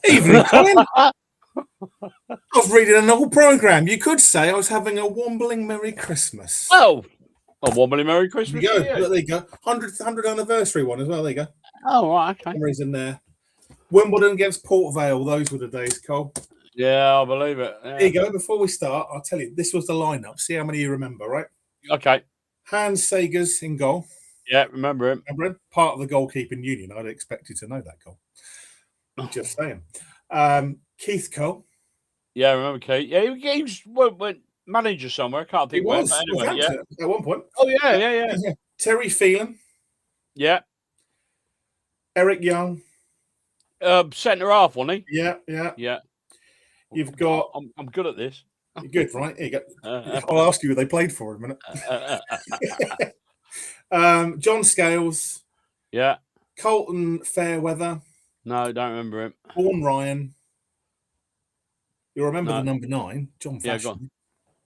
Evening, Colin. I was reading an old programme. You could say I was having a wombling Merry Christmas. Oh, a wobbly Merry There Christmas you go. to you. Look, there you go. 100th anniversary one as well. There you go. Oh, right, okay. Memories in there. Wimbledon against Port Vale. Those were the days, Cole. Yeah, I believe it. Yeah. There you go. Before we start, I'll tell you, this was the lineup. See how many you remember, right? Okay. Hans Sagers in goal. Yeah, remember him. Remember him? Part of the goalkeeping union. I'd expect you to know that, Cole. Just saying. Keith Cole. Yeah, I remember Keith. Yeah, he was went manager somewhere. I can't think He where. was. But anyway, yeah. At one point. Oh, yeah. Terry Phelan. Yeah. Eric Young. Centre half, wasn't he? Yeah. You've got. I'm good at this. You're good, right? Here you go. I'll ask you who they played for in a minute. John Scales. Yeah. Colton Fairweather. No, don't remember him. Vaughan Ryan. You remember the number 9, John Fashion.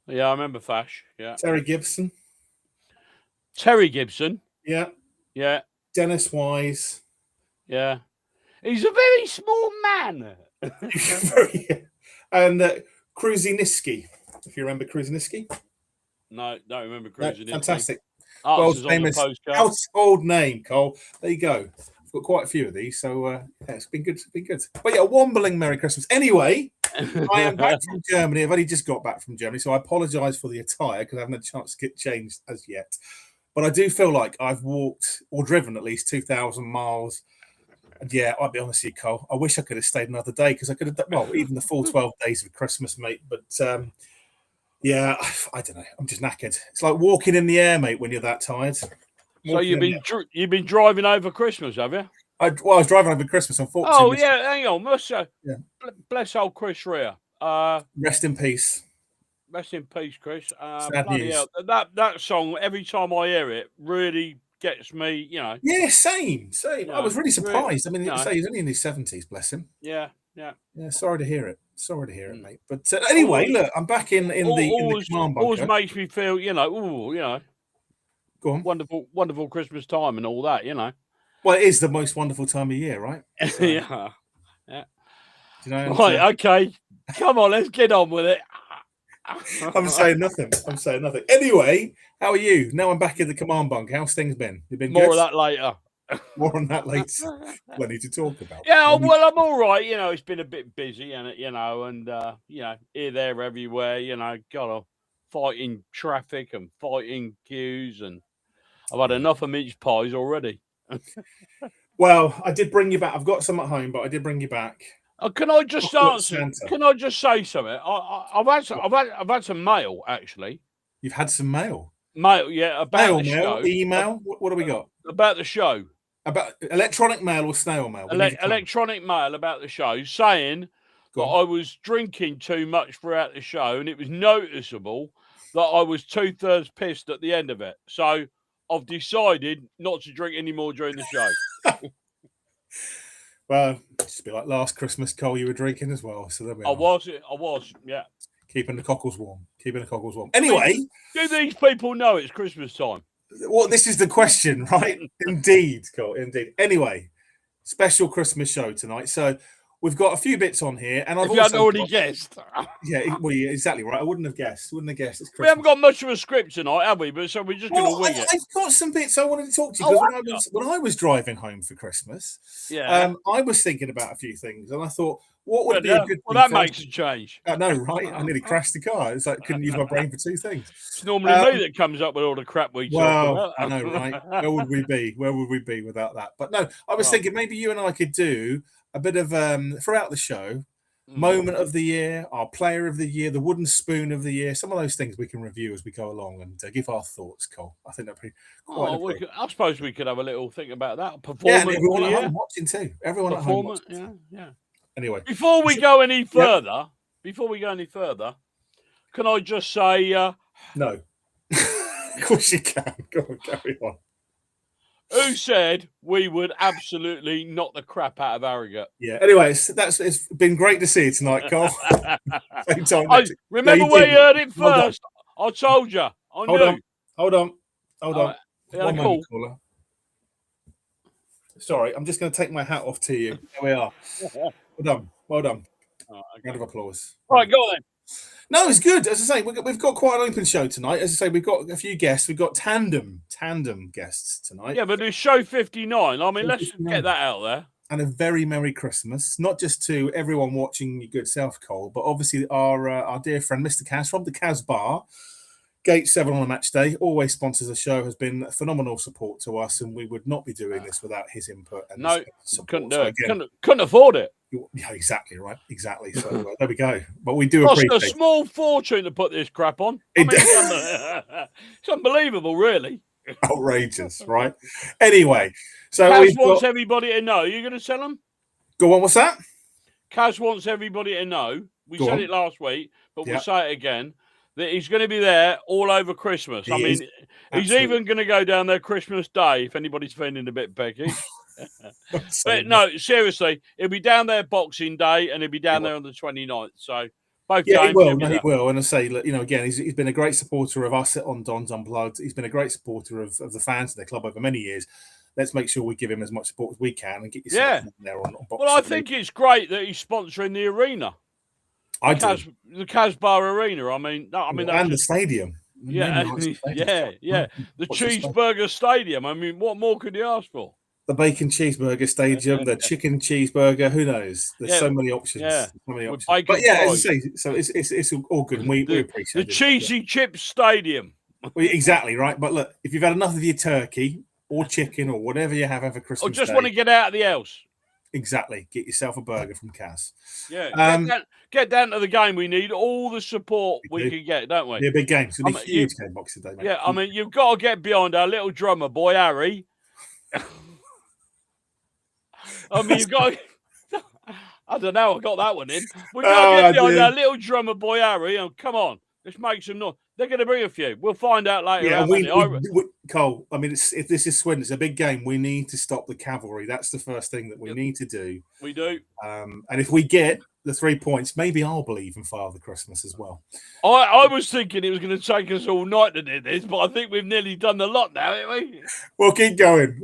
Yeah, I remember Fash. Yeah. Terry Gibson. Terry Gibson. Yeah. Yeah. Dennis Wise. Yeah. He's a very small man. And Kruziniski. If you remember Kruziniski. No, don't remember Kruziniski. Fantastic. Well, famous household name, Cole. There you go. I've got quite a few of these, so yeah, it's been good. It's been good. But yeah, wombling Merry Christmas. Anyway, I am back from Germany. I've only just got back from Germany, so I apologise for the attire because I haven't had a chance to get changed as yet. But I do feel like I've walked or driven at least 2,000 miles. And yeah, I'll be honest with you, Cole. I wish I could have stayed another day because I could have done, well, even the full 12 days of Christmas, mate. But yeah, I don't know. I'm just knackered. It's like walking in the air, mate, when you're that tired. So you've been driving over Christmas, have you? I was driving over Christmas, unfortunately. Oh yeah, hang on, bless old Chris Rea. Rest in peace. Rest in peace, Chris. Sad news. Hell, that song, every time I hear it, really gets me. You know. Yeah, same. I was really surprised. Really, I mean, he's only in his 70s, bless him. Yeah. Sorry to hear it. Mate. But anyway, look, I'm back in the command bunker. Always makes me feel, Go on. Wonderful Christmas time and all that, Well, it is the most wonderful time of year, right? So, yeah. Do you know? Right, okay. Come on, let's get on with it. I'm saying nothing. Anyway, how are you? Now I'm back in the command bunker. How's things been? You've been More good? of that later. More on that later. Plenty to talk about. Yeah, well, I'm all right. It's been a bit busy, and here, there, everywhere. Got fighting traffic and fighting queues, and I've had enough of mince pies already. Well, I did bring you back. I've got some at home, but I did bring you back. Can I just answer? Can I just say something? I've had some mail actually. You've had some mail. Mail, yeah, about the show. Email. What do we got? About the show. About electronic mail or snail mail? Electronic mail about the show, saying that I was drinking too much throughout the show, and it was noticeable that I was 2/3 pissed at the end of it. So I've decided not to drink any more during the show. Well, just be like last Christmas, Cole, you were drinking as well. So there we are. I was, yeah. Keeping the cockles warm. Anyway. Do these people know it's Christmas time? Well, this is the question, right? Indeed, Cole, indeed. Anyway, special Christmas show tonight. So we've got a few bits on here. And I've already guessed. Yeah, well, yeah, exactly right. I wouldn't have guessed. It's Christmas. We haven't got much of a script tonight, have we? But so we're just going to wing it. I've got some bits I wanted to talk to you because when I was driving home for Christmas, I was thinking about a few things, and I thought, what would be a good? Well, that makes a change. I know, right? I nearly crashed the car. It's like couldn't use my brain for two things. It's normally me that comes up with all the crap we talk about. I know, right? Where would we be? Where would we be without that? But no, I was thinking maybe you and I could do a bit of throughout the show. Moment of the year, our player of the year, the wooden spoon of the year, some of those things we can review as we go along and give our thoughts, Cole. I think that'd be quite I suppose we could have a little think about that. Performance, and everyone at home watching too. Everyone at home watching. Yeah. Anyway, before we go any further, can I just say no? Of course you can. Go on, carry on. Who said we would absolutely knock the crap out of Harrogate? Yeah. Anyway, it's been great to see you tonight, Cole. Remember where you heard it first. I told you. I knew. Hold on. One moment, caller. Sorry, I'm just going to take my hat off to you. There we are. Hold on. Well done. Oh, okay. Round of applause. All right, go on then. No, it's good. As I say, we've got quite an open show tonight. As I say, we've got a few guests. We've got tandem guests tonight. Yeah, but it's show 59. I mean, Show let's 59. get that out there. And a very Merry Christmas, not just to everyone watching your good self, Cole, but obviously our dear friend, Mr. Kaz from the Kaz Bar, Gate 7 on a match day, always sponsors the show, has been phenomenal support to us, and we would not be doing this without his input and No, his support. couldn't do So it. again, Couldn't afford it. yeah, exactly right, exactly. So there we go. But we do Cost appreciate a small fortune to put this crap on. I mean, it's unbelievable, really. Outrageous, right? Anyway, so Kaz wants everybody to know. You're going to tell them? Go on, what's that? Kaz wants everybody to know. We said it last week, but we'll say it again. That he's going to be there all over Christmas. I mean, he's even going to go down there Christmas Day if anybody's feeling a bit peckish. But no, seriously, he'll be down there Boxing Day and he'll be down there on the 29th. So both games. He will. No, he will. And I say, you know, again, he's been a great supporter of us on Don's Unplugged. He's been a great supporter of the fans in the club over many years. Let's make sure we give him as much support as we can and get yourself there on Boxing Well, I think it's great that he's sponsoring the arena. The Kaz Bar Arena. I mean, and the stadium. Yeah, yeah. The Cheeseburger Stadium. I mean, what more could you ask for? The Bacon Cheeseburger Stadium, the Chicken Cheeseburger. Who knows? There's so many options. Yeah, so many options. But yeah, as I say, so it's all good. And we appreciate it. The Cheesy Chips Stadium. Well, exactly right. But look, if you've had enough of your turkey or chicken or whatever you have over Christmas, or just want to get out of the house. Exactly. Get yourself a burger from Kaz. Yeah. Get down to the game. We need all the support we can get, don't we? Yeah, big game. It's going to be a huge game, Boxing Day, mate. Yeah, I mean, you've got to get behind our little drummer boy, Harry. I mean, you've got to... I don't know. I got that one in. We've got to get behind our little drummer boy, Harry. And come on. Let's make some noise. They're going to bring a few. We'll find out later. Yeah, Cole, I mean, if this is Swindon, it's a big game. We need to stop the cavalry. That's the first thing that we need to do. We do. And if we get the 3 points, maybe I'll believe in Father Christmas as well. I was thinking it was going to take us all night to do this, but I think we've nearly done the lot now, haven't we? We'll keep going.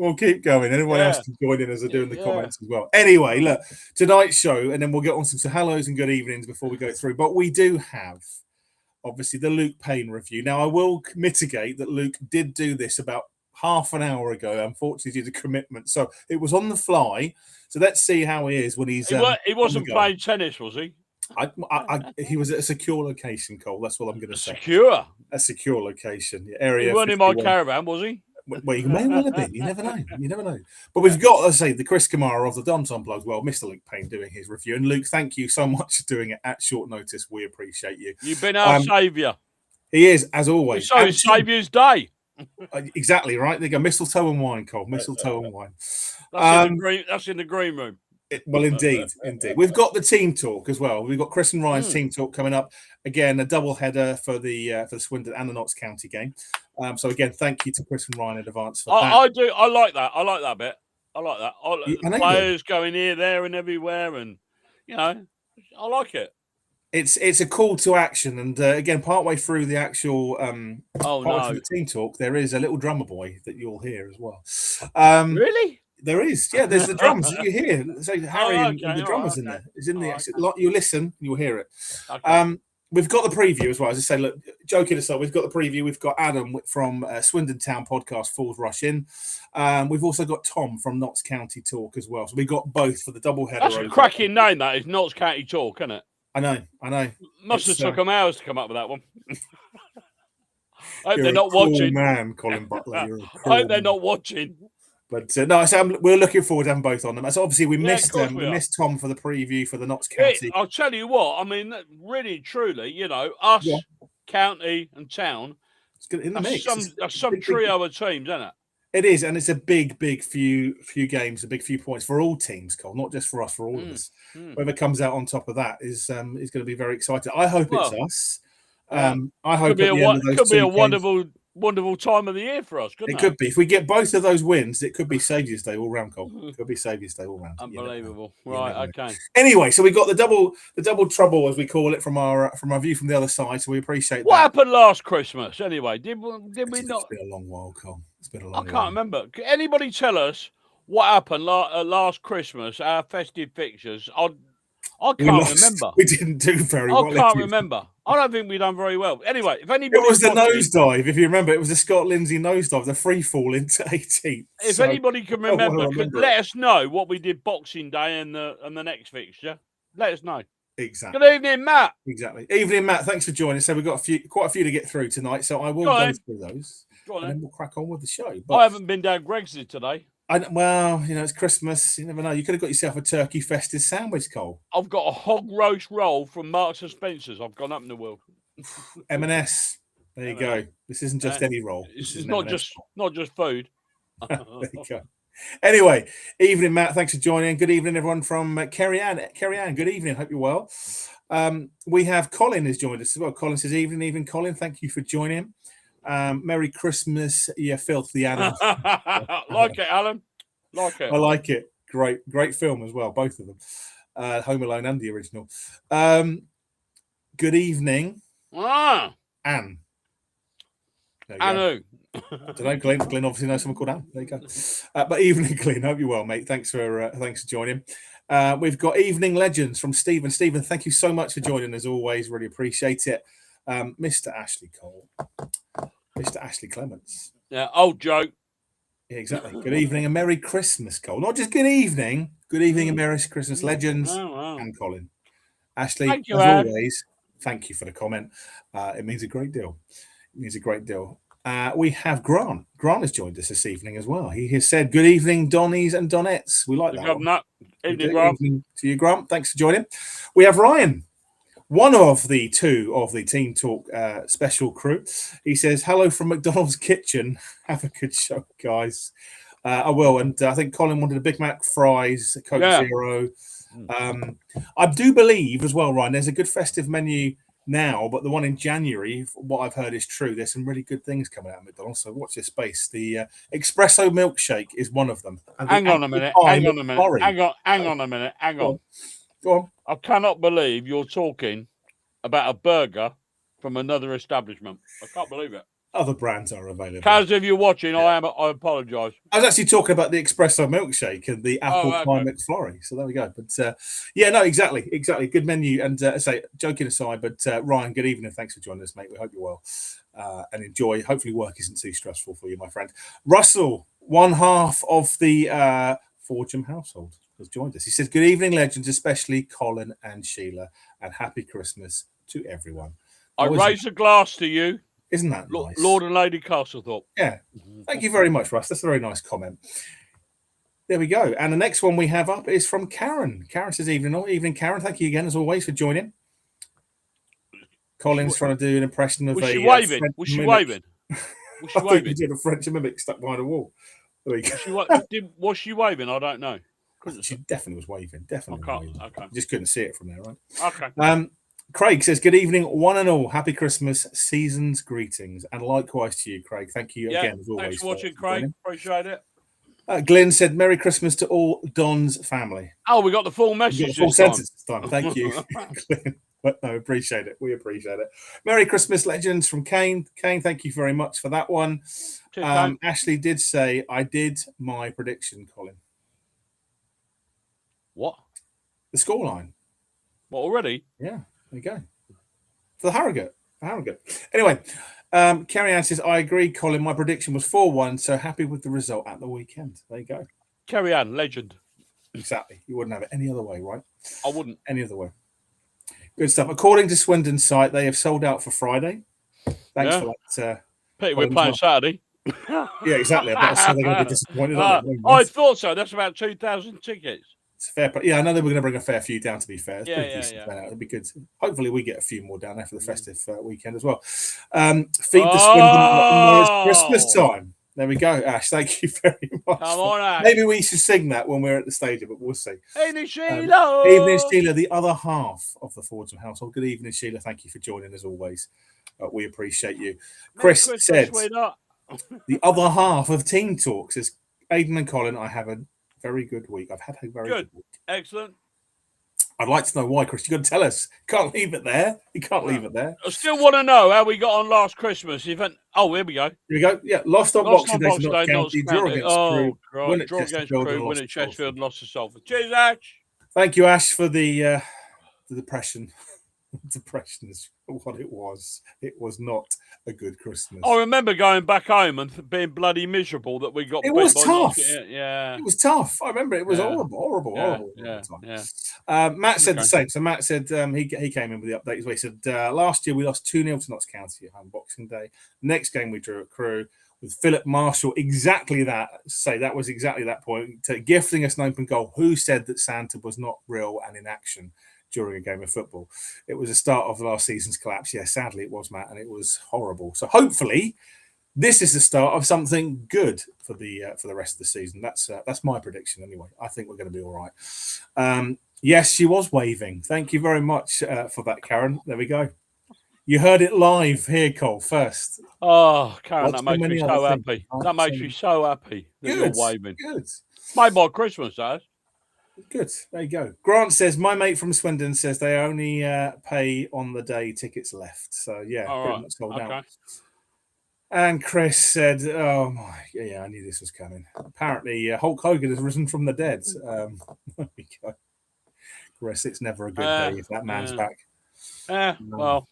Anyone else can join in as they're doing the comments as well. Anyway, look, tonight's show, and then we'll get on some hellos and good evenings before we go through. But we do have, obviously, the Luke Payne review. Now, I will mitigate that Luke did do this about half an hour ago, unfortunately, due to commitment. So it was on the fly. So let's see how he is when he's. He wasn't playing tennis, was he? He was at a secure location, Cole. That's what I'm going to say. Secure? A secure location. Yeah, area. He wasn't in my caravan, was he? Well, he may well have been. You never know. But we've got, let's say, the Chris Kamara of the Don's Unplugged. Well, Mr. Luke Payne doing his review. And Luke, thank you so much for doing it at short notice. We appreciate you. You've been our saviour. He is, as always. So it's Saviour's Day. Exactly right. They go mistletoe and wine, Cole. Mistletoe and wine. That's in the green room. Well, indeed. We've got the team talk as well. We've got Chris and Ryan's team talk coming up. Again, a double header for the Swindon and the Notts County game. So again, thank you to Chris and Ryan in advance for that. I do. I like that. I like that bit. I like that. Players going here, there, and everywhere, and I like it. It's a call to action, and again, partway through the actual the team talk, there is a little drummer boy that you'll hear as well. Really? There is, there's the drums you hear. So Harry and the drummers in there. It's in the exit. You listen, you'll hear it. Okay. We've got the preview as well. As I say, look, joking aside, we've got the preview. We've got Adam from Swindon Town podcast, Falls Rush In. We've also got Tom from Notts County Talk as well. So we got both for the double header. That's a cracking name. That is Notts County Talk, isn't it? I know. Must have took them hours to come up with that one. I hope they're not cool watching. Man, Colin Butler. I hope they're not watching. But no, we're looking forward to having both on them. So obviously we missed them. We missed Tom for the preview for the Notts County. I'll tell you what. I mean, really, truly, us, county and town. It's good in the mix. Some trio of teams, isn't it? It is, and it's a big few games, a big few points for all teams, Cole, not just for us, for all of us. Whoever comes out on top of that is going to be very exciting. I hope it's us. I hope it could be a wonderful time of the year for us. It could be. If we get both of those wins, it could be Saviour's Day all round, Cole. It could be Saviour's Day all round. Unbelievable. Right, okay. Anyway, so we got the double trouble, as we call it, from our view from the other side. So we appreciate what that. happened last Christmas anyway? Did we not? It's been a long while, Cole. It's been a long while. I can't remember. Can anybody tell us what happened last Christmas, our festive fixtures? I can't remember. We didn't do very well. I can't remember. I don't think we've done very well. Anyway, if anybody it was the nosedive, if you remember, it was the Scott Lindsay nosedive, the free fall into 18th. If anybody can remember, let us know what we did Boxing Day and the next fixture. Let us know. Exactly. Good evening, Matt. Exactly. Evening, Matt. Thanks for joining. So we've got quite a few to get through tonight. So I will go through those, and then we'll crack on with the show. But I haven't been down Greg's today. Well, it's Christmas. You never know. You could have got yourself a turkey festive sandwich, Cole. I've got a hog roast roll from Marks and Spencer's. I've gone up in the world. M&S. There you go. This isn't just any roll. This is not just food. There you go. Anyway, evening, Matt. Thanks for joining. Good evening, everyone from Kerry Ann. Kerry Ann, good evening. Hope you're well. We have Colin has joined us as well. Colin says, evening, Colin. Thank you for joining. Merry Christmas, you filthy animal. Like it, Alan. Like it. I like it. Great film as well, both of them. Home Alone and the original. Good evening, Anne. Anu. I don't know, Glenn obviously knows someone called Anne. There you go. But evening, Glenn. Hope you're well, mate. Thanks for joining. We've got Evening Legends from Stephen. Stephen, thank you so much for joining as always. Really appreciate it. Mr. Ashley Cole. Mr. Ashley Clements. Yeah, old joke. Yeah, exactly. Good evening and Merry Christmas, Cole. Not just good evening. Good evening and Merry Christmas, Legends and Colin. Ashley, thank you, as always, thank you for the comment. It means a great deal. We have Grant. Grant has joined us this evening as well. He has said, good evening, Donnies and Donettes. We like that. Evening, Grant. Evening to you, Grant. Thanks for joining. We have Ryan, one of the two of the Team Talk special crew. He says, hello from McDonald's kitchen. Have a good show, guys. I will. And I think Colin wanted a Big Mac, fries, Coke Zero. I do believe as well, Ryan, there's a good festive menu now, but the one in January, what I've heard is true. There's some really good things coming out of McDonald's. So watch this space. The espresso milkshake is one of them. Hang on a minute. Hang on a minute. Go on. I cannot believe you're talking about a burger from another establishment. I can't believe it. Other brands are available. Kaz, if you're watching, I apologise. I was actually talking about the espresso milkshake and the apple pie McFlurry. So there we go. But exactly. Good menu. And joking aside, but Ryan, good evening. Thanks for joining us, mate. We hope you're well and enjoy. Hopefully, work isn't too stressful for you, my friend. Russell, one half of the Forgem household, has joined us. He says, good evening, legends, especially Colin and Sheila, and happy Christmas to everyone. I raise a glass to you. Isn't that nice? Lord and Lady Castlethorpe. Yeah. Thank you very much, Russ. That's a very nice comment. There we go. And the next one we have up is from Karen. Karen says, evening, Karen. Thank you again, as always, for joining. Colin's trying to do an impression of Was she waving? Was she waving? You did a French mimic stuck behind a wall. There we go. Was she waving? I don't know. She definitely was waving. Definitely waving. Okay. You just couldn't see it from there, right? Okay. Craig says, good evening, one and all. Happy Christmas, season's greetings. And likewise to you, Craig. Thank you again, as always. Thanks for watching, Craig. Appreciate it. Glenn said, Merry Christmas to all Don's family. Oh, we got the full message. Full sentence this time. Thank you, Glenn. But no, appreciate it. We appreciate it. Merry Christmas, legends from Kane. Kane, thank you very much for that one. Cheers, Ashley did say, I did my prediction, Colin. What? The scoreline. What, already? Yeah. There you go. For the Harrogate. Anyway, Carrie Ann says, I agree, Colin. My prediction was 4-1, so happy with the result at the weekend. There you go. Carrie Ann, legend. Exactly. You wouldn't have it any other way, right? I wouldn't. Any other way. Good stuff. According to Swindon's site, they have sold out for Friday. Thanks for that. Pity we're playing Saturday. Yeah, exactly. I bet they're going to be disappointed. I thought so. That's about 2,000 tickets. It's fair, but I know they were going to bring a fair few down. To be fair, it's pretty decent. It'll be good. Hopefully, we get a few more down there for the festive weekend as well. Feed the Swindon Christmas time. There we go, Ash. Thank you very much. Come on, Ash. Maybe we should sing that when we're at the stadium, but we'll see. Evening, Sheila. Evening, Sheila, the other half of the Forgem household. Good evening, Sheila. Thank you for joining as always. We appreciate you. Chris said, the other half of Team Talk says, Aidan and Colin, I have a very good week. I've had a very good week. Excellent. I'd like to know why, Chris. You got to tell us. Can't leave it there. You can't leave it there. I still want to know how we got on last Christmas. Here we go. Here we go. Yeah, lost on Boxing Day, not county. Draw against Crew. Win at Chesterfield, win at Chesterfield, lost to Salford. Cheers, Ash. Thank you, Ash, for the the depression. Depression is what it was. It was not a good Christmas. I remember going back home and being bloody miserable that we got. It was tough. Yeah, it was tough. I remember it was horrible. Matt said the same. So Matt said he came in with the update. He said last year we lost 2-0 to Notts County at home Boxing Day. Next game we drew at Crewe with Philip Marshall. Exactly that. That was exactly that point. Gifting us an open goal. Who said that Santa was not real and in action during a game of football? It was the start of last season's collapse. Yeah, sadly it was, Matt, and it was horrible. So hopefully this is the start of something good for the rest of the season. That's my prediction anyway. I think we're going to be all right. Yes, she was waving. Thank you very much for that, Karen. There we go. You heard it live here, Cole, first. Oh, Karen, that makes me so happy. That makes me so happy that you're waving. Good. Made my Christmas, that. Good. There you go. Grant says, my mate from Swindon says they only pay on the day tickets left. So, yeah, pretty much sold out. And Chris said, oh, my, yeah, I knew this was coming. Apparently, Hulk Hogan has risen from the dead. There we go. Chris, it's never a good day if that man's back. Well,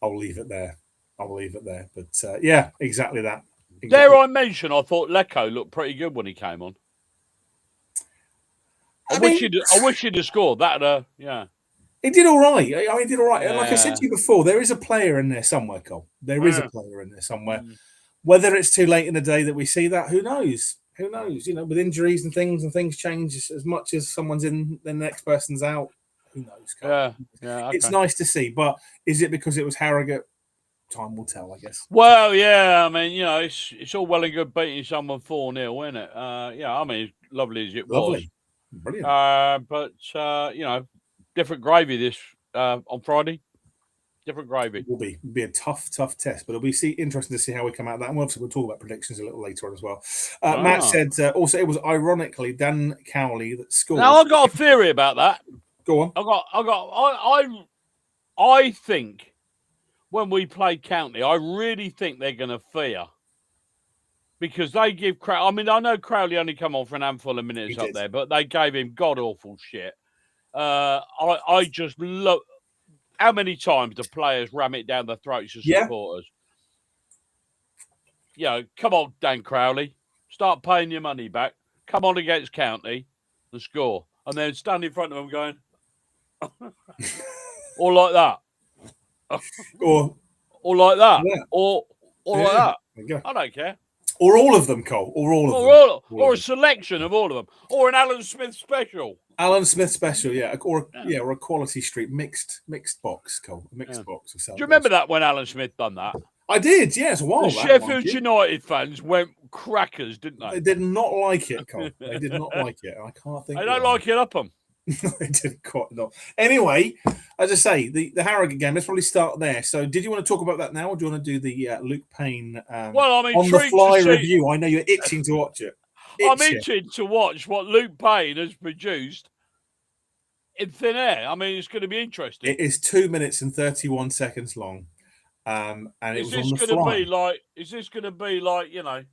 I'll leave it there. But, yeah, exactly that. Dare I mention, I thought Lecco looked pretty good when he came on. I wish he'd have scored that. Yeah, he did all right. He did all right. Yeah. Like I said to you before, there is a player in there somewhere, Cole. There is a player in there somewhere. Whether it's too late in the day that we see that, who knows? Who knows? You know, with injuries and things change as much as someone's in, then the next person's out. Who knows? Cole? Yeah. Okay. It's nice to see, but is it because it was Harrogate? Time will tell, I guess. Well, yeah. I mean, you know, it's all well and good beating someone 4-0, isn't it? Yeah. I mean, as lovely as it was. Brilliant. But you know, different gravy this on Friday. Different gravy. It will be a tough test, but it'll be interesting to see how we come out of that. And obviously, we'll talk about predictions a little later on as well. Matt said also it was ironically Dan Cowley that scored. Now I've got a theory about that. Go on. I think when we play County, I really think they're going to fear. Because they give Crowley... I mean, I know Crowley only come on for an handful of minutes up there, but they gave him god-awful shit. I just love... How many times do players ram it down the throats of supporters? You know, come on, Dan Crowley. Start paying your money back. Come on against County and score. And then stand in front of them going... or like that. or like that. Yeah. Or like that. I don't care. Or all of them, Cole. Or all of them. Or a selection of all of them. Or an Alan Smith special. Alan Smith special, yeah. Or a Quality Street mixed box, Cole. A mixed box. Do you remember that when Alan Smith done that? I did, yeah. It's a while back. Sheffield United fans went crackers, didn't they? They did not like it, Cole. They did not like it. I can't think. They don't like it up them. They didn't quite not. Anyway, as I say, the Harrogate game, let's probably start there. So did you want to talk about that now, or do you want to do the Luke Payne on the fly review? I know you're itching to watch it. I'm itching to watch what Luke Payne has produced in thin air. I mean, it's going to be interesting. It is 2 minutes and 31 seconds long. And it was on the fly. Is this going to be like, you know,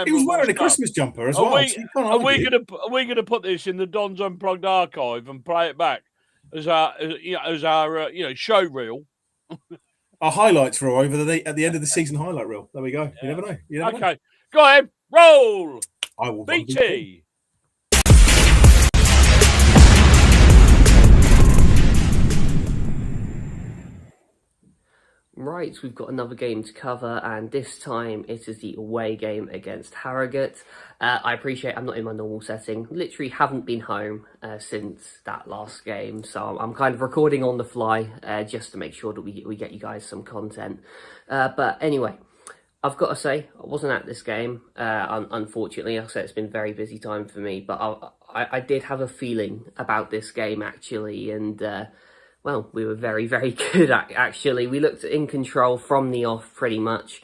he was wearing a Christmas jumper as well. Are we going to put this in the Don's Unplugged archive and play it back as our show reel? Our highlights reel at the end of the season highlight reel. There we go. You never know. Okay, go ahead, roll. I will. BT. Right, we've got another game to cover, and this time it is the away game against Harrogate. I appreciate I'm not in my normal setting. Literally haven't been home since that last game, so I'm kind of recording on the fly just to make sure that we get you guys some content. But anyway, I've got to say, I wasn't at this game, unfortunately. I'll say it's been a very busy time for me, but I did have a feeling about this game, actually, and... well, we were very, very good, actually. We looked in control from the off, pretty much.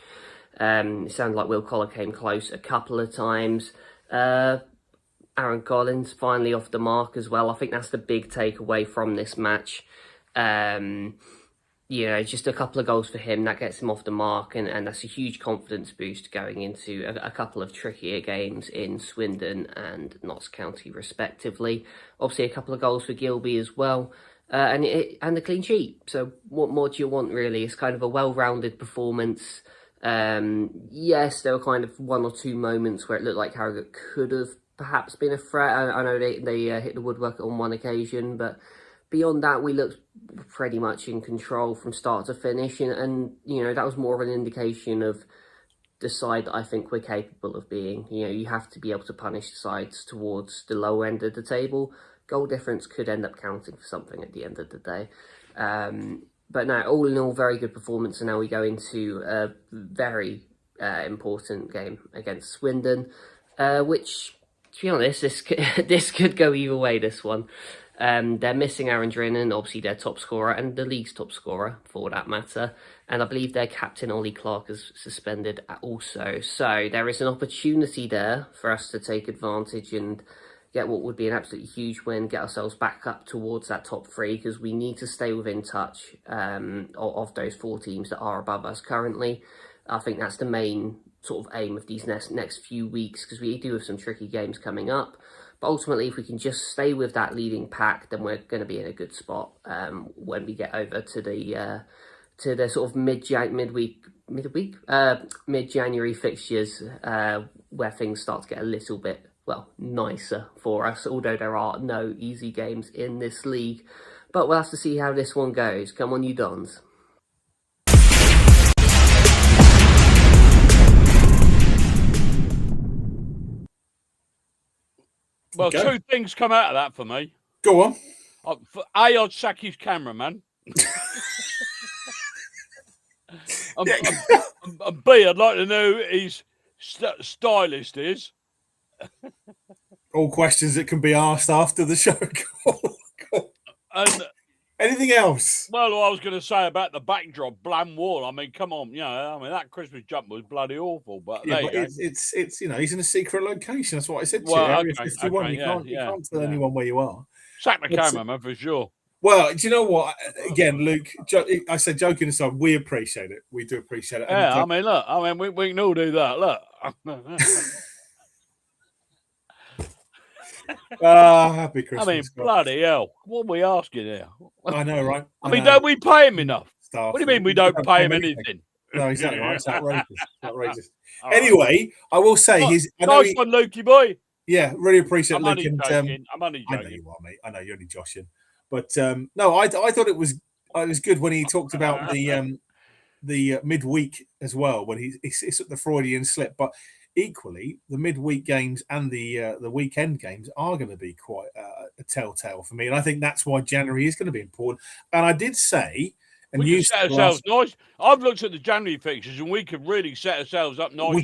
It sounded like Will Collar came close a couple of times. Aaron Collins finally off the mark as well. I think that's the big takeaway from this match. Just a couple of goals for him. That gets him off the mark, and that's a huge confidence boost going into a couple of trickier games in Swindon and Notts County, respectively. Obviously, a couple of goals for Gilby as well. and the clean sheet. So what more do you want, really? It's kind of a well-rounded performance. Yes, there were kind of one or two moments where it looked like Harrogate could have perhaps been a threat. I know they hit the woodwork on one occasion, but beyond that, we looked pretty much in control from start to finish, and that was more of an indication of the side that I think we're capable of being. You have to be able to punish sides towards the low end of the table. Goal difference could end up counting for something at the end of the day. But no, all in all, very good performance, and now we go into a very important game against Swindon, which, to be honest, this could go either way, this one. They're missing Aaron Drinan, obviously their top scorer, and the league's top scorer, for that matter. And I believe their captain, Ollie Clark, is suspended also. So there is an opportunity there for us to take advantage and get what would be an absolutely huge win, get ourselves back up towards that top three, because we need to stay within touch of those 4 teams that are above us currently. I think that's the main sort of aim of these next few weeks, because we do have some tricky games coming up. But ultimately, if we can just stay with that leading pack, then we're going to be in a good spot when we get over to the sort of mid-January fixtures, where things start to get a little bit, nicer for us, although there are no easy games in this league. But we'll have to see how this one goes. Come on, you Dons. Well, two things come out of that for me. Go on. I'd sack his cameraman. And B, I'd like to know who his stylist is. All questions that can be asked after the show. And anything else? Well, I was going to say about the backdrop, blam wall. I mean, come on, that Christmas jump was bloody awful. But yeah, it's he's in a secret location. That's what I said to you. Area 51. You can't tell anyone where you are. Sack the cameraman for sure. Well, do you know what? Again, Luke, I said joking aside, we appreciate it. We do appreciate it. Yeah, we can all do that. Look. Happy Christmas. I mean, bloody hell. What are we asking here? I know, right? Don't we pay him enough? Staff. What do you mean we don't pay him anything? No, exactly right. It's outrageous. Anyway, I will say nice one, Lukey boy. Yeah, really appreciate Luke. I'm only joking. I know you are, mate. I know you're only joshing. But no, I thought it was good when he talked about the midweek as well, when it's at the Freudian slip. But equally, the midweek games and the weekend games are going to be quite a telltale for me, and I think that's why January is going to be important. And I did say, and we could set ourselves nice. I've looked at the January fixtures, and we could really set ourselves up nicely.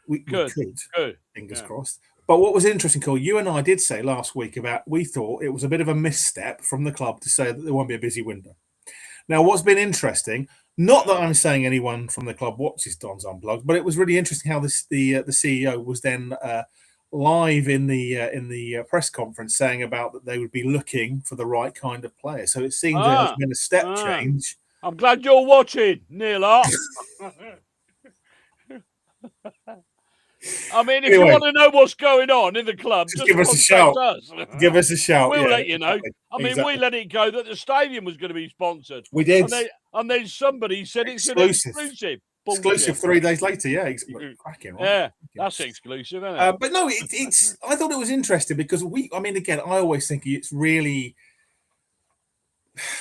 We could. Good. Fingers crossed. But what was interesting, Cole, you and I did say last week about we thought it was a bit of a misstep from the club to say that there won't be a busy window. Now, what's been interesting, not that I'm saying anyone from the club watches Don's Unplugged, but it was really interesting how the CEO was then live in the press conference saying about that they would be looking for the right kind of player. So it seems there has been a step change. I'm glad you're watching, Neil. I mean, if you want to know what's going on in the club, just give us a shout. Give us a shout. We'll let you know. We let it go that the stadium was going to be sponsored. We did. And then somebody said it's exclusive. Exclusive 3 days later, yeah. Cracking, right? Yeah, that's exclusive, isn't it? But no, it's. I thought it was interesting because again, I always think it's really.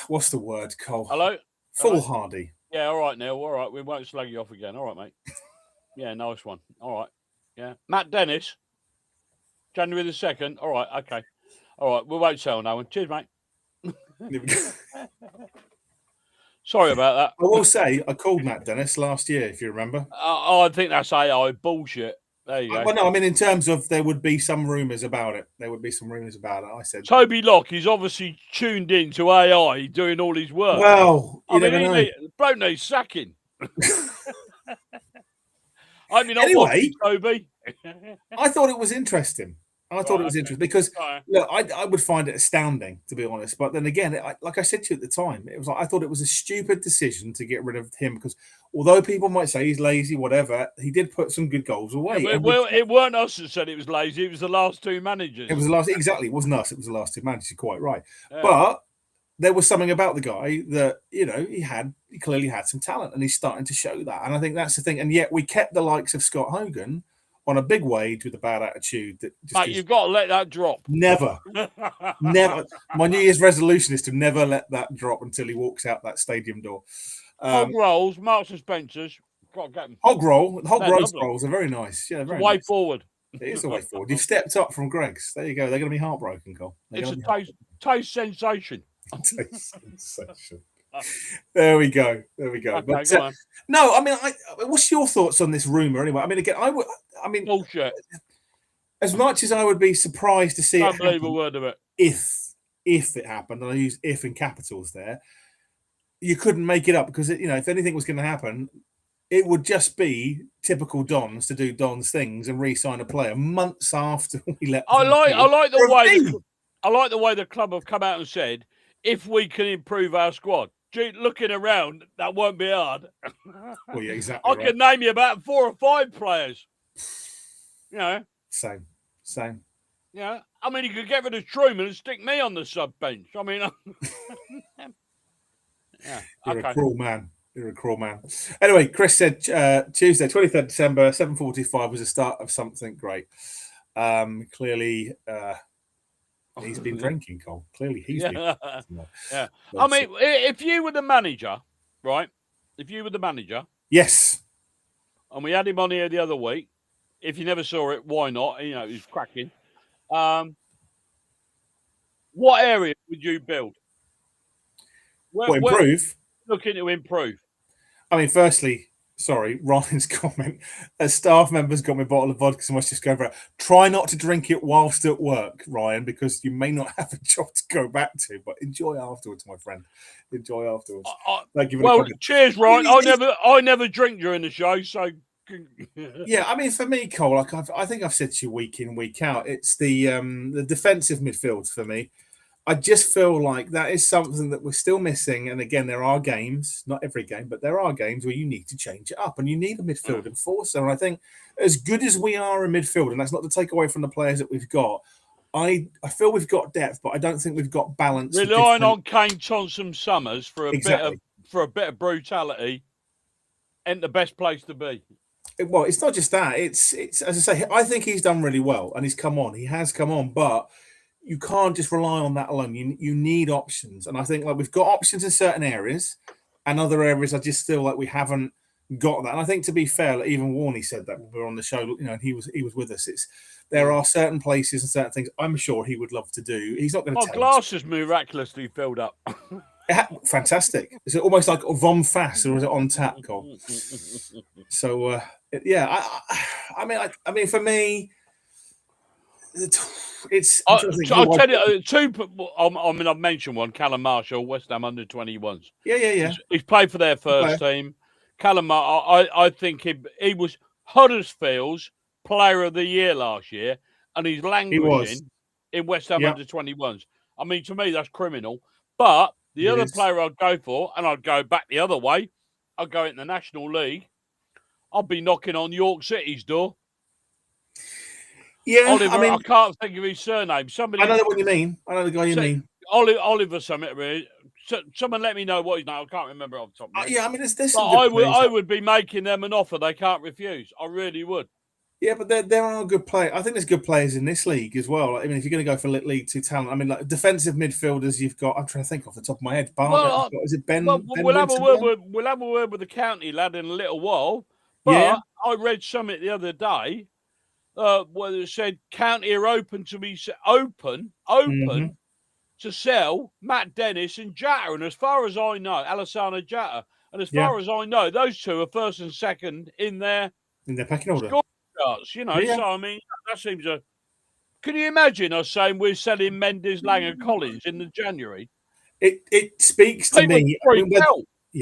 What's the word, Cole? Hello? Foolhardy. Yeah, all right, Neil. All right, we won't slag you off again. All right, mate. Yeah, nice one. All right. Yeah. Matt Dennis, January the 2nd. All right, okay. All right, we won't sell no one. Cheers, mate. Sorry about that. I will say, I called Matt Dennis last year, if you remember. I think that's AI bullshit. There you go. Well, no, I mean, in terms of there would be some rumours about it. I said. Toby Locke is obviously tuned in to AI doing all his work. Well, bloke needs sacking. I mean, anyway, Toby. I thought it was interesting. Because look, I would find it astounding, to be honest. But then again, like I said to you at the time, it was like I thought it was a stupid decision to get rid of him because although people might say he's lazy, whatever, he did put some good goals away. Yeah, well, it weren't us that said it was lazy. It was the last two managers. It was exactly. It wasn't us. It was the last two managers. You're quite right. Yeah. But there was something about the guy that, he clearly had some talent, and he's starting to show that. And I think that's the thing. And yet we kept the likes of Scott Hogan on a big wage with a bad attitude. That just you've got to let that drop. Never. My New Year's resolution is to never let that drop until he walks out that stadium door. Hog rolls, Marks and Spencer's. Got to get them. Hog roast rolls are very nice. Yeah, very way nice. Forward. It is the way forward. You've stepped up from Greg's. There you go. They're going to be heartbroken, Cole. It's a taste sensation. Taste sensation. There we go. Okay, but go on. no, I mean, what's your thoughts on this rumor anyway? I mean, again, bullshit. As much as I would be surprised to see Don't believe a word of it. If it happened, and I use "if" in capitals there, you couldn't make it up, because if anything was going to happen, it would just be typical Dons to do Dons things and re-sign a player months after we let. I like the way the club have come out and said, if we can improve our squad. Gee, looking around, that won't be hard. Well, yeah, exactly. I can name you about 4 or 5 players. Same. Yeah, I mean, you could get rid of Truman and stick me on the sub bench. I mean, yeah. You're a cruel man. Anyway, Chris said Tuesday, 23rd December, 7:45 was the start of something great. Clearly, he's been drinking, Cole. Clearly, he's been. Yeah. I mean, if you were the manager, right? Yes. And we had him on here the other week. If you never saw it, why not? He's cracking. What area would you build? Improve? Looking to improve. I mean, firstly, sorry, Ryan's comment. A staff member's got me a bottle of vodka, so I must just go for it. Try not to drink it whilst at work, Ryan, because you may not have a job to go back to, but enjoy afterwards, my friend. Enjoy afterwards. Thank you for the comment. Cheers, Ryan. I never drink during the show, so... Yeah, I mean, for me, Cole, I think I've said to you week in, week out, it's the defensive midfield for me. I just feel like that is something that we're still missing. And again, there are games, not every game, but there are games where you need to change it up and you need a midfield enforcer. And I think as good as we are in midfield, and that's not to take away from the players that we've got, I feel we've got depth, but I don't think we've got balance. Relying on Kane Thompson Summers for a bit of brutality ain't the best place to be. Well, it's not just that. It's as I say, I think he's done really well and he's come on. He has come on, but you can't just rely on that alone. You need options. And I think like we've got options in certain areas and other areas I just feel like we haven't got that. And I think to be fair, like even Warney said that when we were on the show, and he was with us. There are certain places and certain things I'm sure he would love to do. He's not going to tell glass is miraculously filled up. Fantastic. Is it almost like Vom Fass or is it on tap, Cole? So yeah, I mean, for me, it's. I'll tell you two. I mean, I've mentioned one, Callum Marshall, West Ham under-21s. Yeah. He's played for their first team. Callum, I think he was Huddersfield's Player of the Year last year, and he's languishing in West Ham under-21s. I mean, to me, that's criminal. But the other player I'd go for, and I'd go back the other way, I'd go in the National League. I'd be knocking on York City's door. Yeah, Oliver, I can't think of his surname. I know what you mean. I know the guy you mean. Oliver something. Someone let me know what his name. I can't remember off the top of my head. Yeah, I mean, there's I would be making them an offer they can't refuse. I really would. Yeah, but there are good players. I think there's good players in this league as well. I mean, if you're going to go for League 2 talent, I mean, like defensive midfielders, you've got. I'm trying to think off the top of my head. Is it Ben? We'll have a word with the county lad in a little while. But I read something the other day where it said county are open to sell Matt Dennis and Jatta. And as far as I know, Alassana Jatta. And as far as I know, those two are first and second in their pecking order. Charts, So I mean, that seems a. Can you imagine us saying we're selling Mendes, Lang, and Collins in the January? It speaks to me.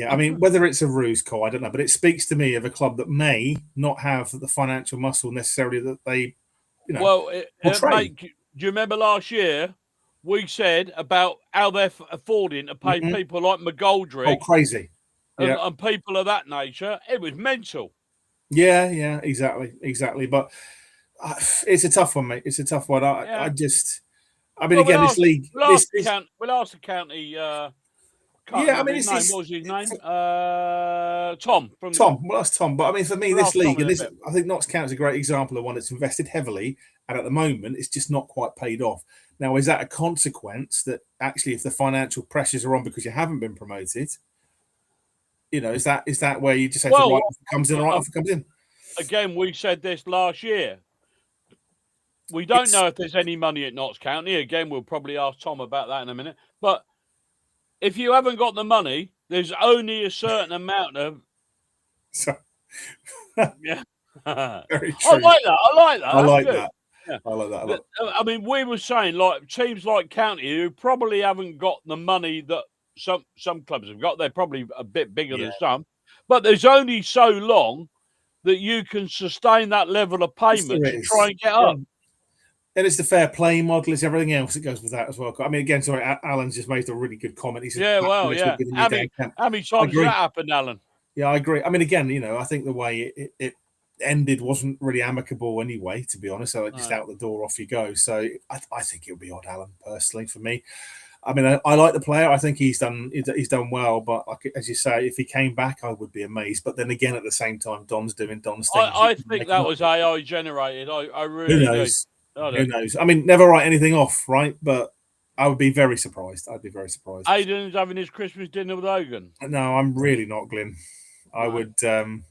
I mean, whether it's a ruse, Cole, I don't know, but it speaks to me of a club that may not have the financial muscle necessarily that they, Well, mate, do you remember last year we said about how they're affording to pay people like McGoldrick? Oh, crazy! And people of that nature. It was mental. Yeah, exactly. But it's a tough one, mate. It's a tough one. I I mean, again, this league. We'll ask the county. Yeah, I mean, what was his name? Tom. Tom. Well, that's Tom. But I mean, for me, this league, and this, I think Notts County is a great example of one that's invested heavily, and at the moment, it's just not quite paid off. Now, is that a consequence that actually, if the financial pressures are on because you haven't been promoted, you know, is that where you just say, right off it comes in, right off it comes in? Again, we said this last year. We don't know if there's any money at Notts County. Again, we'll probably ask Tom about that in a minute. But if you haven't got the money, there's only a certain amount of. Yeah. Very true. I like that. I like that. Yeah. I like that a lot. I mean, we were saying like teams like County who probably haven't got the money that some clubs have got. They're probably a bit bigger than some, but there's only so long that you can sustain that level of payment to try and get up. And it's the fair play model, it's everything else that goes with that as well. I mean, again, sorry, Alan's just made a really good comment. He said, How many times has that happened, Alan? Yeah, I agree. I mean, again, you know, I think the way it ended wasn't really amicable anyway, to be honest. So just out the door, off you go. So I think it'll be odd Alan, personally, for me. I mean, I like the player. I think he's done well. But as you say, if he came back, I would be amazed. But then again, at the same time, Don's doing Don's thing. I think that was AI generated. I really do. Who knows? I mean, never write anything off, right? But I would be very surprised. I'd be very surprised. Aidan's having his Christmas dinner with Hogan. No, I'm really not, Glyn. I would. I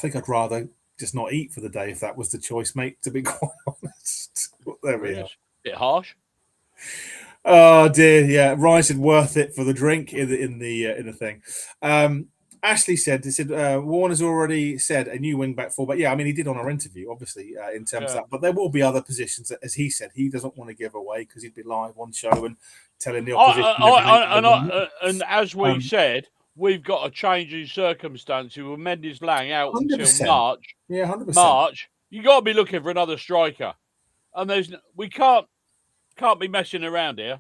think I'd rather just not eat for the day if that was the choice, mate. To be quite honest. There we are. Bit harsh. Oh dear, yeah. Ryan said worth it for the drink in the thing. Ashley said, Warner's already said a new wing back fullback. Yeah, I mean, he did on our interview, obviously, in terms of that. But there will be other positions that, as he said, he doesn't want to give away because he'd be live on show and telling the opposition. And as we said, we've got a change in circumstances with Mendes Lang out 100%. Until March. Yeah, 100%. March. You got to be looking for another striker, and we can't be messing around here.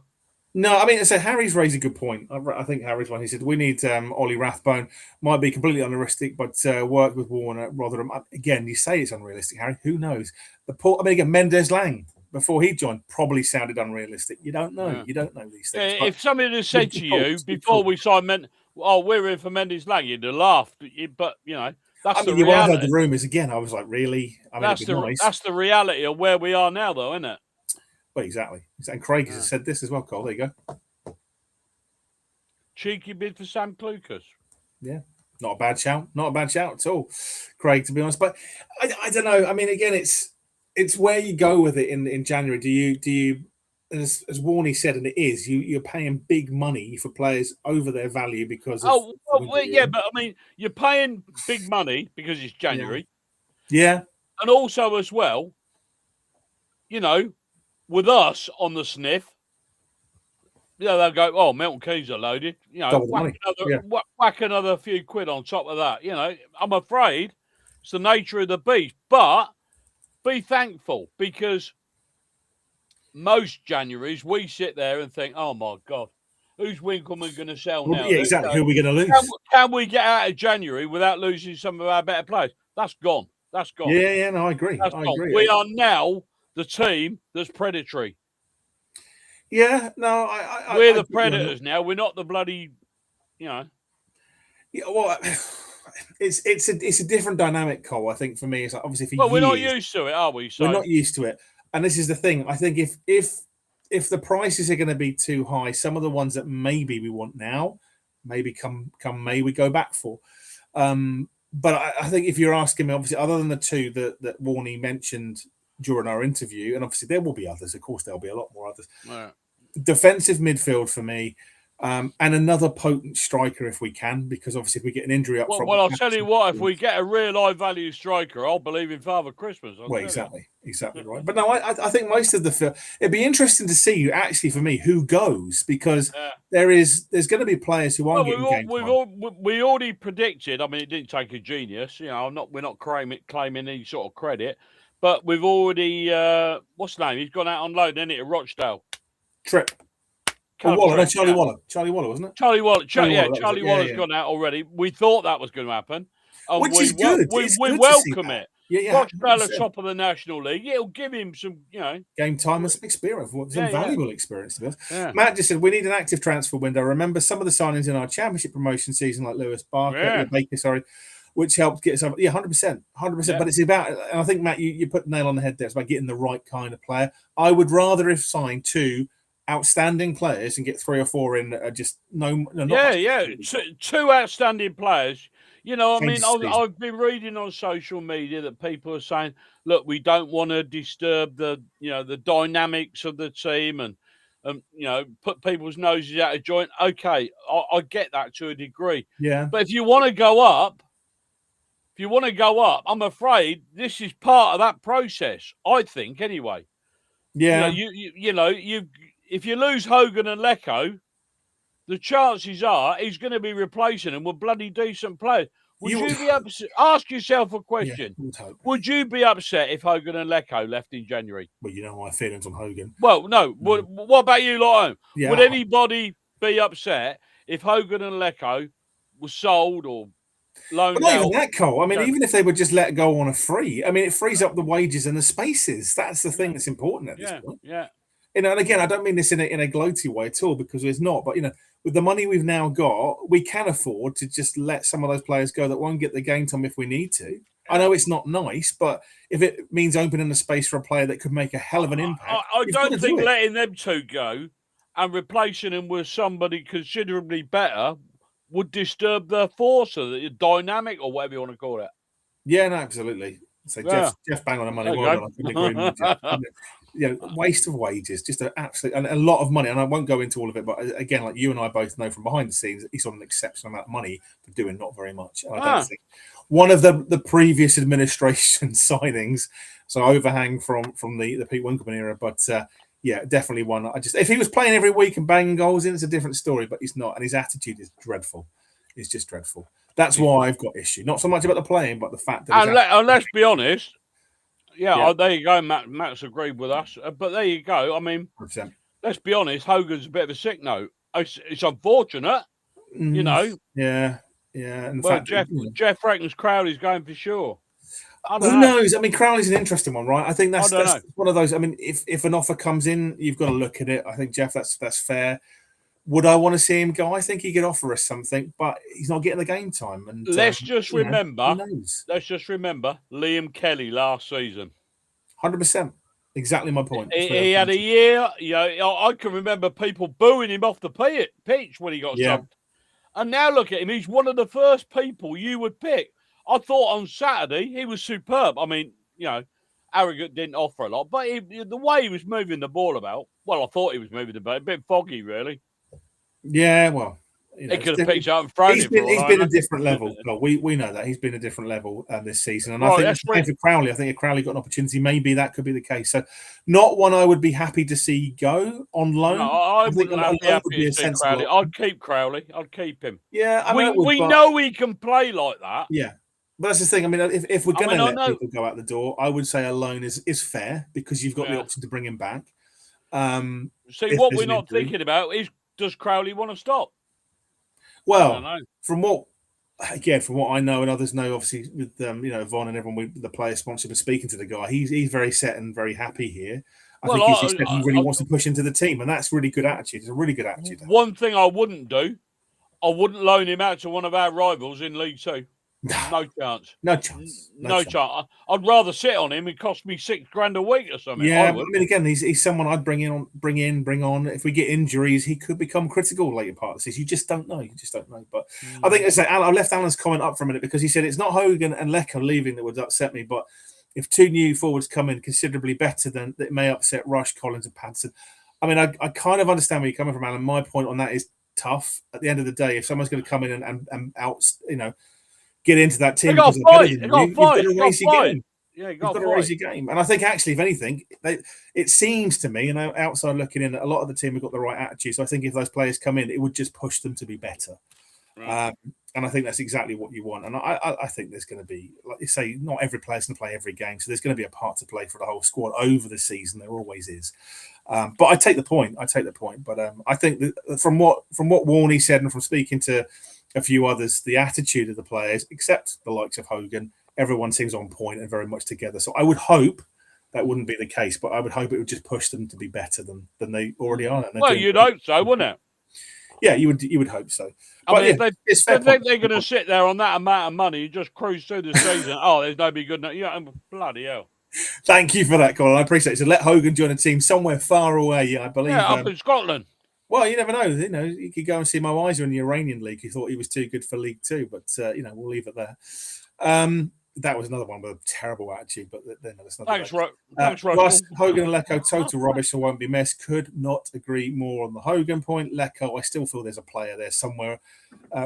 No, I mean, so Harry's raised a good point. I think Harry's one. He said we need Ollie Rathbone. Might be completely unrealistic, but work with Warner rather than again. You say it's unrealistic, Harry. Who knows? Again, Mendes Lang before he joined probably sounded unrealistic. You don't know. Yeah. You don't know these things. If somebody had said to you before we signed, we're in for Mendes Lang, you'd have laughed. But you know, that's the reality. I heard the rumours again. I was like, really? I mean, that's the reality of where we are now, though, isn't it? Well, exactly. And Craig has said this as well, Cole. There you go. Cheeky bid for Sam Clucas. Yeah. Not a bad shout. Not a bad shout at all, Craig, to be honest. But I don't know. I mean, again, it's where you go with it in January. Do you as Warney said, and it is, you're paying big money for players over their value because of but I mean, you're paying big money because it's January. Yeah. And also as well, you know, with us on the sniff, they'll go, oh, Milton Keynes are loaded. You know, whack another few quid on top of that. You know, I'm afraid it's the nature of the beast. But be thankful because most Januaries we sit there and think, oh, my God, who's Winkleman going to sell now? Yeah, exactly. Who are we going to lose? Can we get out of January without losing some of our better players? That's gone. That's gone. Yeah, no, I agree. I agree. We are now the team that's predatory. Yeah, no, we're the predators now. We're not the bloody, you know. Yeah, well, it's a different dynamic, Cole. I think for me, it's like obviously we're not used to it, are we? So we're not used to it, and this is the thing. I think if the prices are going to be too high, some of the ones that maybe we want now, maybe come May we go back for. But I think if you're asking me, obviously, other than the two that Warney mentioned during our interview, and obviously there will be others. Of course, there'll be a lot more others. Yeah. Defensive midfield for me, and another potent striker if we can, because obviously if we get an injury up front. Well, I'll tell you what, if we get a real high value striker, I'll believe in Father Christmas. Exactly right. But no, I think most of the field. It'd be interesting to see actually for me who goes, because there's going to be players who aren't getting game time. We already predicted. I mean, it didn't take a genius. You know, we're not claiming any sort of credit. But we've already, what's the name? He's gone out on loan, isn't it, at Rochdale? Trip. Charlie Waller. Charlie Waller, wasn't it? Charlie Waller. Charlie Waller's gone out already. We thought that was going to happen. Which is good. We welcome it. Yeah, Rochdale 100%. top of the National League. It'll give him some, game time and some experience, some valuable experience to this. Yeah. Matt just said we need an active transfer window. Remember some of the signings in our championship promotion season, like Lewis Baker, which helped get us over. Yeah, 100%. But it's about, and I think Matt, you put the nail on the head there. It's about getting the right kind of player. I would rather have signed 2 outstanding players and get 3 or 4 in just two outstanding players. I've been reading on social media that people are saying, look, we don't want to disturb the dynamics of the team and put people's noses out of joint. Okay, I get that to a degree. Yeah. But if you want to go up, I'm afraid this is part of that process. I think anyway. Yeah. If you lose Hogan and Lecco, the chances are he's going to be replacing them with bloody decent players. Would you be upset? Ask yourself a question. Yeah, would you be upset if Hogan and Lecco left in January? Well, you know my feelings on Hogan. Well, no. What about you, lot? Yeah. Would anybody be upset if Hogan and Lecco was sold or loaned out? Not even that, Cole. I mean, even if they would just let go on a free, I mean, it frees up the wages and the spaces. That's the thing that's important at this point. Yeah. And again, I don't mean this in a gloaty way at all, because it's not. But with the money we've now got, we can afford to just let some of those players go that won't get the game time if we need to. I know it's not nice, but if it means opening the space for a player that could make a hell of an impact, I don't think letting them 2 go and replacing them with somebody considerably better would disturb the force or the dynamic or whatever you want to call it. Yeah, no, absolutely. So Jeff bang on the money. Well done. I couldn't agree with Jeff. Waste of wages, just an absolute, and a lot of money. And I won't go into all of it, but again, like you and I both know from behind the scenes, he's on an exceptional amount of money for doing not very much. And I don't think one of the previous administration signings, so overhang from the Pete Winkleman era, but definitely one. If he was playing every week and banging goals in, it's a different story, but he's not, and his attitude is dreadful. It's just dreadful. That's why I've got issue. Not so much about the playing, but the fact that. And let's be honest. Yeah, there you go. Matt's agreed with us. But there you go. I mean, 100%. Let's be honest. Hogan's a bit of a sick note. It's unfortunate, Yeah. And well, Jeff reckons Crowley's going for sure. Who knows? I mean, Crowley's an interesting one, right? I think that's one of those. I mean, if an offer comes in, you've got to look at it. I think, Jeff, that's fair. Would I want to see him go? I think he could offer us something, but he's not getting the game time. And let's just remember Liam Kelly last season. 100%. Exactly my point. He had a year. I can remember people booing him off the pitch when he got subbed. And now look at him. He's one of the first people you would pick. I thought on Saturday he was superb. I mean, Harrogate didn't offer a lot, but the way he was moving the ball about, well, I thought he was moving the ball a bit foggy, really. Yeah, well, he could have picked up and thrown he's been a different level. Well, we know that he's been a different level this season, and I think that's for Crowley. I think if Crowley got an opportunity, maybe that could be the case. So, not one I would be happy to see go on loan. No, I wouldn't be happy to see Crowley. I'd keep Crowley. I'd keep him. Yeah, we know he can play like that. Yeah. But that's the thing. I mean, if we're going to let people go out the door, I would say a loan is fair because you've got the option to bring him back. See, what we're not thinking about is, does Crowley want to stop? Well, from what I know and others know, obviously with Von and everyone, the player sponsor, was speaking to the guy. He's very set and very happy here. I think he really wants to push into the team, and that's really good attitude. It's a really good attitude. One thing I wouldn't do, I wouldn't loan him out to one of our rivals in League Two. No chance. No chance. No chance. I'd rather sit on him. It cost me $6,000 a week or something. Yeah, I mean, again, he's someone I'd bring on. If we get injuries, he could become critical later part of the season. You just don't know. But I think I left Alan's comment up for a minute because he said it's not Hogan and Lecco leaving that would upset me, but if 2 new forwards come in considerably better, then it may upset Rush, Collins, and Padson. I mean, I kind of understand where you're coming from, Alan. My point on that is tough. At the end of the day, if someone's going to come in and out, get into that team because they're better than you, you've got to raise your game. Yeah, you've got to raise your game. And I think actually, if anything, it seems to me, outside looking in, that a lot of the team have got the right attitude. So I think if those players come in, it would just push them to be better. Right. And I think that's exactly what you want. And I think there's going to be, like you say, not every player's going to play every game. So there's going to be a part to play for the whole squad over the season. There always is. But I take the point. But I think that from what Warney said and from speaking to a few others, the attitude of the players, except the likes of Hogan, everyone seems on point and very much together. So I would hope that wouldn't be the case, but I would hope it would just push them to be better than they already are. Well, you'd hope so, wouldn't it? Yeah, you would hope so. I mean, if they think they're going to sit there on that amount of money, you just cruise through the season. Oh, there's nobody good enough. Yeah, bloody hell. Thank you for that, Colin. I appreciate it. So let Hogan join a team somewhere far away. I believe. Yeah, up in Scotland. Well, you never know. You could go and see my Wiser in the Iranian league. He thought he was too good for League Two, but we'll leave it there. That was another one with a terrible attitude, but that's not. Thanks, Russ, Hogan and Lecco, total rubbish and won't be missed. Could not agree more on the Hogan point. Lecco, I still feel there's a player there somewhere,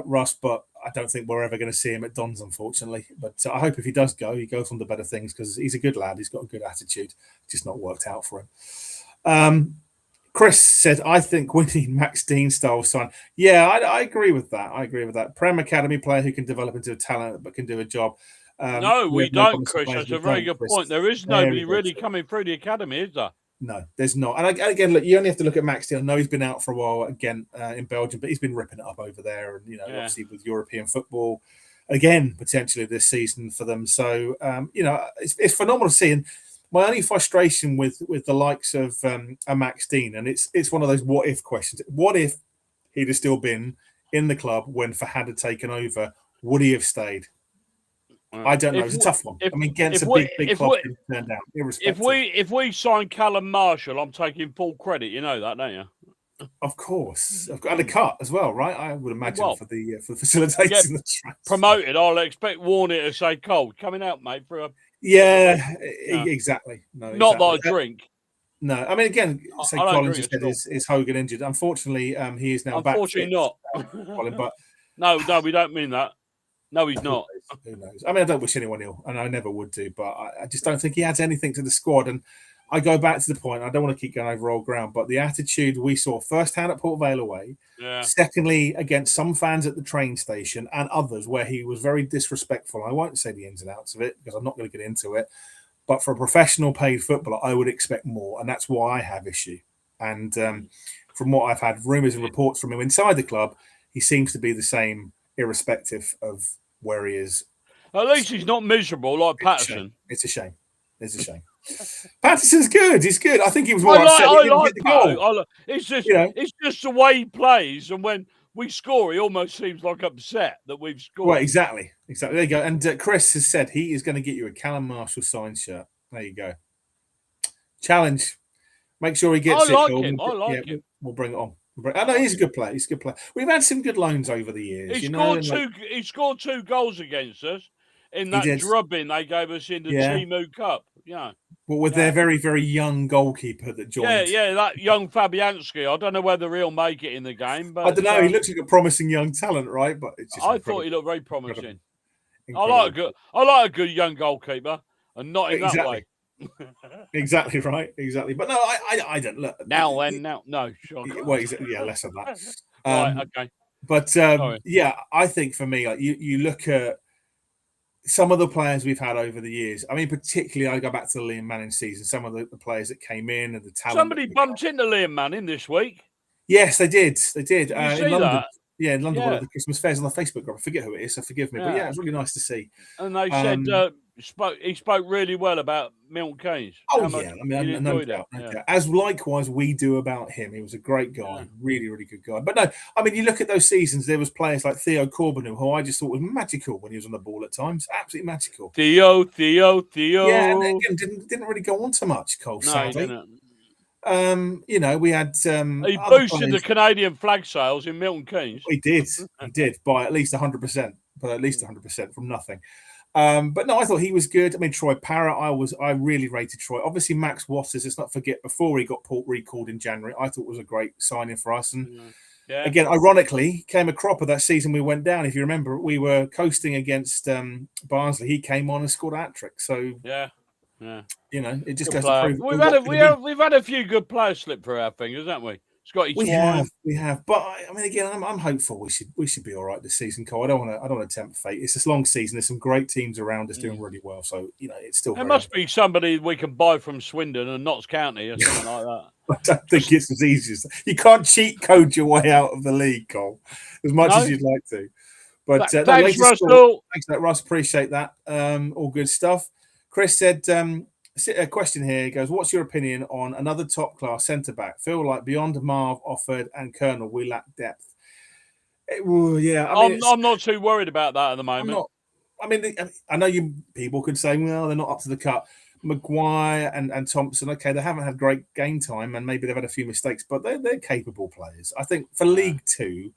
Russ, but I don't think we're ever going to see him at Don's, unfortunately. But I hope if he does go, he goes on to better things because he's a good lad. He's got a good attitude. Just not worked out for him. Chris said, I think we need Max Dean style sign. Yeah, I agree with that. Prem Academy player who can develop into a talent but can do a job. No, we don't, Chris. That's a very good point. There is nobody really coming through the academy, is there? No, there's not. And again, look, you only have to look at Max Dean. I know he's been out for a while again in Belgium, but he's been ripping it up over there. And, obviously with European football, again, potentially this season for them. So, it's phenomenal to see. And my only frustration with the likes of a Max Dean, and it's one of those what if questions. What if he'd have still been in the club when Fahad had taken over? Would he have stayed? I don't know. It's a tough one. Gent's a big club to turn down. If we sign Callum Marshall, I'm taking full credit. You know that, don't you? Of course, and a cut as well, right? I would imagine for the facilitating the transfer. Promoted, I'll expect Warner to say, "Cold coming out, mate." For a exactly. No, not that I drink. No, I mean again, say Colin just said is Hogan injured. Unfortunately, he is now back. Unfortunately, not. Colin, but no, we don't mean that. No, he's not. Who knows? I mean, I don't wish anyone ill, and I never would do, but I just don't think he adds anything to the squad. And I go back to the point, I don't want to keep going over old ground, but the attitude we saw firsthand at Port Vale away, secondly, against some fans at the train station and others where he was very disrespectful. I won't say the ins and outs of it because I'm not going to get into it. But for a professional paid footballer, I would expect more, and that's why I have issue. And from what I've had rumours and reports from him inside the club, he seems to be the same, irrespective of where he is. At least he's not miserable like Patterson. It's a shame. Patterson's good. He's good. I think he was more upset he didn't get the goal. It's just the way he plays, and when we score, he almost seems like upset that we've scored. Well, exactly. There you go. And Chris has said he is going to get you a Callum Marshall signed shirt. There you go. Challenge. Make sure he gets it. I like him. We'll bring it on. I know he's a good player. We've had some good loans over the years. He scored 2 goals against us in that drubbing they gave us in the Timu Cup. Yeah. Well, with their very, very young goalkeeper that joined. Yeah, that young Fabianski. I don't know whether he'll make it in the game, but I don't know. He looks like a promising young talent, right? But it's just I thought he looked very promising. Incredible. I like a good young goalkeeper, and not in that way. Exactly right. Exactly. But no, I don't look no. Sure. Well, less of that. Right, okay. But I think for me, like you look at some of the players we've had over the years. I mean, particularly I go back to the Liam Manning season. Some of the players that came in and the talent. Somebody bumped into Liam Manning this week. Yes, they did. Did you see in London. that? Yeah, in London, one of the Christmas fairs on the Facebook group. I forget who it is, so forgive me. But it was really nice to see. And they said he spoke really well about Milton Keynes. Oh, yeah. I mean, no doubt. As likewise we do about him. He was a great guy. Really, really good guy. But no, I mean, you look at those seasons, there was players like Theo Corbin, who I just thought was magical when he was on the ball at times. Absolutely magical. Theo. Yeah, and again, didn't really go on so much, Cole, sadly. We had he boosted the Canadian flag sales in Milton Keynes. He did by at least 100%, from nothing. But no, I thought he was good. I mean, Troy Parrott, I really rated Troy. Obviously, Max Watters, let's not forget, before he got recalled in January, I thought was a great signing for us. And again, ironically, came a cropper that season we went down. If you remember, we were coasting against Barnsley. He came on and scored a hat-trick. So it just goes to prove we've had a few good players slip through our fingers, haven't we? Scotty Twine. We have. But I mean, again, I'm hopeful we should be all right this season, Cole. I don't want to tempt fate. It's a long season. There's some great teams around us doing really well. So it's still. There must be somebody we can buy from Swindon and Notts County or something like that. I don't think it's as easy as you can't cheat code your way out of the league, Cole, as much as you'd like to. But thanks, Russell. Thanks for that, Russ. Appreciate that. All good stuff. Chris said, a question here. He goes, what's your opinion on another top-class centre-back? Feel like beyond Marv, Offord and Colonel, we lack depth. I'm not too worried about that at the moment. I know people could say, well, they're not up to the cut. Maguire and Thompson, okay, they haven't had great game time and maybe they've had a few mistakes, but they're capable players. I think for League Two,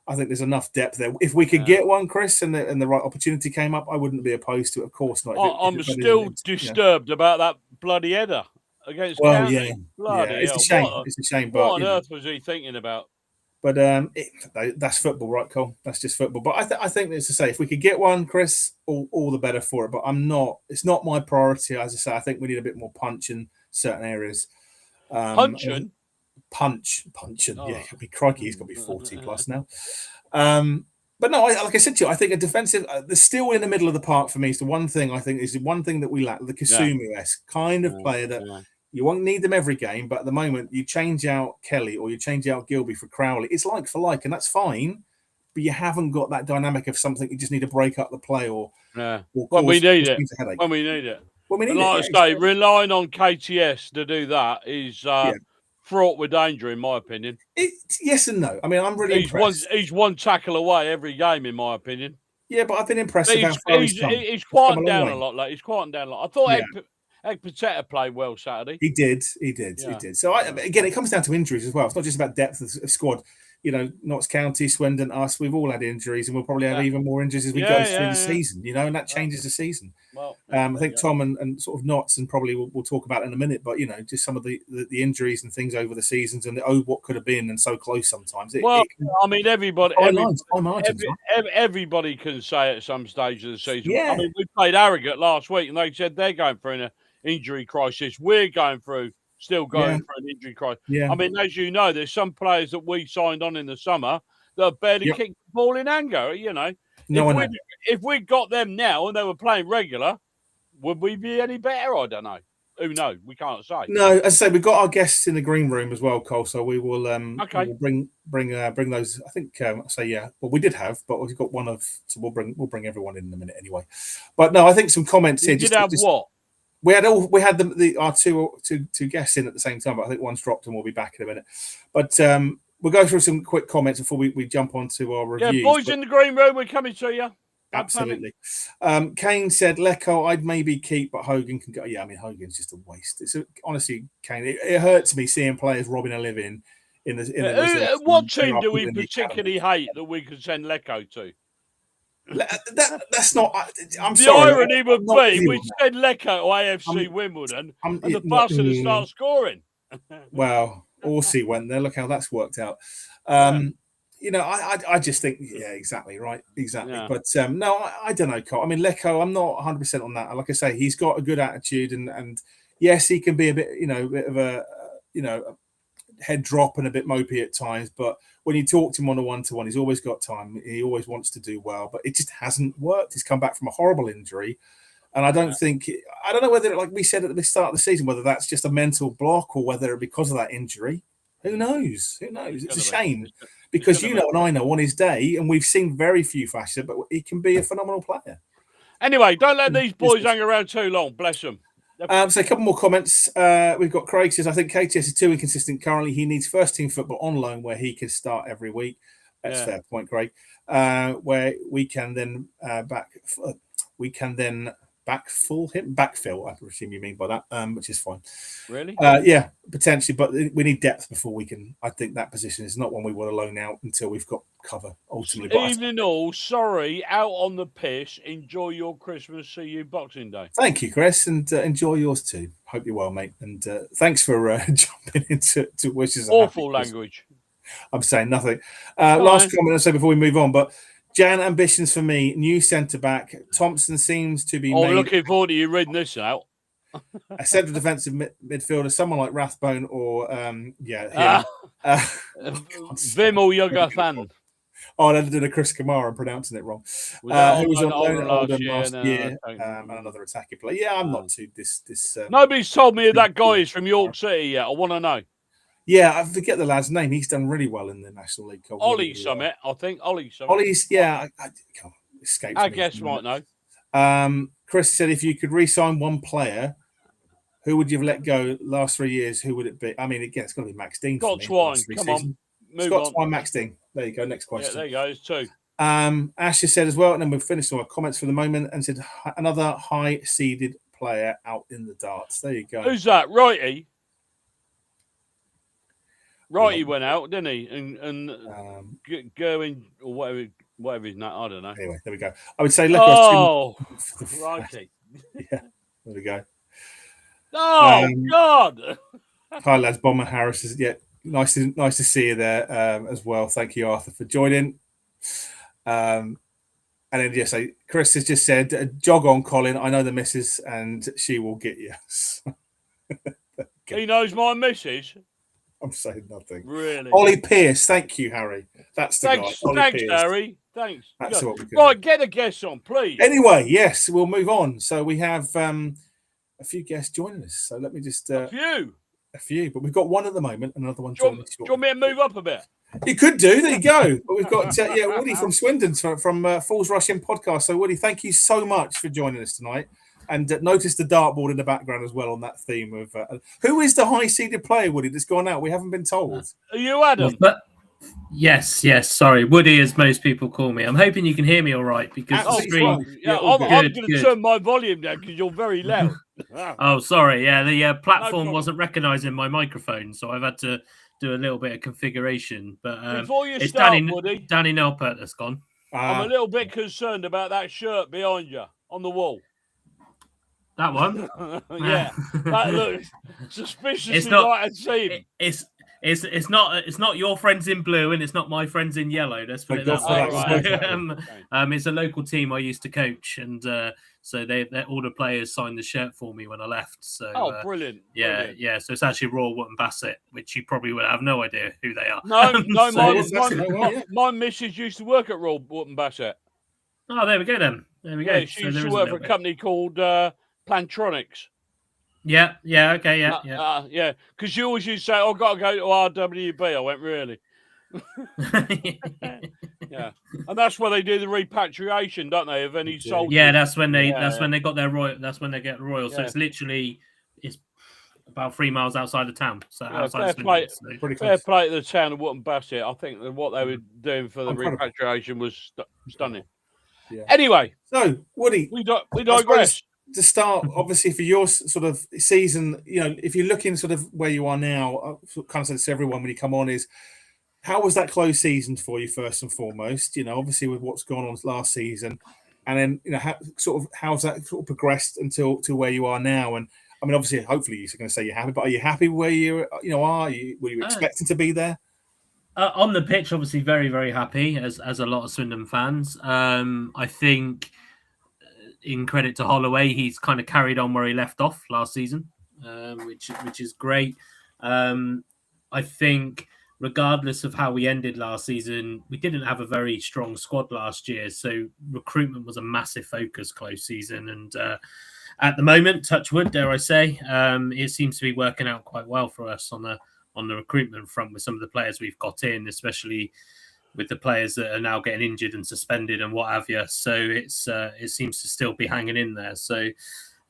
I think there's enough depth there. If we could get one, Chris, and the right opportunity came up, I wouldn't be opposed to it. Of course not. I'm still disturbed about that bloody header against County. It's a shame. It's a shame. What on earth was he thinking about? But that's football, right, Cole? That's just football. But I think, as I say, if we could get one, Chris, all the better for it. But it's not my priority. As I say, I think we need a bit more punch in certain areas. Punching? Punching. Oh. Yeah, crikey, he's got to be 40 plus now. But no, like I said to you, I think a defensive, the still in the middle of the park for me is the one thing I think is the one thing that we lack, the Kasumu-esque kind of player that you won't need them every game, but at the moment you change out Kelly or you change out Gilby for Crowley. It's like for like, and that's fine, but you haven't got that dynamic of something you just need to break up the play or when we need it. When we need it. Like I say, relying on KTS to do that is fraught with danger, in my opinion. Yes and no. I mean, I'm really impressed. He's one tackle away every game, in my opinion. Yeah, but I've been impressed with how far he's quieting down a lot. Like he's quieting down a lot. I thought Ekpiteta played well Saturday. He did. So again, it comes down to injuries as well. It's not just about depth of squad. You know, Notts County, Swindon, us, we've all had injuries, and we'll probably have even more injuries as we go through the season. You know, and that changes the season. Well, I think Tom and sort of Notts, and probably we'll talk about it in a minute. But you know, just some of the injuries and things over the seasons, and what could have been, and so close sometimes. Everybody can say at some stage of the season. Yeah. I mean, we played Harrogate last week, and they said they're going through an injury crisis. We're still going for an injury crisis. Yeah. I mean, as you know, there's some players that we signed on in the summer that have barely kicked the ball in anger. You know, if we got them now and they were playing regular, would we be any better? I don't know. Who knows? We can't say. No, as I say, we've got our guests in the green room as well, Cole. So we will we'll bring those. I think Well, we did have, but we've got one of. So we'll bring everyone in a minute anyway. But no, I think some comments here. What? We had our two guests in at the same time, but I think one's dropped and we'll be back in a minute. But we'll go through some quick comments before we jump on to our reviews. Yeah, boys in the green room, we're coming to you. Absolutely. Kane said, Lecco, I'd maybe keep, but Hogan can go. Yeah, I mean, Hogan's just a waste. Honestly, Kane, it hurts me seeing players robbing a living in the what team do we particularly hate that we could send Lecco to? That's not. I'm the sorry. The irony would be we send Lecco to AFC Wimbledon and the bastard start scoring. Well, Orsi went there. Look how that's worked out. You know, I just think, exactly right, exactly. Yeah. But no, I don't know, Cole. I mean, Lecco, I'm not 100% on that. Like I say, he's got a good attitude, and yes, he can be a bit of a head drop and a bit mopey at times. But when you talk to him on a one-to-one, he's always got time. He always wants to do well, but it just hasn't worked. He's come back from a horrible injury, and I don't know whether, like we said at the start of the season, whether that's just a mental block or whether because of that injury. Who knows? It's a shame. Because and I know on his day, and we've seen very few flashes, but he can be a phenomenal player. Anyway, don't let these boys hang around too long. Bless them. So a couple more comments. We've got Craig says, I think KTS is too inconsistent currently. He needs first team football on loan where he can start every week. That's a fair point, Craig. Where we can then backfill him. Backfill, I presume you mean by that, which is fine. Really? Yeah, potentially, but we need depth before we can. I think that position is not one we want to loan out until we've got cover ultimately. Evening all, sorry, out on the piss. Enjoy your Christmas. See you Boxing Day. Thank you, Chris, and enjoy yours too. Hope you're well, mate. And thanks for jumping into wishes. Awful language. I'm saying nothing. Last comment I'll say before we move on, but Jan ambitions for me, new centre-back. Thompson seems to be looking forward to you reading this out. A central defensive midfielder, someone like Rathbone or, Vim or Yogathan. Oh, I did a Chris Kamara, I'm pronouncing it wrong. Who was on loan last year and another attacking player. Yeah, I'm not too this. Nobody's told me who that guy is from York City yet. I want to know. Yeah, I forget the lad's name. He's done really well in the National League. Ollie Summit, I think. Ollie Summit. Ollie's, yeah, escapes I me. guess might know. Chris said, if you could re-sign one player, who would you have let go last 3 years? Who would it be? I mean, again, it's got to be Max Dean. Scott Twine, come on. Scott Twine, Max Dean. There you go. Next question. Yeah, there you go. There's two. Ash has said as well, and then we've finished all our comments for the moment, and said another high-seeded player out in the darts. There you go. Who's that? Righty. Righty went out, didn't he? And going or whatever his name. I don't know. Anyway, there we go. I would say, Righty. Yeah, there we go. Oh God! Hi lads, Bomber Harris is nice to see you there as well. Thank you, Arthur, for joining. And then Chris has just said, "Jog on, Colin. I know the missus, and she will get you." He knows my missus. I'm saying nothing. Really? Ollie Pierce, thank you, Harry. That's the Thanks, guy. Thanks, Harry. Thanks. That's what we right, get a guest on, please. Anyway, yes, we'll move on. So we have a few guests joining us. So let me just a few, but we've got one at the moment, and another one. Do you want me to move up a bit? You could do. There you go. But we've got Woody from Swindon from Falls Rushing Podcast. So Woody, thank you so much for joining us tonight. And notice the dartboard in the background as well on that theme of who is the high-seeded player, Woody, that's gone out? We haven't been told. Are you Adam? Yes. Sorry, Woody, as most people call me. I'm hoping you can hear me all right because the stream. Yeah, I'm going to turn my volume down because you're very loud. Oh, sorry. Yeah, the platform wasn't recognising my microphone, so I've had to do a little bit of configuration. But before you start, Woody, Danny Nelpert that's gone. I'm a little bit concerned about that shirt behind you on the wall. That one? Yeah, that looks suspiciously like a team. It's not your friends in blue and it's not my friends in yellow. Let's put it that way. It's a local team I used to coach, and so they all the players signed the shirt for me when I left. So brilliant! Yeah. So it's actually Royal Wootton Bassett, which you probably would have no idea who they are. No, my missus used to work at Royal Wootton Bassett. Oh, there we go then. There we go. Yeah, she used to work for a company called Plantronics. Yeah, okay, yeah. Because you always used to say, I've got to go to RWB. I went, really? Yeah. And that's where they do the repatriation, don't they, of any soldiers? Yeah, that's when they got their royal. That's when they get royal. So it's about 3 miles outside of town. So outside fair play to the town of Wootton Bassett. I think that what they were doing for the repatriation was stunning. Yeah. Anyway, so Woody, we digress. To start, obviously, for your sort of season, if you're looking sort of where you are now, I kind of said to everyone when you come on is, how was that close season for you first and foremost? Obviously with what's gone on last season, and then how's that sort of progressed until to where you are now? And I mean, obviously, hopefully you're going to say you're happy, but are you happy where you are? Were you expecting to be there? On the pitch, obviously, very very happy as a lot of Swindon fans. I think, in credit to Holloway, he's kind of carried on where he left off last season, which is great. I think, regardless of how we ended last season, we didn't have a very strong squad last year, so recruitment was a massive focus close season. And at the moment, touch wood, dare I say, it seems to be working out quite well for us on the recruitment front with some of the players we've got in, especially with the players that are now getting injured and suspended and what have you. So it seems to still be hanging in there. So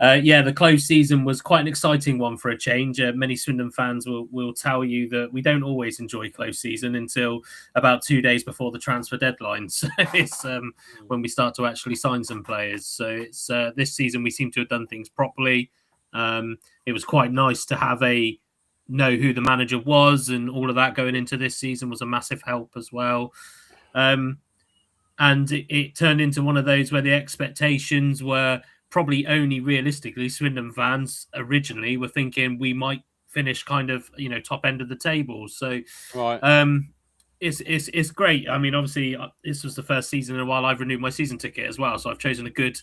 the close season was quite an exciting one for a change. Many Swindon fans will tell you that we don't always enjoy close season until about 2 days before the transfer deadline. So it's when we start to actually sign some players. So it's this season we seem to have done things properly. It was quite nice to know who the manager was, and all of that going into this season was a massive help as well. And it turned into one of those where the expectations were probably only realistically Swindon fans originally were thinking we might finish kind of top end of the table. So right. It's great. I mean, obviously this was the first season in a while I've renewed my season ticket as well, so I've chosen a good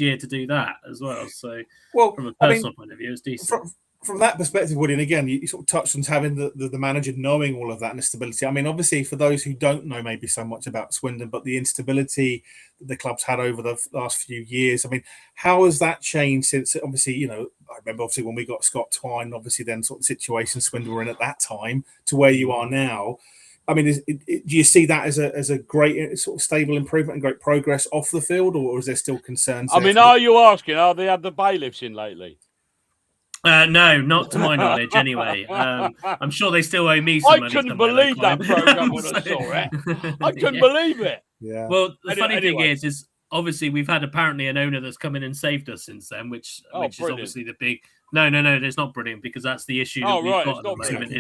year to do that as well. So from a personal point of view, it's decent. from that perspective, Woody, and again, you sort of touched on having the manager knowing all of that and the stability. I mean, obviously, for those who don't know maybe so much about Swindon, but the instability that the club's had over the last few years, I mean, how has that changed since, obviously, you know, I remember obviously when we got Scott Twine, obviously then sort of the situation Swindon were in at that time to where you are now. I mean, do you see that as a great sort of stable improvement and great progress off the field, or is there still concerns? I mean, are you asking, are they had the bailiffs in lately? No, not to my knowledge, anyway. I'm sure they still owe me some money. I couldn't believe that program when I saw it. I couldn't believe it. Yeah. Well, the funny thing is obviously we've had apparently an owner that's come in and saved us since then, which is obviously the big. No, it's not brilliant, because that's the issue that we've got at the moment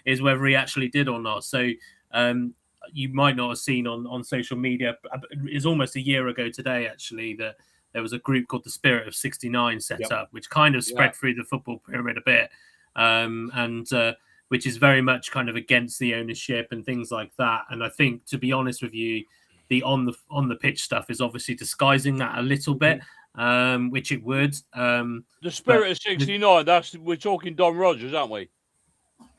is whether he actually did or not. So you might not have seen on social media. It's almost a year ago today, actually, that there was a group called the Spirit of 69 set up, which kind of spread through the football pyramid a bit, and which is very much kind of against the ownership and things like that. And I think, to be honest with you, the on the pitch stuff is obviously disguising that a little bit, which it would. The Spirit of 69. We're talking Don Rogers, aren't we?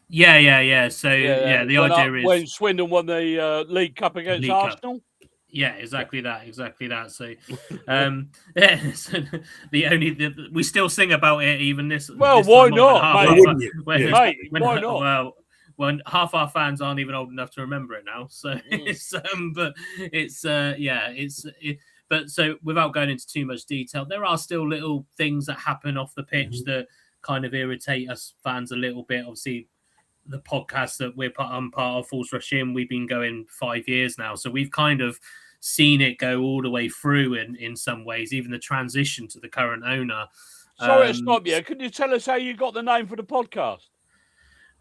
Yeah. So the idea is when Swindon won the League Cup against Arsenal. Yeah, exactly that. So, so we still sing about it even this. Well, this why not, mate? Why not? When half our fans aren't even old enough to remember it now, so but so without going into too much detail, there are still little things that happen off the pitch that kind of irritate us fans a little bit. Obviously, the podcast that I'm part of, Force Rush In, we've been going 5 years now, so we've kind of seen it go all the way through in some ways, even the transition to the current owner. Sorry to stop you. Could you tell us how you got the name for the podcast?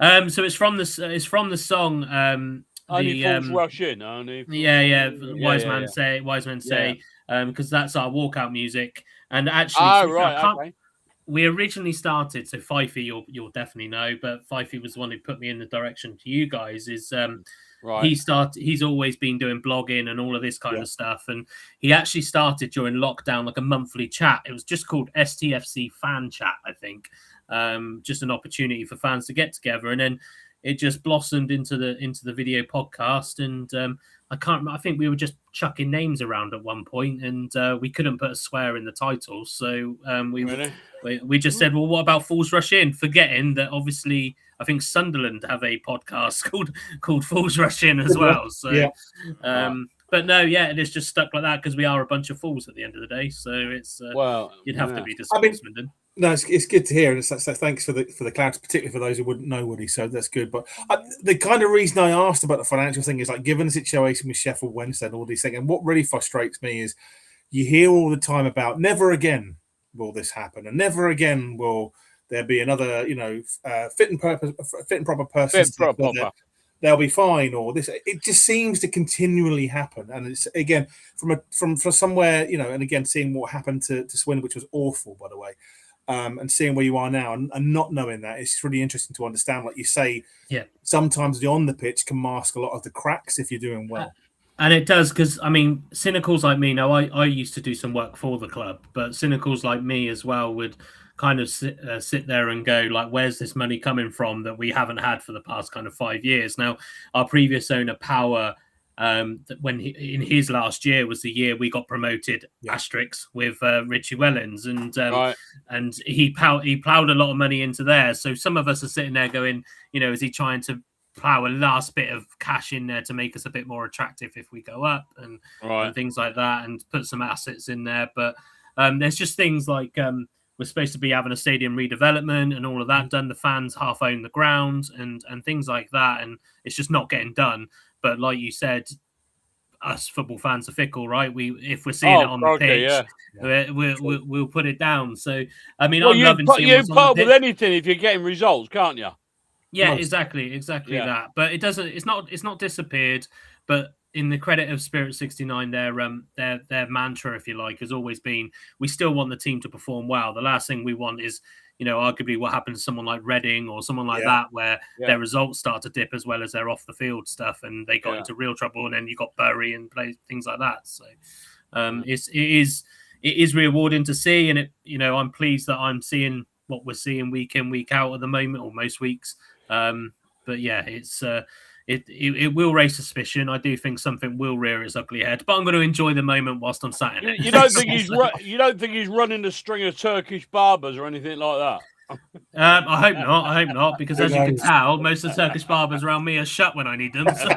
So it's from the song. Only Fools Rush In. Wise men say, because that's our walkout music. And actually, we originally started. So Fifey, you'll definitely know, but Fifey was the one who put me in the direction to you guys. He's always been doing blogging and all of this kind of stuff, and he actually started during lockdown, like a monthly chat. It was just called STFC Fan Chat, I think. Just an opportunity for fans to get together, and then it just blossomed into the video podcast. And I think we were just chucking names around at one point, and we couldn't put a swear in the title, so we just said, well, what about Fools Rush In, forgetting that obviously I think Sunderland have a podcast called Fools Rush In as well. So but no, it is just stuck like that because we are a bunch of fools at the end of the day. So it's you'd have to be disappointed. No, it's good to hear, and so thanks for the clarity, particularly for those who wouldn't know Woody. So that's good. But the kind of reason I asked about the financial thing is, like, given the situation with Sheffield Wednesday and all these things, and what really frustrates me is you hear all the time about never again will this happen, and never again will there be another, fit and proper person. They'll be fine, or this. It just seems to continually happen, and it's again from somewhere, and again seeing what happened to Swindon, which was awful, by the way. And seeing where you are now and not knowing that, it's really interesting to understand. Like you say, sometimes the on the pitch can mask a lot of the cracks if you're doing well. And it does, because, I mean, cynicals like me, now I used to do some work for the club, but cynicals like me as well would kind of sit there and go, like, where's this money coming from that we haven't had for the past kind of 5 years? Now, our previous owner, Power, when in his last year was the year we got promoted, asterisks, with Richie Wellens, and he plowed a lot of money into there. So some of us are sitting there going, is he trying to plow a last bit of cash in there to make us a bit more attractive if we go up and things like that, and put some assets in there? But there's just things like we're supposed to be having a stadium redevelopment and all of that done. The fans half own the ground and things like that, and it's just not getting done. But like you said, us football fans are fickle, right? If we're seeing it on the pitch, we'll put it down. So I mean, I'm loving seeing what's on the pitch. You put with anything if you're getting results, can't you? Yeah, exactly that. But it doesn't. It's not disappeared. But in the credit of Spirit 69, their mantra, if you like, has always been, we still want the team to perform well. The last thing we want is, arguably what happened to someone like Reading or someone like that, where their results start to dip as well as their off the field stuff, and they got into real trouble. And then you got Bury and things like that. So it is rewarding to see, and I'm pleased that I'm seeing what we're seeing week in, week out at the moment, or most weeks. But yeah, it will raise suspicion. I do think something will rear its ugly head, but I'm going to enjoy the moment whilst I'm sat in it. You don't think you don't think he's running a string of Turkish barbers or anything like that? I hope not. I hope not, because as you can tell, most of the Turkish barbers around me are shut when I need them. So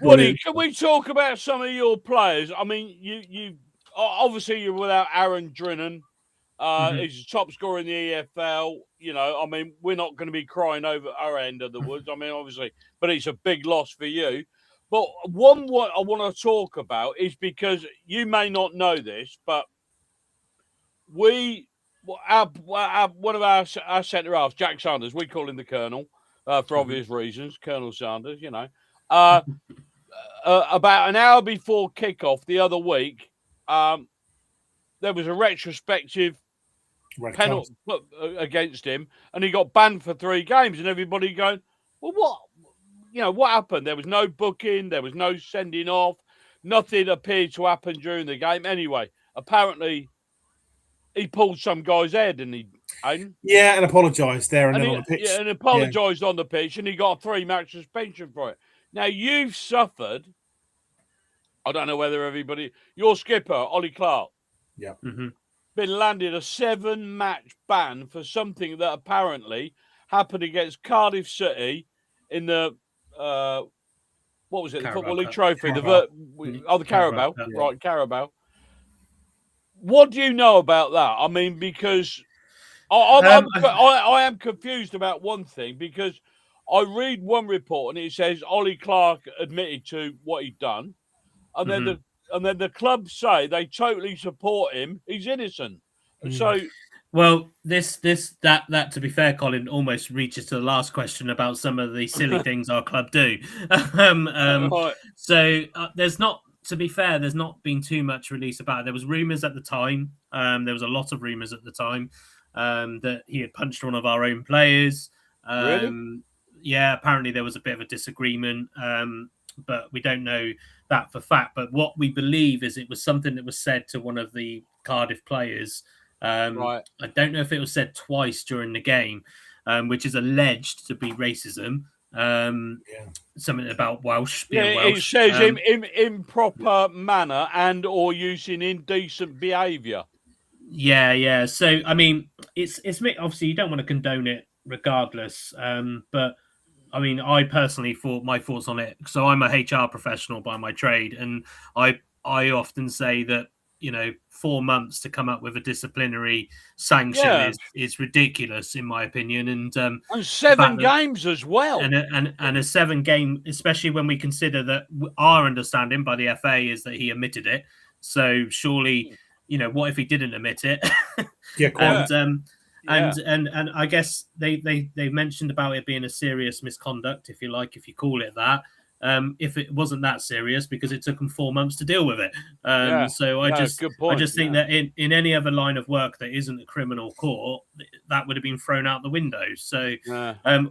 Woody, can we talk about some of your players? I mean, you obviously you're without Aaron Drinnan. He's the top scorer in the EFL. You know, I mean, we're not going to be crying over our end of the woods. I mean, obviously, but it's a big loss for you. But what I want to talk about is, because you may not know this, but one of our centre halves, Jack Sanders, we call him the Colonel for obvious reasons, Colonel Sanders. You know, about an hour before kickoff the other week, there was a retrospective penalty against him, and he got banned for 3 games. And everybody going, well, what? You know, what happened? There was no booking, there was no sending off, nothing appeared to happen during the game. Anyway, apparently he pulled some guy's head, and and apologised there and then on the pitch. Yeah, and apologised on the pitch, and he got a 3-match suspension for it. Now, you've suffered, I don't know whether your skipper, Ollie Clark, been landed a 7-match ban for something that apparently happened against Cardiff City in the what was it? The Football League Trophy, the Carabao, right? Carabao. What do you know about that? I mean, because I am confused about one thing, because I read one report and it says Ollie Clark admitted to what he'd done, and then the club say they totally support him. He's innocent. So, well, that to be fair, Colin, almost reaches to the last question about some of the silly things our club do. So there's not. To be fair, there's not been too much release about it. There was rumours at the time. There was a lot of rumours at the time that he had punched one of our own players. Really? Yeah, apparently there was a bit of a disagreement, but we don't know that for fact. But what we believe is it was something that was said to one of the Cardiff players. I don't know if it was said twice during the game, which is alleged to be racism. Something about Welsh being Welsh. It says in improper manner and or using indecent behaviour. Yeah. So I mean, it's obviously you don't want to condone it regardless. But I mean, I personally my thoughts on it. So I'm a HR professional by my trade, and I often say that, you know, 4 months to come up with a disciplinary sanction is ridiculous, in my opinion. And 7 games as well. And a 7-game, especially when we consider that our understanding by the FA is that he admitted it. So surely, you know, what if he didn't admit it? And I guess they mentioned about it being a serious misconduct, if you like, if you call it that. If it wasn't that serious, because it took them 4 months to deal with it. So I just think that in any other line of work that isn't a criminal court, that would have been thrown out the window. So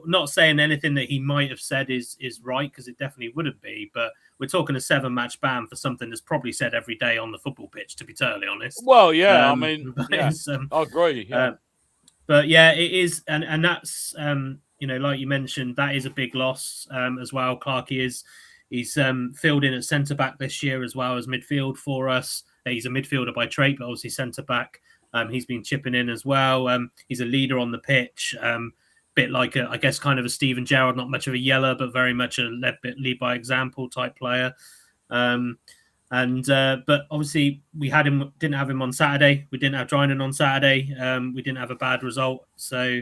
not saying anything that he might have said is right, because it definitely wouldn't be, but we're talking a 7-match ban for something that's probably said every day on the football pitch, to be totally honest. Well, I mean, I agree. But yeah, it is, and that's you know, like you mentioned, that is a big loss as well. Clarkey he's filled in at centre back this year as well as midfield for us. He's a midfielder by trade, but obviously centre back. He's been chipping in as well. He's a leader on the pitch, bit like I guess kind of a Steven Gerrard, not much of a yeller, but very much a lead by example type player. But obviously we didn't have him on Saturday. We didn't have Drinan on Saturday. We didn't have a bad result, so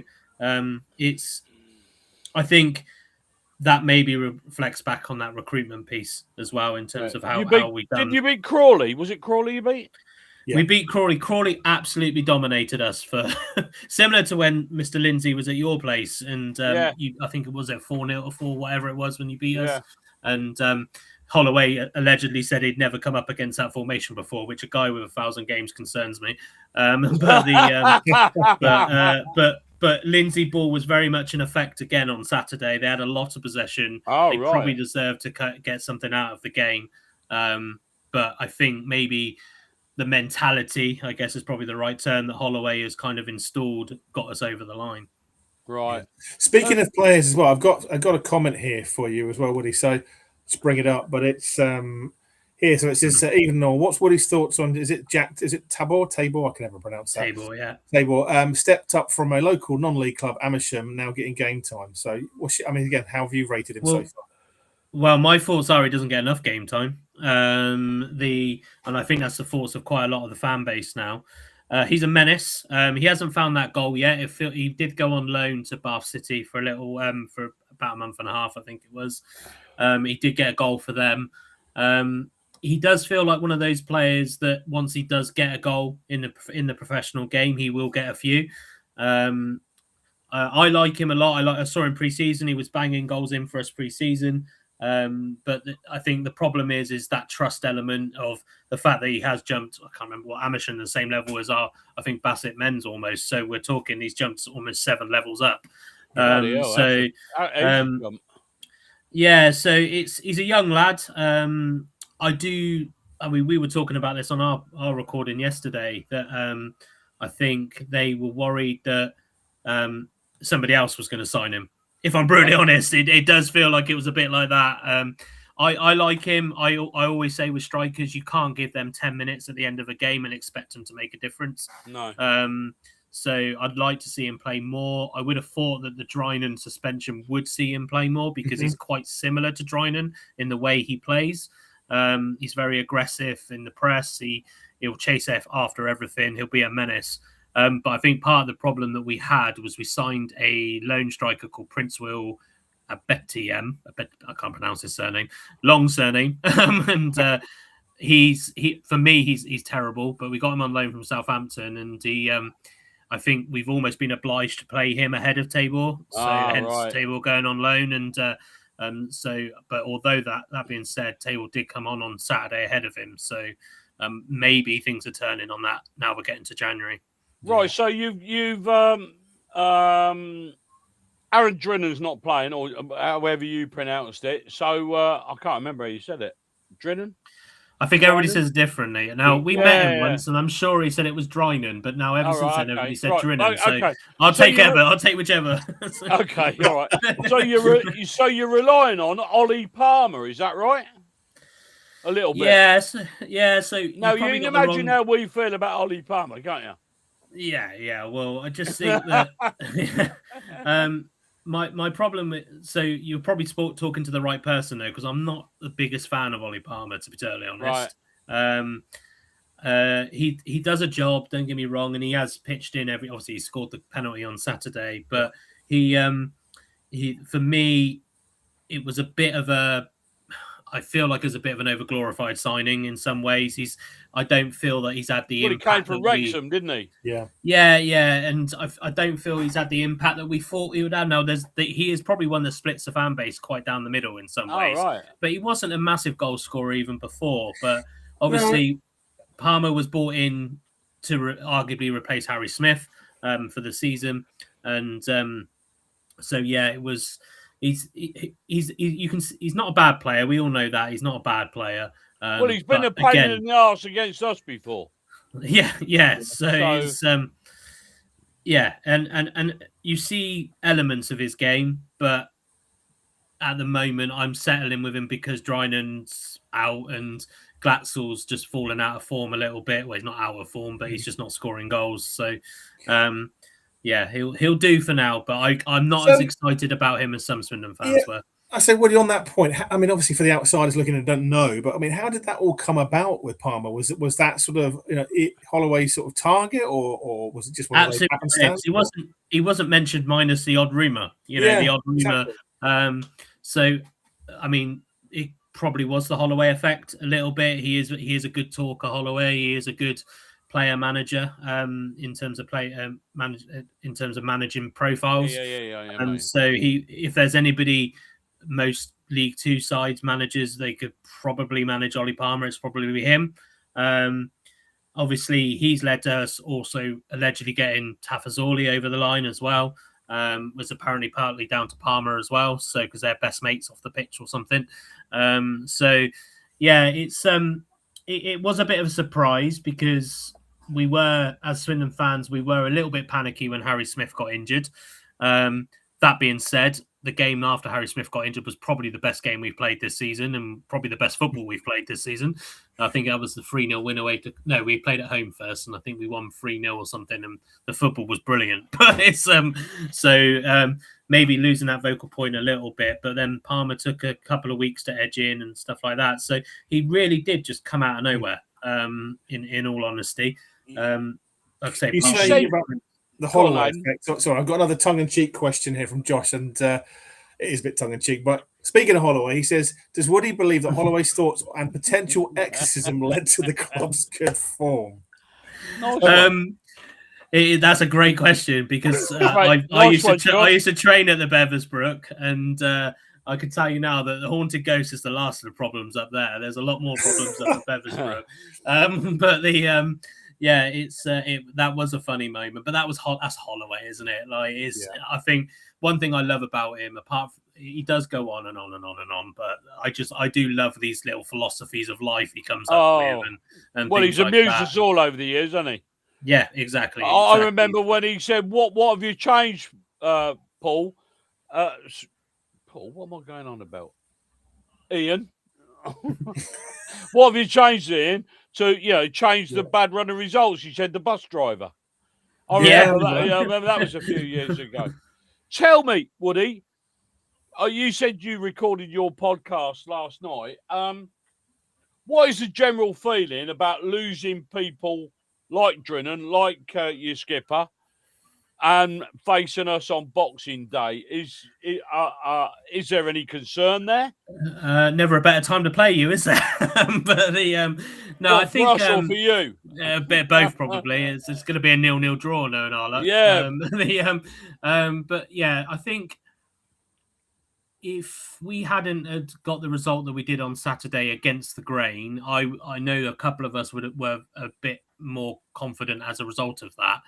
I think that maybe reflects back on that recruitment piece as well, in terms of how we done. Did you beat Crawley? Was it Crawley you beat? Yeah. We beat Crawley. Crawley absolutely dominated us for similar to when Mr. Lindsay was at your place, and I think it was at 4-0 or 4, whatever it was when you beat us. And Holloway allegedly said he'd never come up against that formation before, which a guy with 1,000 games concerns me. But Lindsay Ball was very much in effect again on Saturday. They had a lot of possession. Probably deserved to get something out of the game. But I think maybe the mentality, I guess is probably the right term, that Holloway has kind of installed, got us over the line. Right. Yeah. Speaking of players as well, I've got a comment here for you as well, Woody. So let's bring it up, but it's here. So it says even though, what's Woody's thoughts on? Is it Tabor? I can never pronounce that. Tabor, yeah. Tabor stepped up from a local non-league club, Amersham, now getting game time. So, again, how have you rated him so far? Well, my thoughts are he doesn't get enough game time. And I think that's the thoughts of quite a lot of the fan base now. He's a menace. He hasn't found that goal yet. He did go on loan to Bath City for a little, for about a month and a half, I think it was. He did get a goal for them. He does feel like one of those players that once he does get a goal in the professional game, he will get a few. I like him a lot. I saw him pre-season. He was banging goals in for us pre-season. But I think the problem is that trust element of the fact that he has jumped. I can't remember what Amersham, the same level as I think Bassett men's almost. So we're talking he's jumped almost 7 levels up. So he's a young lad. We were talking about this on our recording yesterday that I think they were worried that somebody else was going to sign him. If I'm brutally honest, it does feel like it was a bit like that. I like him. I always say with strikers, you can't give them 10 minutes at the end of a game and expect them to make a difference. No. So I'd like to see him play more. I would have thought that the Drinan suspension would see him play more because he's quite similar to Drinan in the way he plays. He's very aggressive in the press. He'll chase after everything. He'll be a menace. But I think part of the problem that we had was we signed a lone striker called Prince Will Abetiem. I can't pronounce his surname. Long surname. And he's terrible. But we got him on loan from Southampton, and I think we've almost been obliged to play him ahead of Tabor. So hence Tabor going on loan, and but although that being said, Tabor did come on Saturday ahead of him. So maybe things are turning on that. Now we're getting to January. Right, so you've Aaron Drinnan's not playing, or however you pronounced it. So I can't remember how you said it. Drinnan? I think everybody says it differently. Now we met him once, and I'm sure he said it was Drinan, but now ever since then everybody said Drinnan. So I'll take either. I'll take whichever. Okay, all right. So you're relying on Ollie Palmer, is that right? A little bit. Yes, yeah. So now you can imagine how we feel about Ollie Palmer, can't you? Yeah. Well, I just think that my problem. So you're probably talking to the right person though, because I'm not the biggest fan of Ollie Palmer, to be totally honest. Right. He does a job. Don't get me wrong, and he has pitched in every. Obviously, he scored the penalty on Saturday, but he for me, it was a bit of a. I feel like it's a bit of an overglorified signing in some ways. I don't feel that he's had the impact. He came from Wrexham, didn't he? Yeah, and I don't feel he's had the impact that we thought he would have. Now, he is probably one that splits the fan base quite down the middle in some ways. Right. But he wasn't a massive goal scorer even before. But obviously, Palmer was brought in to arguably replace Harry Smith for the season, and so yeah, it was. He's not a bad player. We all know that he's not a bad player. Well, he's been a pain in the arse against us before. Yeah. So he's and you see elements of his game, but at the moment I'm settling with him because Drinan's out and Glatzel's just fallen out of form a little bit. Well, he's not out of form, but he's just not scoring goals. So yeah, he'll do for now, but I'm not as excited about him as some Swindon fans were. I say, Woody, on that point, I mean, obviously for the outsiders looking and don't know, but I mean, how did that all come about with Palmer? Was that sort of Holloway's sort of target, or was it just one of those happenstance? He wasn't mentioned minus the odd rumor, the odd rumor. Exactly. So I mean, it probably was the Holloway effect a little bit. He is a good talker, Holloway. He is a good player manager in terms of in terms of managing profiles. And so if there's anybody, most League Two sides managers, they could probably manage Ollie Palmer. It's probably him. Obviously, he's led to us also allegedly getting Tafazorli over the line as well. Was apparently partly down to Palmer as well. So because they're best mates off the pitch or something. So yeah, it's it was a bit of a surprise because we were, as Swindon fans, we were a little bit panicky when Harry Smith got injured. That being said, the game after Harry Smith got injured was probably the best game we've played this season and probably the best football we've played this season. I think that was the 3-0 win away to... No, we played at home first and I think we won 3-0 or something and the football was brilliant. But it's maybe losing that vocal point a little bit, but then Palmer took a couple of weeks to edge in and stuff like that. So he really did just come out of nowhere, in all honesty. Like I say, you say about the Holloway effect. Sorry, I've got another tongue-in-cheek question here from Josh, and it is a bit tongue-in-cheek. But speaking of Holloway, he says, does Woody believe that Holloway's thoughts and potential exorcism led to the club's good form? That's a great question because I used to train at the Beversbrook, and I can tell you now that the haunted ghost is the last of the problems up there. There's a lot more problems at the Beversbrook, but that was a funny moment. But that's Holloway, isn't it? I think one thing I love about him, he does go on and on and on and on, but I do love these little philosophies of life he comes up with, and he's amused us all over the years, hasn't he? Yeah, exactly. I remember when he said, "What have you changed, Paul?" Paul, what am I going on about? Ian, what have you changed, Ian? To change the bad running results? He said the bus driver. I remember that was a few years ago. Tell me, Woody. You said you recorded your podcast last night. What is the general feeling about losing people like Drennan, like your skipper, and facing us on Boxing Day? Is there any concern there? Never a better time to play you, is there? But I think for us or for you, a bit of both probably. It's going to be a 0-0 draw, knowing our luck. Yeah. But yeah, I think if we hadn't got the result that we did on Saturday against the Grain, I know a couple of us were a bit more confident as a result of that.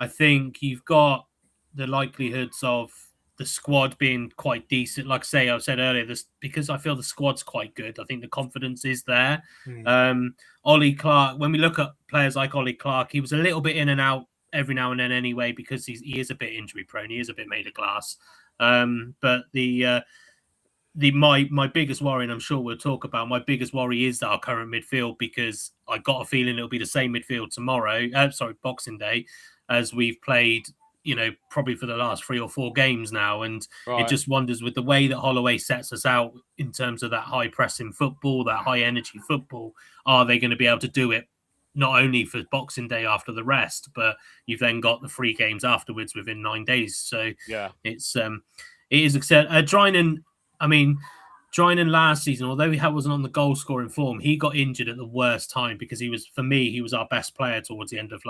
I think you've got the likelihoods of the squad being quite decent. Like I said earlier, because I feel the squad's quite good. I think the confidence is there. Ollie Clark, when we look at players like Ollie Clark, he was a little bit in and out every now and then anyway, because he is a bit injury prone. He is a bit made of glass. But my biggest worry, and I'm sure we'll talk about, my biggest worry is our current midfield, because I got a feeling it'll be the same midfield Boxing Day, as we've played, probably for the last 3 or 4 games now. And It just wonders, with the way that Holloway sets us out in terms of that high pressing football, that high energy football, are they going to be able to do it not only for Boxing Day after the rest, but you've then got the 3 games afterwards within 9 days. So yeah, it is exciting. Drynan last season, although he wasn't on the goal scoring form, he got injured at the worst time, because he was our best player towards the end of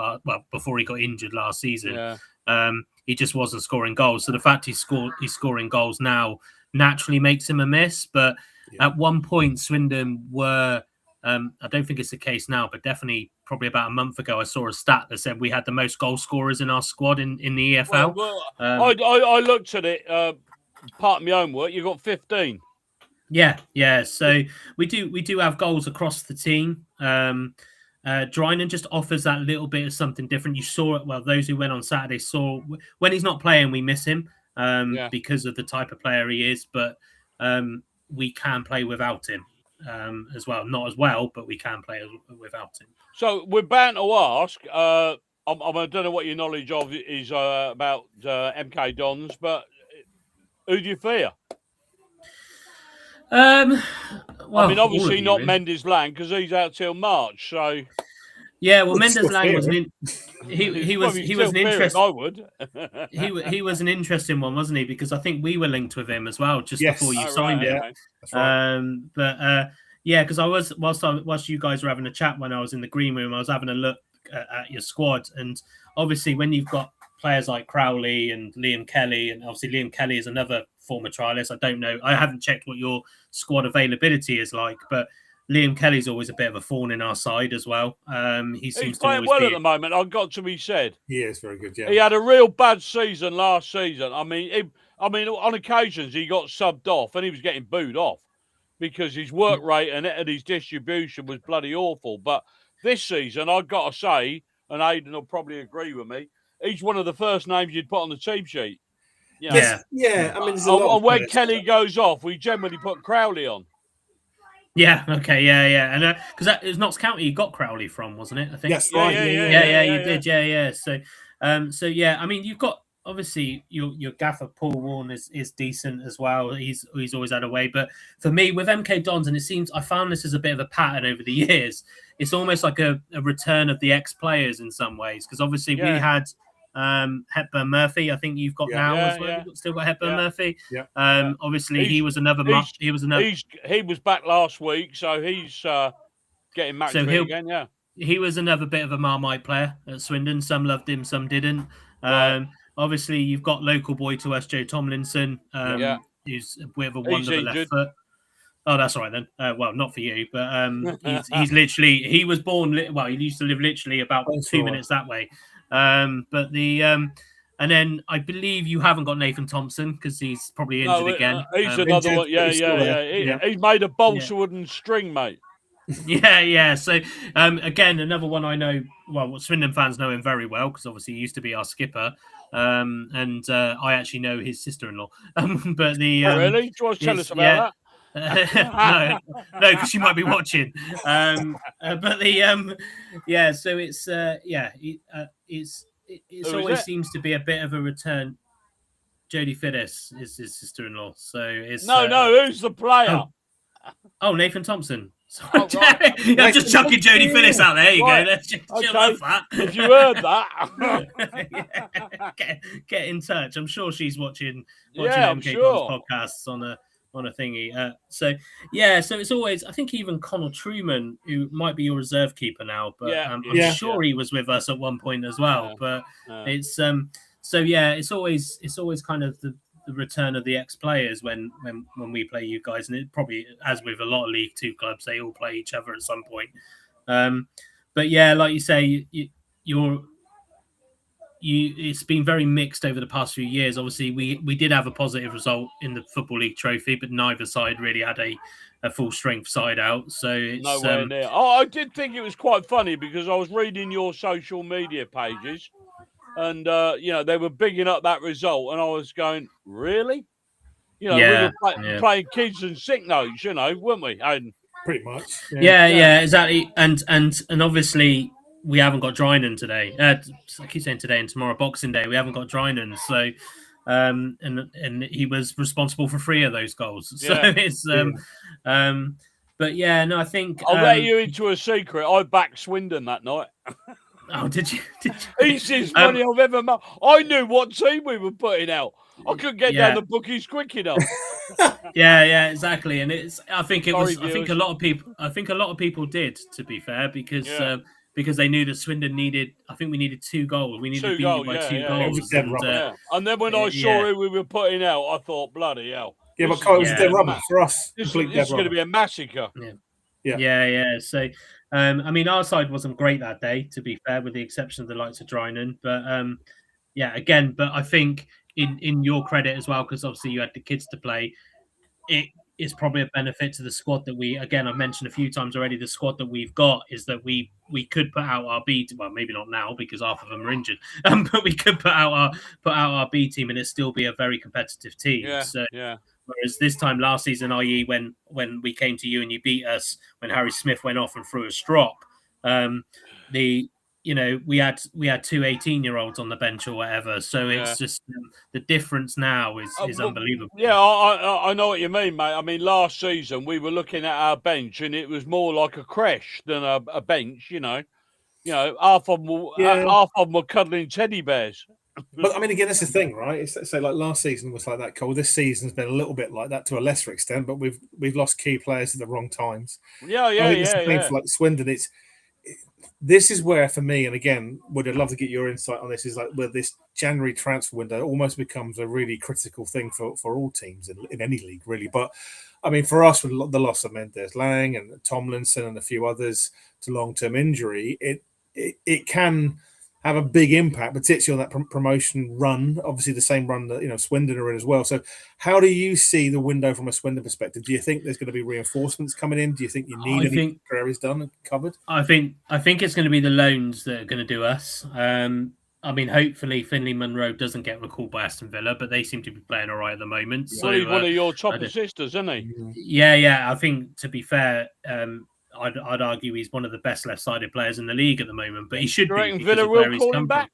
before he got injured last season. Yeah. He just wasn't scoring goals. So the fact he's scoring goals now naturally makes him a miss. But at one point, Swindon were, I don't think it's the case now, but definitely probably about a month ago, I saw a stat that said we had the most goal scorers in our squad in the EFL. I looked at it, part of my own work. You've got 15. Yeah. So we do have goals across the team. Drynan just offers that little bit of something different. You saw it. Well, those who went on Saturday saw when he's not playing, we miss him because of the type of player he is. But we can play without him as well. Not as well, but we can play without him. So we're bound to ask. I don't know what your knowledge of is about MK Dons, but who do you fear? Obviously not Mendes Lang, because he's out till March. So yeah, well, Mendes Lang was he was an interesting. I would. he was an interesting one, wasn't he? Because I think we were linked with him as well just before you signed him. Okay. That's right. Because I was whilst you guys were having a chat when I was in the green room, I was having a look at your squad, and obviously when you've got players like Crowley and Liam Kelly, and obviously Liam Kelly is another former trialist. I don't know. I haven't checked what your squad availability is like, but Liam Kelly's always a bit of a thorn in our side as well. He's playing well at the moment. I've got to be said. He is very good. Yeah, he had a real bad season last season. On occasions he got subbed off and he was getting booed off. because his work rate and his distribution was bloody awful. But this season, I've got to say, and Aidan will probably agree with me, he's one of the first names you'd put on the team sheet. You know, yeah. I mean, there's a lot. And when Kelly goes off, we generally put Crowley on. Yeah. Okay. Yeah. And because it was Notts County you got Crowley from, wasn't it? I think. Yes. Right. Yeah. You did. Yeah. So yeah. I mean, you've got obviously your gaffer Paul Warren is decent as well. He's always had a way. But for me, with MK Dons, and it seems I found this as a bit of a pattern over the years. It's almost like a return of the ex-players in some ways, because obviously we had Hepburn Murphy. I think you've got now as well. You've still got Hepburn Murphy. Yeah. Obviously he was another. He was back last week, so he's getting match again. Yeah. He was another bit of a Marmite player at Swindon. Some loved him, some didn't. Obviously, you've got local boy to us, Joe Tomlinson, who's a bit of a wonder of a left foot. Oh, that's all right then. Well, not for you, but he's literally, he was born, he used to live literally about 2 minutes that way. But and then I believe you haven't got Nathan Thompson because he's probably injured again. He's another one. Yeah. He's made of balsa wood and string, mate. Yeah. So, again, another one I know. Well, Swindon fans know him very well because obviously he used to be our skipper, and I actually know his sister-in-law. But the really, do you want to tell us about that? No, because she might be watching. But the so it's always seems to be a bit of a return. Jodie Fiddis is his sister-in-law, so it's no. Who's the player? Oh, Nathan Thompson. I'm just chucking Jodie Fiddis out there. There you go. Let's just chill off that. If you heard that, get in touch. I'm sure she's watching MK Dons podcasts on a thingy. So it's always, I think even Connell Truman, who might be your reserve keeper now, but I'm sure he was with us at one point as well. But it's it's always kind of the return of the ex-players when we play you guys, and it probably, as with a lot of League Two clubs, they all play each other at some point. But yeah, like you say, it's been very mixed over the past few years. Obviously, we did have a positive result in the Football League Trophy, but neither side really had a full strength side out. So it's nowhere near. I did think it was quite funny because I was reading your social media pages, and they were bigging up that result, and I was going, really? We were playing kids and sick notes, weren't we? And pretty much. Yeah, exactly. And obviously we haven't got Drynan today. I keep saying today and tomorrow, Boxing Day. We haven't got Drynan, so and he was responsible for 3 of those goals. So it's but yeah, no, I think I'll let you into a secret. I backed Swindon that night. Oh, did you? Easiest money I've ever made. I knew what team we were putting out. I couldn't get down the bookies quick enough. Yeah, exactly. And I think a lot of people did, to be fair, because they knew that Swindon needed. I think we needed 2 goals. We needed to beat you by 2 goals. And then when I saw who we were putting out, I thought, bloody hell. Yeah, but it was dead rubber for us. This is going to be a massacre. Yeah. So, I mean, our side wasn't great that day, to be fair, with the exception of the likes of Drynan. But again, but I think in your credit as well, because obviously you had the kids to play, it is probably a benefit to the squad that I've mentioned a few times already, the squad that we've got is that we could put out our B team. Well, maybe not now because half of them are injured, but we could put out our B team and it still be a very competitive team. Whereas this time last season, i.e. when we came to you and you beat us, when Harry Smith went off and threw a strop, we had 2 18-year-olds on the bench or whatever. So it's just the difference now is unbelievable. Yeah, I know what you mean, mate. I mean, last season we were looking at our bench and it was more like a creche than a bench. Half of them were cuddling teddy bears. But I mean, again, that's the thing, right? It's like last season was like that, Cole. This season's been a little bit like that to a lesser extent, but we've lost key players at the wrong times. For like Swindon, this is where, for me, and again, would I'd love to get your insight on this, is like where this January transfer window almost becomes a really critical thing for all teams in any league, really. But I mean, for us, with the loss of Mendes Lang and Tomlinson and a few others to long-term injury, it can have a big impact, particularly on that promotion run. Obviously, the same run that Swindon are in as well. So, how do you see the window from a Swindon perspective? Do you think there's going to be reinforcements coming in? Do you think you need any areas done and covered? I think it's going to be the loans that are going to do us. I mean, hopefully Finley Munro doesn't get recalled by Aston Villa, but they seem to be playing all right at the moment. Well, so he's one of your top assisters, isn't he? Yeah. I think, to be fair, I'd argue he's one of the best left-sided players in the league at the moment, but he should be. Villa will call him back.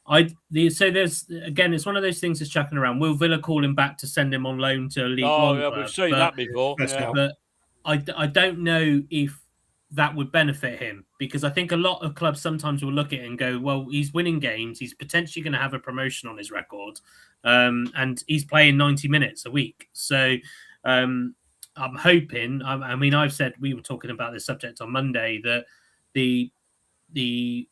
So there's again, it's one of those things that's chucking around. Will Villa call him back to send him on loan to a League One club? We've seen that before. But I don't know if that would benefit him, because I think a lot of clubs sometimes will look at it and go, well, he's winning games, he's potentially going to have a promotion on his record, and he's playing 90 minutes a week. So I'm hoping. I mean, I've said, we were talking about this subject on Monday, that the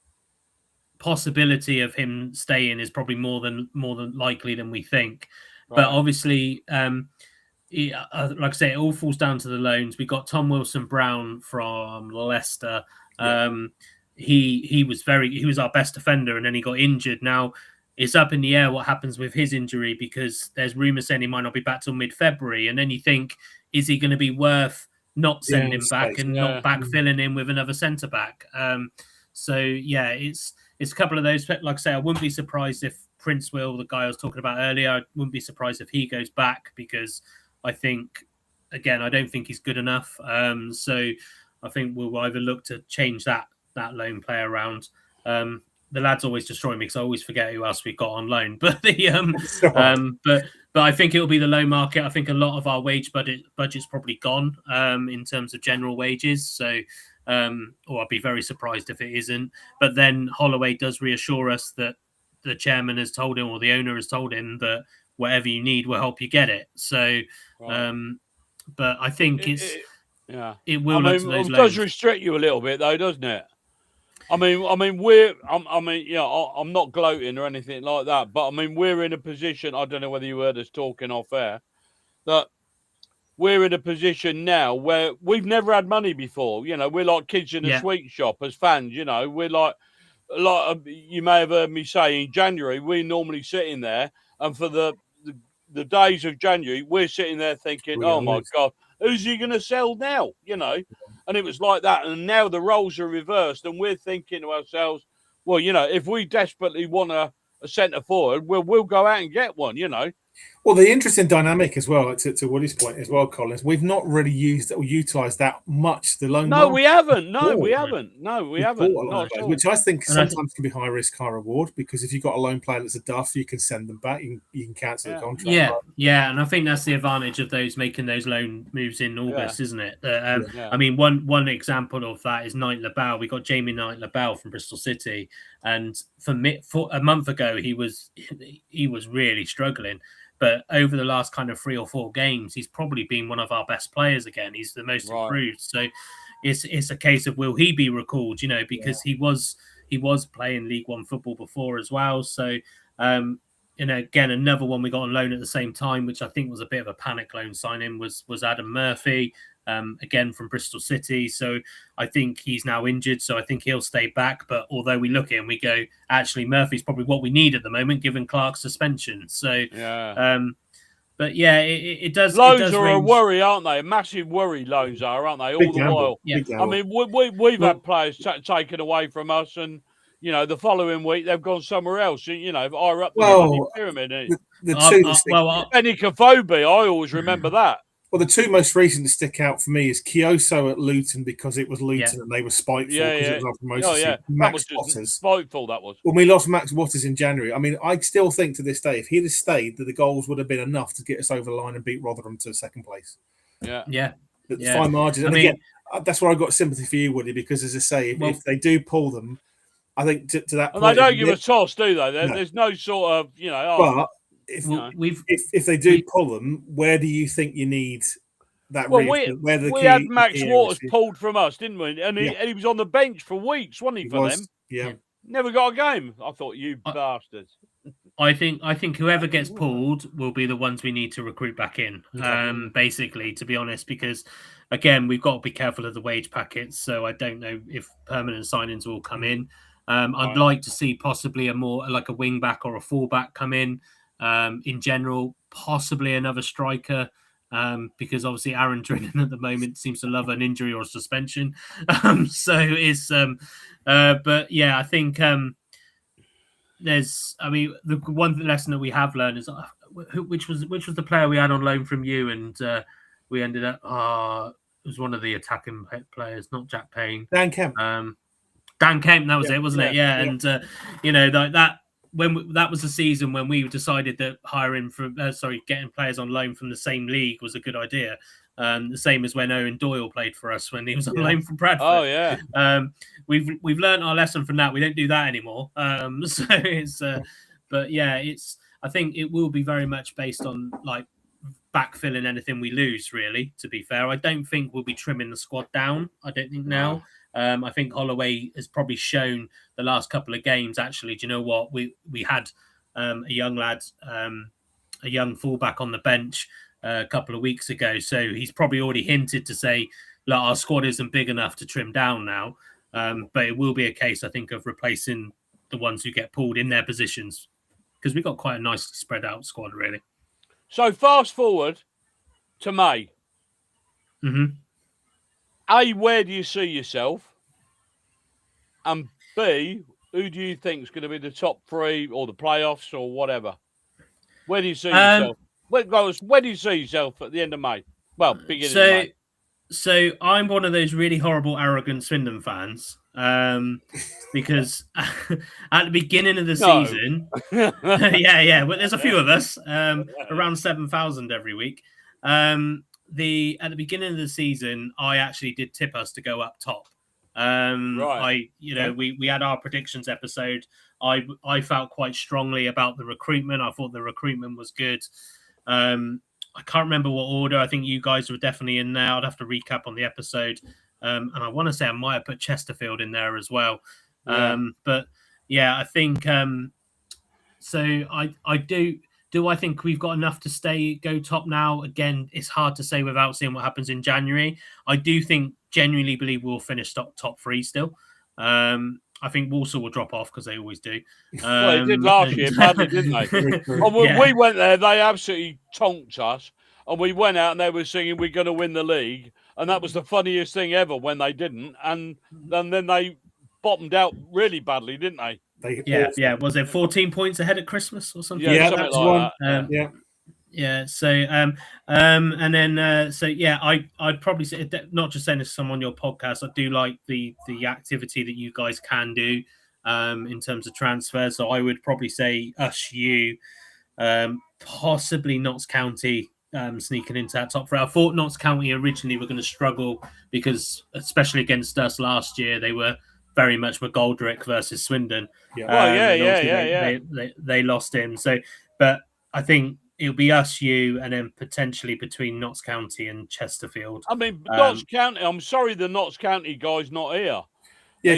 possibility of him staying is probably more than likely than we think. Right. But obviously, like I say, it all falls down to the loans. We got Tom Wilson-Brown from Leicester. He was our best defender, and then he got injured. Now it's up in the air what happens with his injury, because there's rumours saying he might not be back till mid-February. And then you think, is he going to be worth not sending him back and not backfilling him with another centre back? So yeah, it's a couple of those. Like I say, I wouldn't be surprised if Prince Will, the guy I was talking about earlier, I wouldn't be surprised if he goes back, because I think, again, I don't think he's good enough. So I think we'll either look to change that loan player around. The lads always destroy me because I always forget who else we've got on loan. But but I think it'll be the low market. I think a lot of our wage budget's probably gone in terms of general wages. So or I'd be very surprised if it isn't. But then Holloway does reassure us that the chairman has told him, or the owner has told him, that whatever you need, we'll help you get it. So, but I think it will. It does restrict you a little bit, though, doesn't it? I'm not gloating or anything like that, but I mean, we're in a position. I don't know whether you heard us talking off air, that we're in a position now where we've never had money before. We're like kids in a sweet shop as fans. We're like you may have heard me say, in January, we're normally sitting there, and for the days of January, we're sitting there thinking, oh my God, who's he going to sell now? And it was like that. And now the roles are reversed, and we're thinking to ourselves, well, if we desperately want a centre forward, we'll go out and get one, Well, the interesting dynamic as well, to Woody's point as well, Collins, we've not really used or utilised that much the loan. No, we haven't. We haven't. Which I think sometimes can be high risk, high reward, because if you've got a loan player that's a duff, you can send them back. You can cancel the contract. Yeah, and I think that's the advantage of those making those loan moves in August, isn't it? I mean, one example of that is Knight Labelle. We got Jamie Knight Labelle from Bristol City, and for a month ago, he was really struggling. But over the last kind of 3 or 4 games, he's probably been one of our best players again. He's the most improved. So it's a case of, will he be recalled? Because he was playing League One football before as well. So again, another one we got on loan at the same time, which I think was a bit of a panic loan signing, was Adam Murphy. Again from Bristol City. So I think he's now injured, so I think he'll stay back. But although we look at him, we go, actually, Murphy's probably what we need at the moment, given Clark's suspension. So, but yeah, it does. Loans are a worry, aren't they? A massive worry, loans are, aren't they? All the while. Yeah. I mean, we've had players taken away from us, and the following week they've gone somewhere else. Higher up the pyramid. Benny Kafobe, I always remember that. Well, the two most recent to stick out for me is Kioso at Luton, because it was Luton and they were spiteful because it was our promotion. Max Watters. Spiteful, that was. When we lost Max Watters in January, I mean, I still think to this day, if he'd have stayed, that the goals would have been enough to get us over the line and beat Rotherham to second place. The fine margin. And again, that's where I got sympathy for you, Woody, because as I say, if they do pull them, I think to that point... They don't give a toss, do they? There's no sort of, But... If they do pull them, where do you think you need that? Well, we had Max Waters pulled from us, didn't we? And he was on the bench for weeks, wasn't he? For them, never got a game. I thought, you bastards. I think whoever gets pulled will be the ones we need to recruit back in. Basically, to be honest, because again, we've got to be careful of the wage packets. So I don't know if permanent signings will come in. I'd like to see possibly a more like a wing back or a fullback come in. In general, possibly another striker. Because obviously Aaron Drinan at the moment seems to love an injury or a suspension. But yeah, I think the one lesson that we have learned is which was the player we had on loan from you, and we ended up it was one of the attacking players, not Jack Payne. Dan Kemp. Dan Kemp, that was it, wasn't it? Yeah. And that that was the season when we decided that getting players on loan from the same league was a good idea. The same as when Owen Doyle played for us when he was on loan from Bradford. Oh yeah. We've learned our lesson from that. We don't do that anymore. But yeah, I think it will be very much based on like backfilling anything we lose. Really, to be fair, I don't think we'll be trimming the squad down. I don't think now. I think Holloway has probably shown the last couple of games. Actually, do you know what we had a young lad, a young fullback on the bench a couple of weeks ago. So he's probably already hinted to say, look, our squad isn't big enough to trim down now. But it will be a case, I think, of replacing the ones who get pulled in their positions because we've got quite a nice spread out squad, really. So fast forward to May. Mm-hmm. A, where do you see yourself? And B, who do you think is going to be the top three or the playoffs or whatever? Where do you see yourself? Where do you see yourself at the end of May? Well, beginning of May. So I'm one of those really horrible, arrogant Swindon fans because at the beginning of the season, yeah, well, there's a few of us, around 7,000 every week. At the beginning of the season, I actually did tip us to go up top. Right. We had our predictions episode. I felt quite strongly about the recruitment. I thought the recruitment was good. I can't remember what order. I think you guys were definitely in there. I'd have to recap on the episode. And I want to say I might have put Chesterfield in there as well. Yeah. But yeah, I think so I do I think we've got enough to go top now? Again, it's hard to say without seeing what happens in January. I do genuinely believe we'll finish top three still. I think Walsall will drop off because they always do. Well, they did last year, badly, didn't they? And when we went there, they absolutely tonked us. And we went out and they were singing, we're going to win the league. And that was the funniest thing ever when they didn't. And then they bottomed out really badly, didn't they? Yeah. Was it 14 points ahead at Christmas or something? Yeah, something that's like one. that. Yeah. So, and then, I'd probably say, not just saying this to someone on your podcast, I do like the activity that you guys can do, in terms of transfers. So I would probably say you, possibly Notts County, sneaking into that top three. I thought Notts County originally were going to struggle because, especially against us last year, they were very much McGoldrick versus Swindon. They lost him. So, but I think it'll be you, and then potentially between Notts County and Chesterfield. I mean, Notts County. I'm sorry, the Notts County guy's not here. Yeah,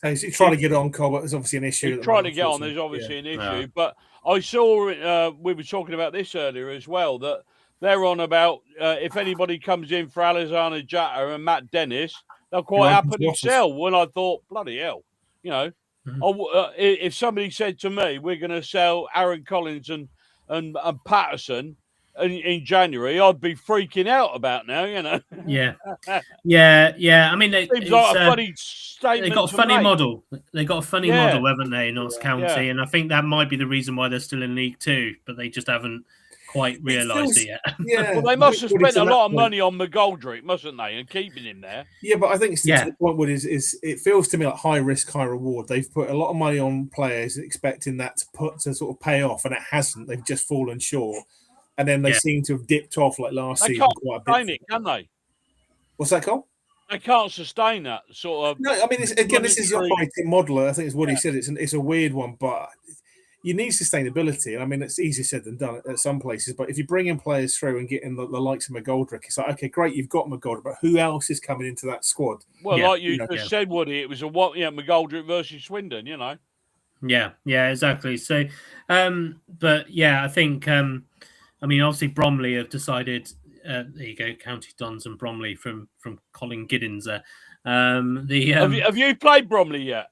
he's trying to get on, Cole, but there's obviously an issue. He's trying to get on. There's obviously an issue, but I saw we were talking about this earlier as well, that they're on about if anybody comes in for Alexander Jatta and Matt Dennis, they'll quite happily sell. When I thought, bloody hell, if somebody said to me, we're going to sell Aaron Collins and Patterson in January, I'd be freaking out about now, Yeah. I mean, seems like a funny statement. They got a funny model. They got a funny model, haven't they, Notts County? And I think that might be the reason why they're still in League Two, but they just haven't quite realised it yet. Yeah. Well, they must have spent a lot of money on McGoldrick, mustn't they, and keeping him there. Yeah, but I think to the point, Wood, is it feels to me like high risk, high reward. They've put a lot of money on players, expecting that to sort of pay off, and it hasn't. They've just fallen short, and then they seem to have dipped off like last season. They can't sustain it, can they? What's that, Cole? They can't sustain that sort of. No, I mean, this is your operating model. I think it's what he said. It's a weird one, but you need sustainability. And I mean, it's easier said than done at some places. But if you bring in players through and get in the likes of McGoldrick, it's like, okay, great, you've got McGoldrick, but who else is coming into that squad? Well, like you just said, Woody, it was McGoldrick versus Swindon, Yeah, exactly. So, but yeah, I think, I mean, obviously Bromley have decided. There you go, County Dons and Bromley from Colin Giddins. Have you played Bromley yet?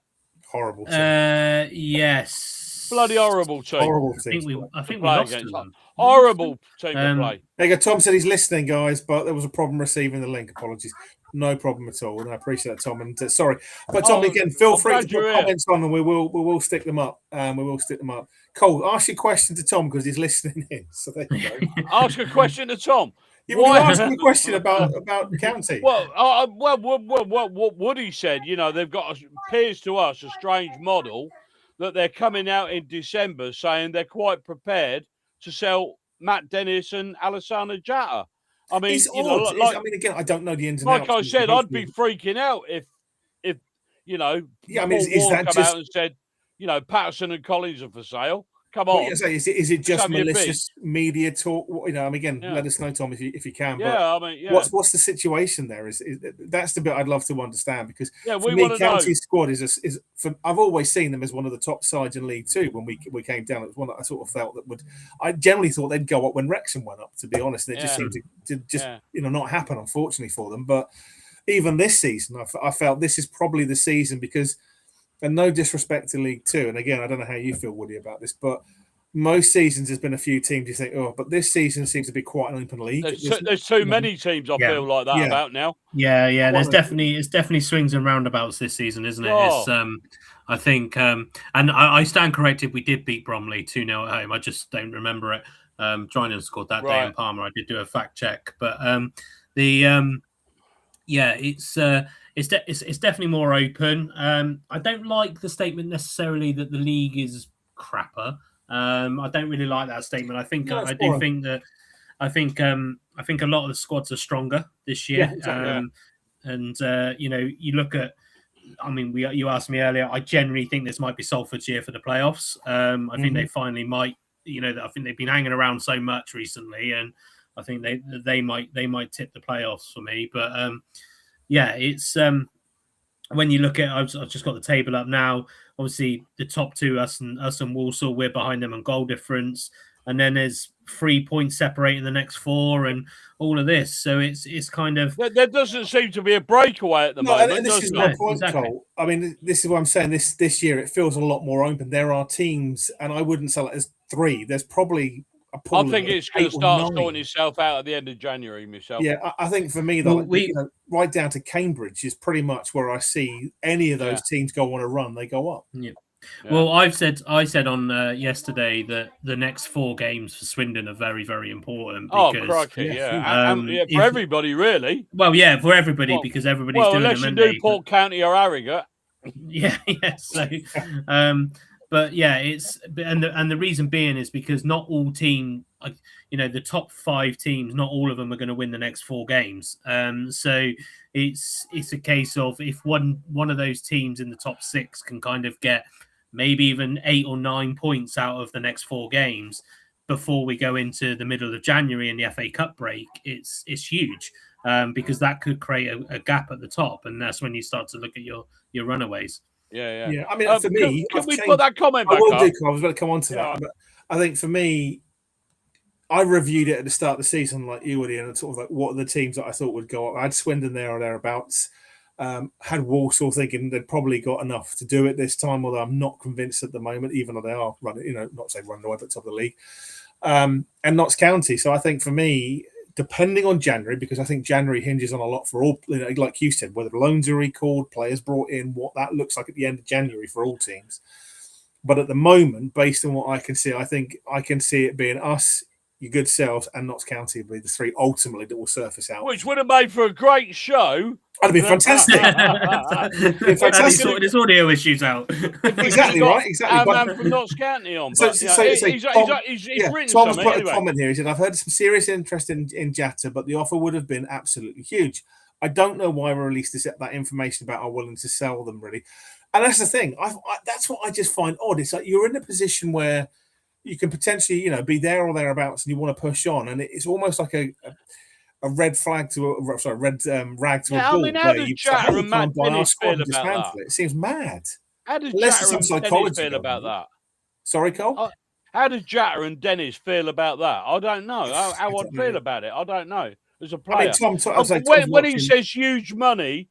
Horrible team. Yes. Bloody horrible team. Horrible I team. think we play lost to against. them. Horrible team to play. There you go. Tom said he's listening, guys, but there was a problem receiving the link. Apologies. No problem at all. And I appreciate that, Tom. And sorry. But Tom, again, feel free to put comments on and we will stick them up. We will stick them up. Cole, ask your question to Tom because he's listening in. So there you go. Ask a question to Tom. You were asking a question about County. Well, what Woody said, they've got, appears to us, a strange model that they're coming out in December saying they're quite prepared to sell Matt Dennis and Alessandro Jatta. I mean, it's odd. Again, I don't know the ins and outs. Like I said, I'd be freaking out if Paul Ward come out and said, Patterson and Collins are for sale. Come on. Is it just malicious media talk? Again, let us know, Tom, if you can. What's the situation there? Is that's the bit I'd love to understand because for me, County's squad is I've always seen them as one of the top sides in League Two. When we came down, it was one that I sort of felt that I generally thought they'd go up when Wrexham went up. To be honest, and it just seemed to not happen, unfortunately for them. But even this season, I felt this is probably the season because. And no disrespect to League Two. And again, I don't know how you feel, Woody, about this, but most seasons there's been a few teams you think, but this season seems to be quite an open league. There's too many teams I feel like that about now. Yeah. It's definitely swings and roundabouts this season, isn't it? Oh. It's I think, and I stand corrected. We did beat Bromley 2-0 at home. I just don't remember it. Trinan scored that day in Palmer. I did do a fact check, but it's definitely more open. I don't like the statement necessarily that the league is crapper. I don't really like that statement. I think I think a lot of the squads are stronger this year. Yeah, exactly. You look at. I mean, you asked me earlier. I generally think this might be Salford's year for the playoffs. I think they finally might. I think they've been hanging around so much recently, and I think they might tip the playoffs for me. But it's when you look at, I've just got the table up now. Obviously, the top two, us and Walsall, we're behind them on goal difference, and then there's 3 points separating the next four, and all of this. So it's kind of there doesn't seem to be a breakaway at the moment. And this is my point, Cole. I mean, this is what I'm saying. This year it feels a lot more open. There are teams, and I wouldn't sell it as 3. There's probably. I think it's going to start sorting itself out at the end of January, myself. Yeah, I think for me, though, right down to Cambridge is pretty much where I see any of those teams go on a run. They go up. Yeah. Well, I said on yesterday that the next 4 games for Swindon are very, very important. Because, crikey, for everybody, really. Well, for everybody because everybody's doing unless you do Port County or Harrogate. So. But it's and the reason being is because not all team, the top 5 teams, not all of them are going to win the next 4 games. So it's a case of if one of those teams in the top 6 can kind of get maybe even 8 or 9 points out of the next 4 games before we go into the middle of January and the FA Cup break, it's huge because that could create a gap at the top, and that's when you start to look at your runaways. Yeah. I mean, for me, can we put that comment back I will up? do. I was about to come on to that, but I think for me, I reviewed it at the start of the season, like you would, and sort of like what are the teams that I thought would go up. I had Swindon there or thereabouts. Had Walsall thinking they'd probably got enough to do it this time, although I'm not convinced at the moment, even though they are running, not say running away, but top of the league. And Notts County. So I think for me, depending on January, because I think January hinges on a lot for all, like you said, whether loans are recalled, players brought in, what that looks like at the end of January for all teams. But at the moment, based on what I can see, I think I can see it being us, your good selves, and Notts County will be the 3 ultimately that will surface out. Which would have made for a great show. That'd be fantastic. He sorted his audio issues out. Exactly right. Exactly. Our man from Notts County on. He's written Tom's something put anyway. a comment here. He said, "I've heard some serious interest in Jatta, but the offer would have been absolutely huge. I don't know why we released that information about our willing to sell them, really." And that's the thing. That's what I just find odd. It's like you're in a position where you can potentially, be there or thereabouts, and you want to push on, and it's almost like a red flag to a red rag to a bull. I mean, how does Jatta and Matt Dennis feel about that? It seems mad. How does Jatta and Dennis feel about that? Sorry, Cole? How does Jatta and Dennis feel about that? I don't know. How I'd feel about it, I don't know. As a player, I mean, when he says huge money,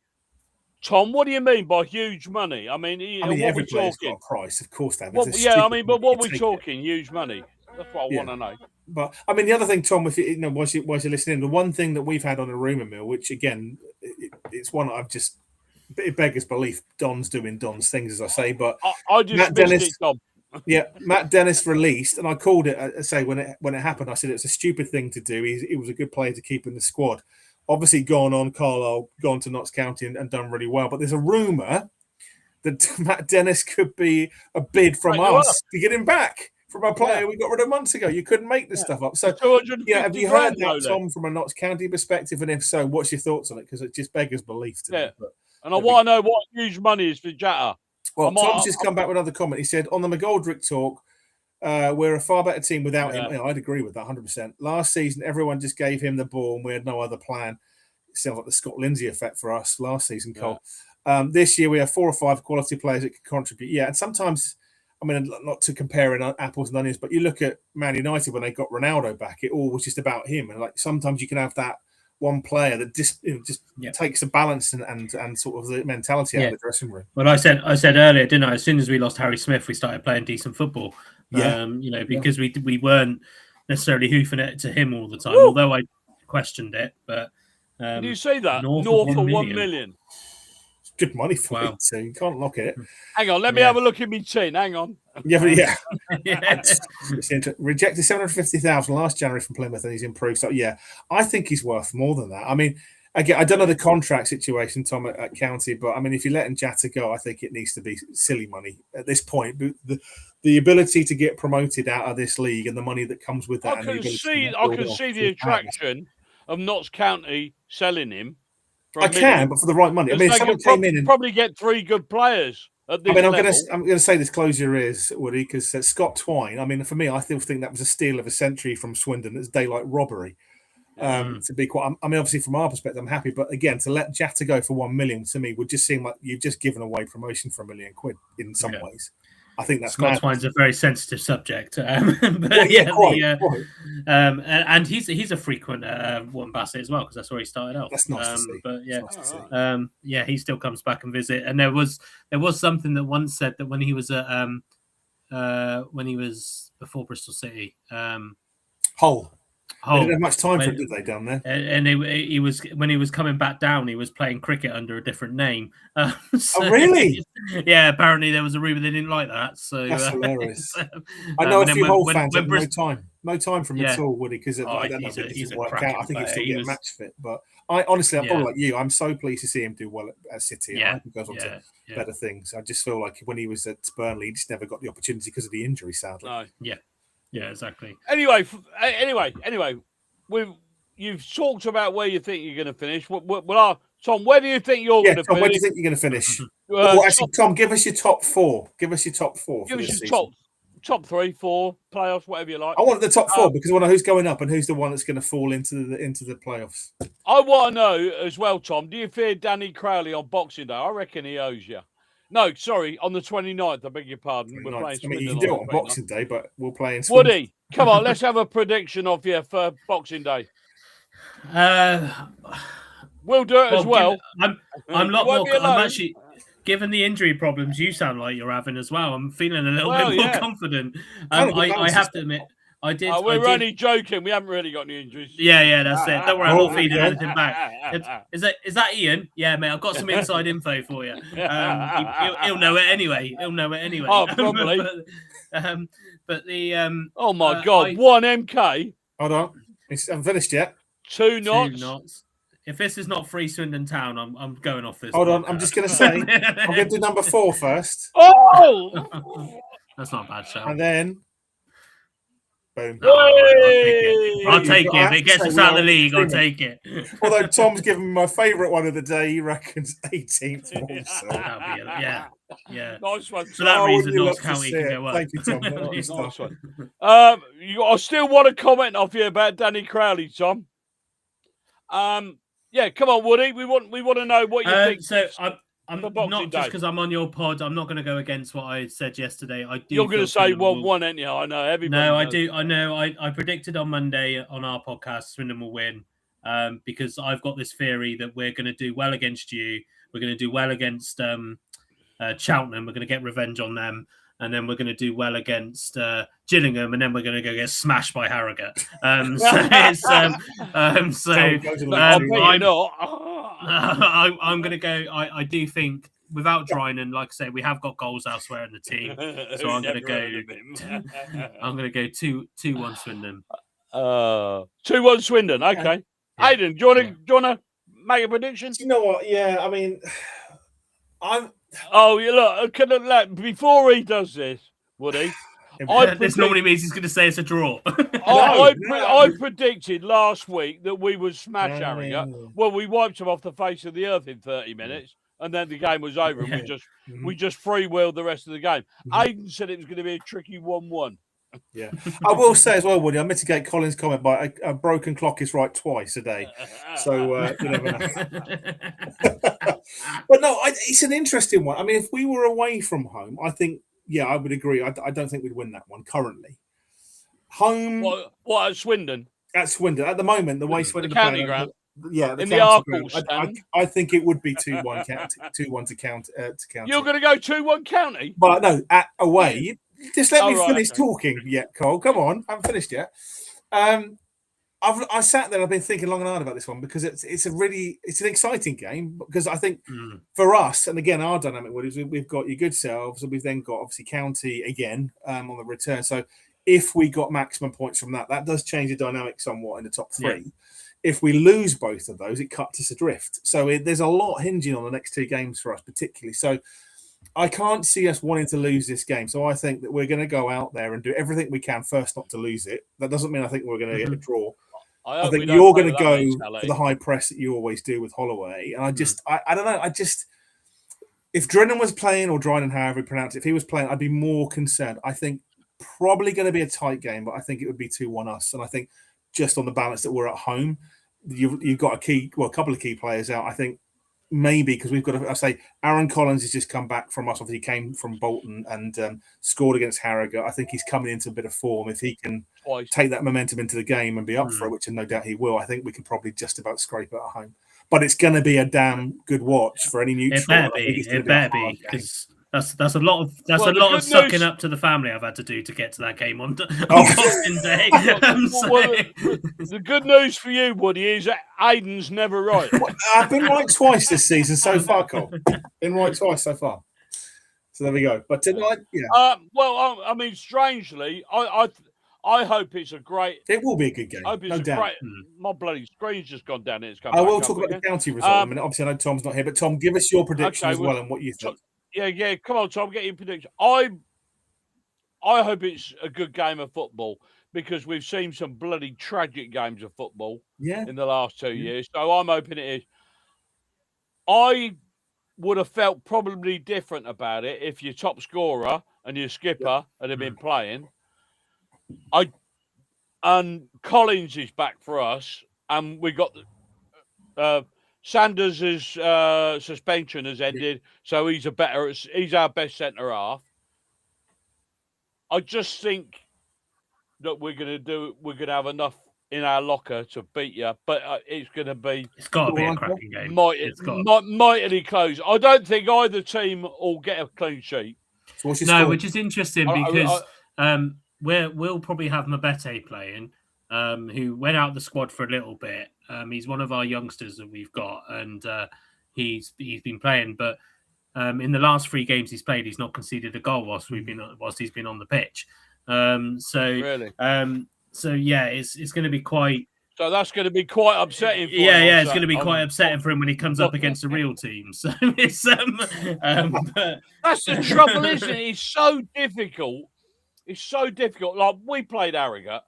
Tom, what do you mean by huge money? I mean, what every we player's talking? got a price, of course. That What, yeah, I mean, but what we talking? Huge money. That's what I want to know. But I mean, the other thing, Tom, if whilst you're listening, the one thing that we've had on a rumor mill, which again, it's one I've just it beggars belief. Don's doing Don's things, as I say. But I just Matt missed Dennis, it, Tom. Yeah, Matt Dennis released, and I called it. I say when it happened, I said it's a stupid thing to do. He was a good player to keep in the squad. Obviously, gone on Carlisle, gone to Notts County, and done really well. But there's a rumor that Matt Dennis could be a bid from us to get him back from a player we got rid of months ago. You couldn't make this stuff up. So, have you heard that, Tom, from a Notts County perspective? And if so, what's your thoughts on it? Because it just beggars belief to me. But and I want to know what huge money is for Jatta. Well, Tom's just come back with another comment. He said, on the McGoldrick talk, we're a far better team without him. I'd agree with that 100%. Last season, everyone just gave him the ball and we had no other plan. It sounds like the Scott Lindsay effect for us last season, Cole. This year, we have 4 or 5 quality players that can contribute. Yeah, and sometimes, I mean, not to compare apples and onions, but you look at Man United when they got Ronaldo back, it all was just about him. And like sometimes you can have that one player that just takes the balance and sort of the mentality out of the dressing room. Well, I said earlier, didn't I? As soon as we lost Harry Smith, we started playing decent football. Because we weren't necessarily hoofing it to him all the time. Although I questioned it, but did you see that north of 1 million? Good money for it, so you can't lock it. Hang on, let me have a look at me tin. Hang on. Rejected 750,000 last January from Plymouth, and he's improved. So I think he's worth more than that. I mean, again, I don't know the contract situation, Tom, at County, but I mean, if you're letting Jatta go, I think it needs to be silly money at this point. The ability to get promoted out of this league and the money that comes with that. I can see the attraction of Notts County selling him. But for the right money. I mean, if someone came in and probably get 3 good players at this level. I'm going to say this, close your ears, Woody, because Scott Twine. I mean, for me, I still think that was a steal of a century from Swindon. It's daylight robbery. To be quite, I mean, obviously from our perspective, I'm happy, but again, to let Jatta go for 1 million to me would just seem like you've just given away promotion for £1 million in some ways. I think that's Scott Twine's a very sensitive subject, and he's a frequent Wharton Bassett as well because that's where he started out. That's nice to see. But he still comes back and visit. And there was something that once said that when he was before Bristol City, Hull. They didn't have much time for it, did they, down there? And he was when he was coming back down, he was playing cricket under a different name. Oh, really? Yeah, apparently there was a rumor they didn't like that. So that's hilarious. I know a few Hull fans have no time from him at all, Woody, because I don't know if it doesn't work out. I think he'll still get match fit. But I'm probably like you. I'm so pleased to see him do well at City. I hope he goes on to better things. I just feel like when he was at Burnley, he just never got the opportunity because of the injury, sadly. No. Yeah, exactly. Anyway, you've talked about where you think you're going to finish. Tom, where do you think you're going to finish? Where do you think you're going to finish? Actually, Tom, give us your top 4. Give us your top 4. Give us your top 3, 4 playoffs, whatever you like. I want the top 4 because I want to know who's going up and who's the one that's going to fall into the playoffs. I want to know as well, Tom. Do you fear Danny Crowley on Boxing Day? I reckon he owes you. No, sorry, on the 29th, I beg your pardon. We're playing you can do it on Boxing Day, but we'll play in Swindon. Woody, come on, let's have a prediction of you for Boxing Day. We'll do it as well. I'm actually, given the injury problems you sound like you're having as well, I'm feeling a little bit more confident. I have to admit, we're only joking. We haven't really got any injuries. Yeah, that's it. Don't worry, I'm not feeding anything back. Is that Ian? Yeah, mate, I've got some inside info for you. He'll know it anyway. Oh, probably. But the oh my God, 1 MK. Hold on, I haven't finished yet. 2 knots. If this is not free Swindon Town, I'm going off this. Hold on, I'm just going to say I'm going to do number 4 first. Oh, that's not a bad shout. And then. Boom. I'll take it. If it gets us out of the league, I'll take it. Although Tom's given me my favourite one of the day, he reckons 18th. Yeah. Nice one. For that reason, Notts County can go up. Thank you, Tom. Nice one. I still want to comment off you about Danny Crowley, Tom. Yeah, come on, Woody. We want to know what you think. So I'm not just because I'm on your pod. I'm not going to go against what I said yesterday. You're going to say 1-1, ain't you? I know. Everybody. No, I do. I know. I predicted on Monday on our podcast Swindon will win. because I've got this theory that we're going to do well against you. We're going to do well against Cheltenham. We're going to get revenge on them. And then we're going to do well against Gillingham, and then we're going to go get smashed by Harrogate. I'm going to go. I do think without Drinan, like I say, we have got goals elsewhere in the team, so I'm going to go. I'm going to go 2-1 Swindon. 2-1 Swindon. Okay, yeah. Aidan, do you want to make a prediction? You know what? Yeah, I mean, Oh, you look! Before he does this, Woody, this normally means he's going to say it's a draw. I predicted last week that we would smash Harrogate. Well, we wiped them off the face of the earth in 30 minutes, and then the game was over, and we just freewheeled the rest of the game. Aidan said it was going to be a tricky 1-1. Yeah, I will say as well, Woody, I mitigate Colin's comment by a broken clock is right twice a day. So you never know. But no, it's an interesting one. I mean, if we were away from home, I think, yeah, I would agree. I don't think we'd win that one currently. Home. What at Swindon? At Swindon. At the moment, the way Swindon the county ground. Yeah, in the Arkle stand. I think it would be 2-1 to count. You're going to go 2-1 county? But no, away. Just let me finish talking yet, Cole. Come on, I haven't finished yet. I sat there and I've been thinking long and hard about this one because it's an exciting game because I think for us, and again, our dynamic is we've got your good selves and we've then got obviously County again on the return. So if we got maximum points from that does change the dynamic somewhat in the top three. Yeah. If we lose both of those, it cuts us adrift. So there's a lot hinging on the next two games for us particularly. So I can't see us wanting to lose this game. So I think that we're going to go out there and do everything we can first not to lose it. That doesn't mean I think we're going to get a draw. I think you're going to go for the high press that you always do with Holloway. And I don't know. If Drennan was playing, or Drinan, however you pronounce it, if he was playing, I'd be more concerned. I think probably going to be a tight game, but I think it would be 2-1 us. And I think just on the balance that we're at home, you've got a couple of key players out. I think maybe because we've got Aaron Collins has just come back from us. Obviously, he came from Bolton and scored against Harrogate. I think he's coming into a bit of form. If he can take that momentum into the game and be up for it, which no doubt he will, I think we can probably just about scrape it at home. But it's going to be a damn good watch for any neutral. It better be because that's a lot of sucking up to the family I've had to do to get to that game on Boxing Day. The good news for you, Woody, is that Aidan's never right. I've been right twice this season so far, Cole. Been right twice so far. So there we go. But tonight, yeah. Well, I mean, strangely, I hope it's a great. It will be a good game. I hope it's no doubt. Great. My bloody screen's just gone down. I will talk about the county result in a minute. Obviously, I know Tom's not here, but Tom, give us your prediction as well and what you think. Yeah. Come on, Tom, get your prediction. I hope it's a good game of football because we've seen some bloody tragic games of football in the last 2 years. So I'm hoping it is. I would have felt probably different about it if your top scorer and your skipper had been playing. And Collins is back for us, and we got Sanders' suspension has ended, so he's our best centre half. I just think that we're going to have enough in our locker to beat you, but it's going to be. It's got to be a cracking game. Mightily close. I don't think either team will get a clean sheet. So which is interesting because we'll probably have Mabete playing, who went out the squad for a little bit. He's one of our youngsters that we've got, and he's been playing. But in the last 3 games he's played, he's not conceded a goal whilst he's been on the pitch. So yeah, it's going to be quite. So that's going to be quite upsetting. For him it's going to be quite upsetting for him when he comes up against a real team. So it's but that's the trouble, isn't it? It's so difficult. It's so difficult. Like we played Harrogate,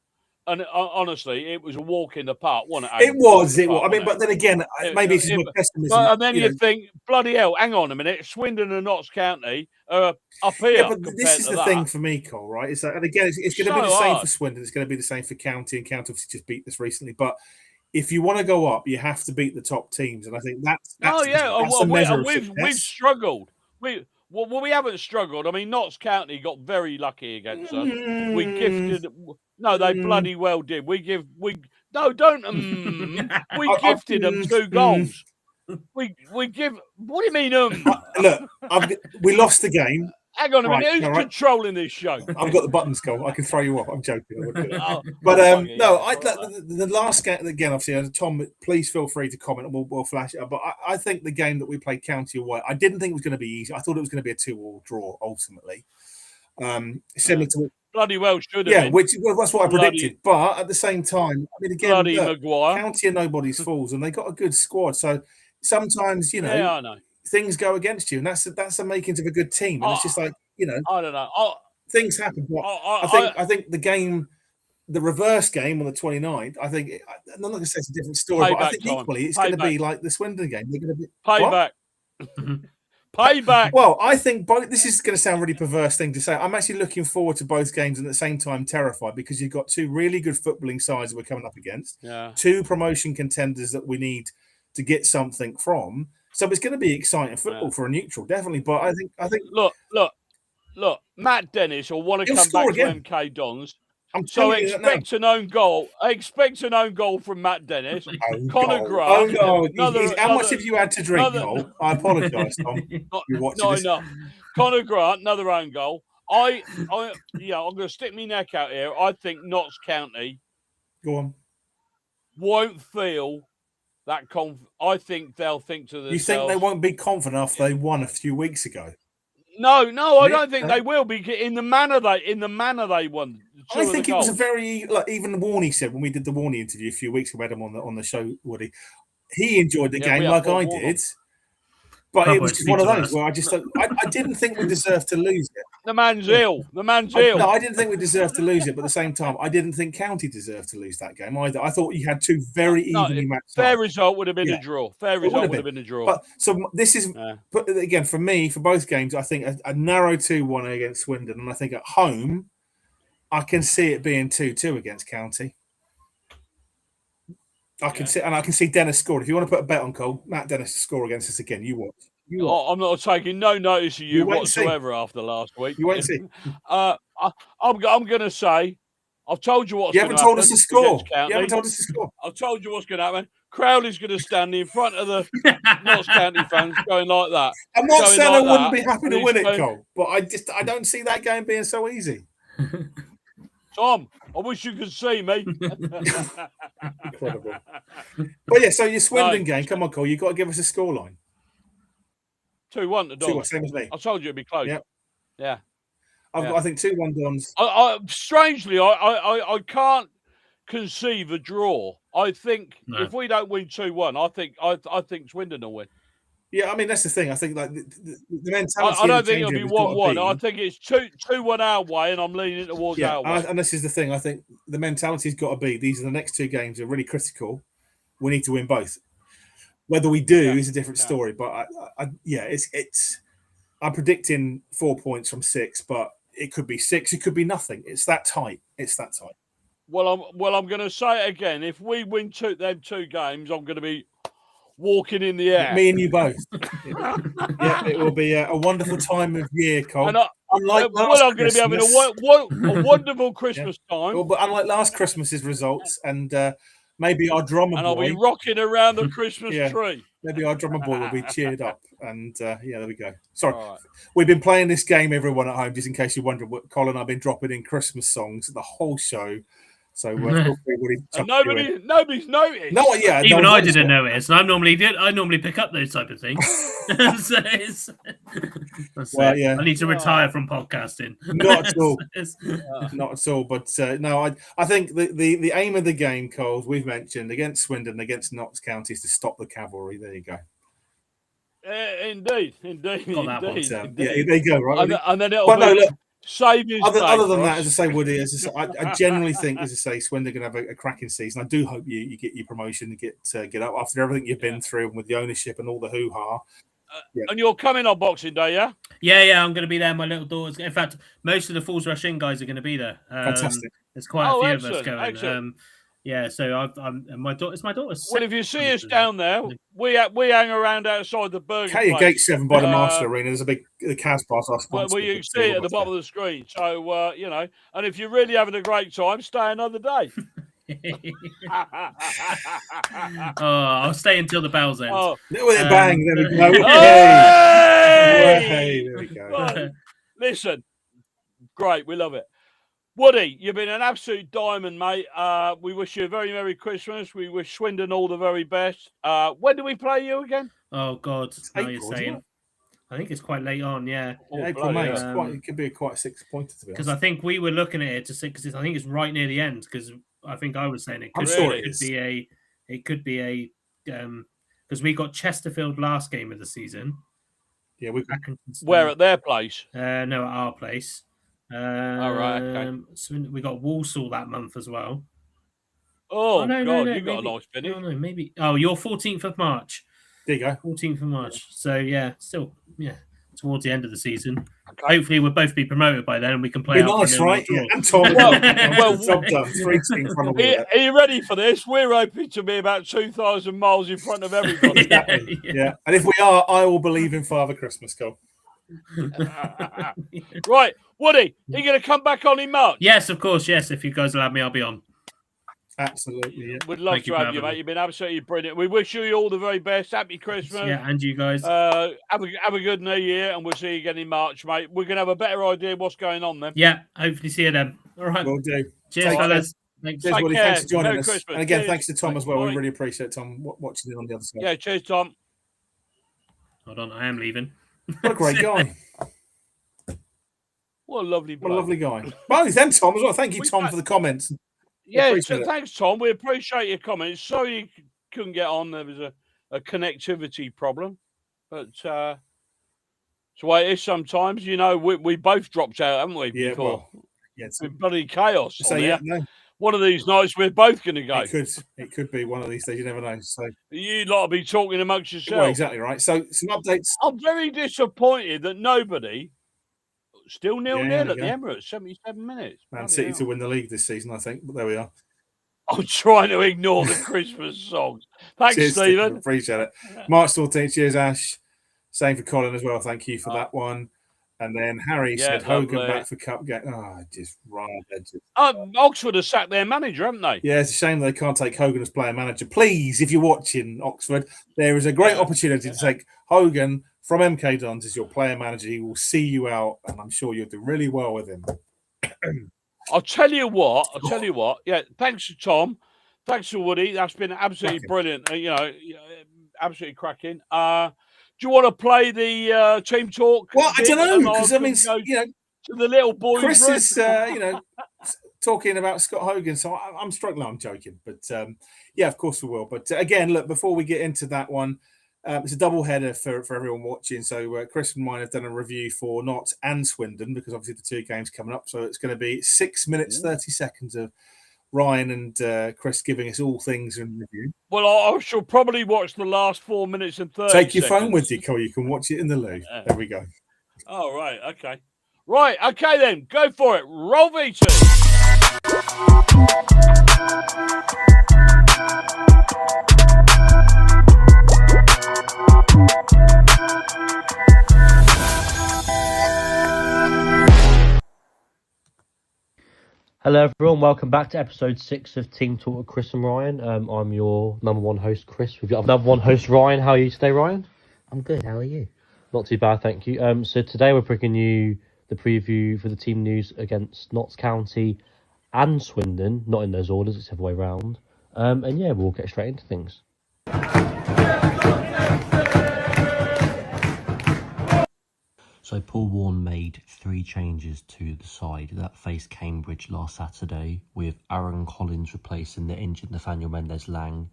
and honestly, it was a walk in the park, wasn't it? It was. I mean, but then again, maybe it's more pessimism. And then you think, bloody hell, hang on a minute, Swindon and Notts County are up here. Yeah, but this is the thing for me, Cole, right? It's and again, it's going to be the same for Swindon. It's going to be the same for County, and County obviously just beat this recently. But if you want to go up, you have to beat the top teams, and I think that's we've struggled. We haven't struggled. I mean, Notts County got very lucky against us. We gifted. No, they bloody well did. No, don't. We gifted them 2 goals. We give. What do you mean? Look, we lost the game. Hang on a minute. Right, Who's controlling this show? I've got the buttons, Cole. I can throw you off. I'm joking. Oh, But bugger, no, yeah. the last game again. Obviously, Tom, please feel free to comment, and we'll flash it up. But I think the game that we played County away, I didn't think it was going to be easy. I thought it was going to be a 2-2 draw ultimately. Similar to bloody well should have been. which that's what I predicted. But at the same time, I mean, again, Bloody look, Maguire. County are nobody's fools, and they got a good squad. So sometimes, you know, Yeah, I know. things go against you, and that's the makings of a good team. And it's just like, you know, I don't know. things happen. But I think the game, the reverse game on the 29th, I think I'm not going to say it's a different story, but I think equally it's going to be like the Swindon game. They're going to be payback. Payback. Well, I think this is going to sound a really perverse thing to say. I'm actually looking forward to both games and at the same time terrified because you've got 2 really good footballing sides that we're coming up against. Yeah. 2 promotion contenders that we need to get something from. So it's going to be exciting football for a neutral, definitely. But I think look. Matt Dennis will want to come back to MK Dons. So expect an own goal. Expect an own goal from Matt Dennis. Conor Grant. How much have you had to drink, Noel? I apologise, Tom. Not enough. Conor Grant, another own goal. I'm going to stick my neck out here. I think Notts County won't feel that I think they'll think to themselves. You think they won't be confident after they won a few weeks ago? No, I don't think they will be in the manner they won. I think it was a very even Warney said when we did the Warney interview a few weeks ago, we had him on the show, Woody. He enjoyed the game like I did, but it was just one of those where I didn't think we deserved to lose it. The man's ill. No, I didn't think we deserved to lose it, but at the same time, I didn't think County deserved to lose that game either. I thought you had 2 very evenly matched. Fair result would have been a draw. Fair result would have been a draw. But so this is, but again, for me, for both games, I think a narrow 2-1 against Swindon, and I think at home, I can see it being 2-2 against County. I can see Dennis score. If you want to put a bet on Cole, Matt Dennis to score against us again, you watch. I'm not taking no notice of you whatsoever after last week. You won't see. I'm going to say, I've told you what's going to happen. You haven't told us to score. You haven't told us to score. I've told you what's going to happen. Crowley's going to stand in front of the Notts County fans going like that. I'm not saying I wouldn't be happy to win it, Cole, but I don't see that game being so easy. Tom, I wish you could see me. Incredible. But yeah, so your Swindon game, come on, Cole, you've got to give us a scoreline. 2-1 to Dons. 2-1, same as me. I told you it'd be close. Yep. Yeah. I think 2-1 Dons. Strangely, I can't conceive a draw. I think if we don't win 2-1, I think Swindon will win. Yeah, I mean that's the thing. I think like the mentality. I don't think it'll be 1-1. I think it's 2-1 our way, and I'm leaning towards our way. And this is the thing. I think the mentality's got to be these are the next 2 games are really critical. We need to win both. Whether we do is a different story. But I'm predicting 4 points from 6, but it could be 6. It could be nothing. It's that tight. Well, I'm going to say it again. If we win them 2 games, I'm going to be walking in the air. Me and you both. It will be a wonderful time of year, Cole. And I'm going to be having a wonderful Christmas time. Well, but unlike last Christmas's results, and maybe our drummer boy. And I'll be rocking around the Christmas tree. Maybe our drummer boy will be cheered up. And there we go. Sorry. Right. We've been playing this game, everyone at home, just in case you wondered what Colin and I've been dropping in Christmas songs the whole show. So nobody's noticed. No, even I didn't notice. And I normally pick up those type of things. I need to retire from podcasting. Not at all. Not at all. But no, I think the aim of the game, Cole, we've mentioned against Swindon, against Notts County, is to stop the cavalry. There you go. Indeed. Yeah, there you go. Right, and then it'll save his other than that, as I say, Woody, I generally think, as I say, Swindon are going to have a cracking season. I do hope you get your promotion and get up after everything you've been through and with the ownership and all the hoo-ha. And you're coming on Boxing Day, yeah? Yeah, I'm going to be there. My little daughter's. In fact, most of the Fools Rush In guys are going to be there. Fantastic. There's quite a few of us going. So I'm my daughter's. Well, if you see us down there, we hang around outside the burger place. Gate 7 by the Master Arena. There's a big Cas Pass. Well, you see it at the bottom of the screen. So and if you're really having a great time, stay another day. I'll stay until the bells end. Oh, Bang! There we go. hey! There we go. Well, listen, great. We love it. Woody, you've been an absolute diamond, mate. We wish you a very Merry Christmas. We wish Swindon all the very best. When do we play you again? Oh, God. Now April, you're isn't saying. it? I think it's quite late on, yeah. Yeah, April, May. Yeah. It could be quite a 6-pointer, to be Because honest. I think we were looking at it to see, because I think it's right near the end. Because I think I was saying it could, I'm sure it could be a, because we got Chesterfield last game of the season. Yeah, we Where at their place? No, at our place. Right, okay. So we got Walsall that month as well. Oh, no, God, no, you got maybe, a nice finish. No, maybe. Oh, you're 14th of March. There you go. 14th of March. So, yeah, still, towards the end of the season. Okay. Hopefully, we'll both be promoted by then and we can play. Be nice, right? Yeah. And Tom. Tom done. 3 in front of all Are you ready for this? We're hoping to be about 2,000 miles in front of everybody. Exactly. Yeah. And if we are, I will believe in Father Christmas, Cole. Right, Woody, are you going to come back on in March? Yes, of course. Yes, if you guys will have me, I'll be on. Absolutely. Yeah. We'd love to have you, mate. You've been absolutely brilliant. We wish you all the very best. Happy Christmas. Yeah, and you guys. Have a good New Year, and we'll see you again in March, mate. We're going to have a better idea what's going on then. Yeah, hopefully see you then. All right. Will do. Cheers, fellas. Thanks. Cheers, Woody. Thanks for joining Merry us. Christmas. And again, Cheers. thanks to Tom as well. Bye. We really appreciate Tom watching it on the other side. Yeah, cheers, Tom. Hold on, I am leaving. What a great guy. What a lovely bloke. What a lovely guy. Well, then Tom as well. Thank you, Tom, for the comments. Yeah, so thanks, Tom. We appreciate your comments. Sorry you couldn't get on. There was a connectivity problem. But so it is sometimes. You know, we both dropped out, haven't we? Yeah, before? well, yeah, it's bloody chaos. So, yeah, no. One of these nights we're both going to go. It could be one of these days. You never know. So you lot will be talking amongst yourselves. Well, exactly right. So some updates. I'm very disappointed that nobody. Still 0-0 at the Emirates, 77 minutes. Man City to win the league this season, I think. But there we are. I'm trying to ignore the Christmas songs. Thanks, cheers, Stephen. Appreciate it. March 14th. Cheers, Ash. Same for Colin as well. Thank you for that one. And then Harry said Hogan back for Cup game. Just right. Oxford has sacked their manager, haven't they? Yeah, it's a shame they can't take Hogan as player manager. Please, if you're watching Oxford, there is a great opportunity to take Hogan from MK Dons as your player manager. He will see you out, and I'm sure you'll do really well with him. I'll tell you what. Yeah, thanks to Tom. Thanks to Woody. That's been absolutely brilliant. Absolutely cracking. Do you want to play the team talk? Well, I don't know, because I mean, to the little boys. Chris is, talking about Scott Hogan, so I'm struggling. I'm joking, but yeah, of course we will. But again, look, before we get into that one. It's a double header for everyone watching. So Chris and mine have done a review for Notts and Swindon because obviously the 2 games coming up. So it's going to be 6 minutes, 30 seconds of Ryan and Chris giving us all things in review. Well, I shall probably watch the last 4 minutes and 30 Take your seconds. phone with you, Cole. You can watch it in the loo. There we go. Oh, right. Okay. Right. Okay, then. Go for it. Roll V2. Hello everyone, welcome back to episode 6 of Team Talk with Chris and Ryan. I'm your number one host, Chris. We've got number one host, Ryan. How are you today, Ryan? I'm good, how are you? Not too bad, thank you. So today we're bringing you the preview for the team news against Notts County and Swindon. Not in those orders, it's the other way round. And yeah, we'll get straight into things. So Paul Warne made 3 changes to the side that faced Cambridge last Saturday, with Aaron Collins replacing the injured Nathaniel Mendez-Lang,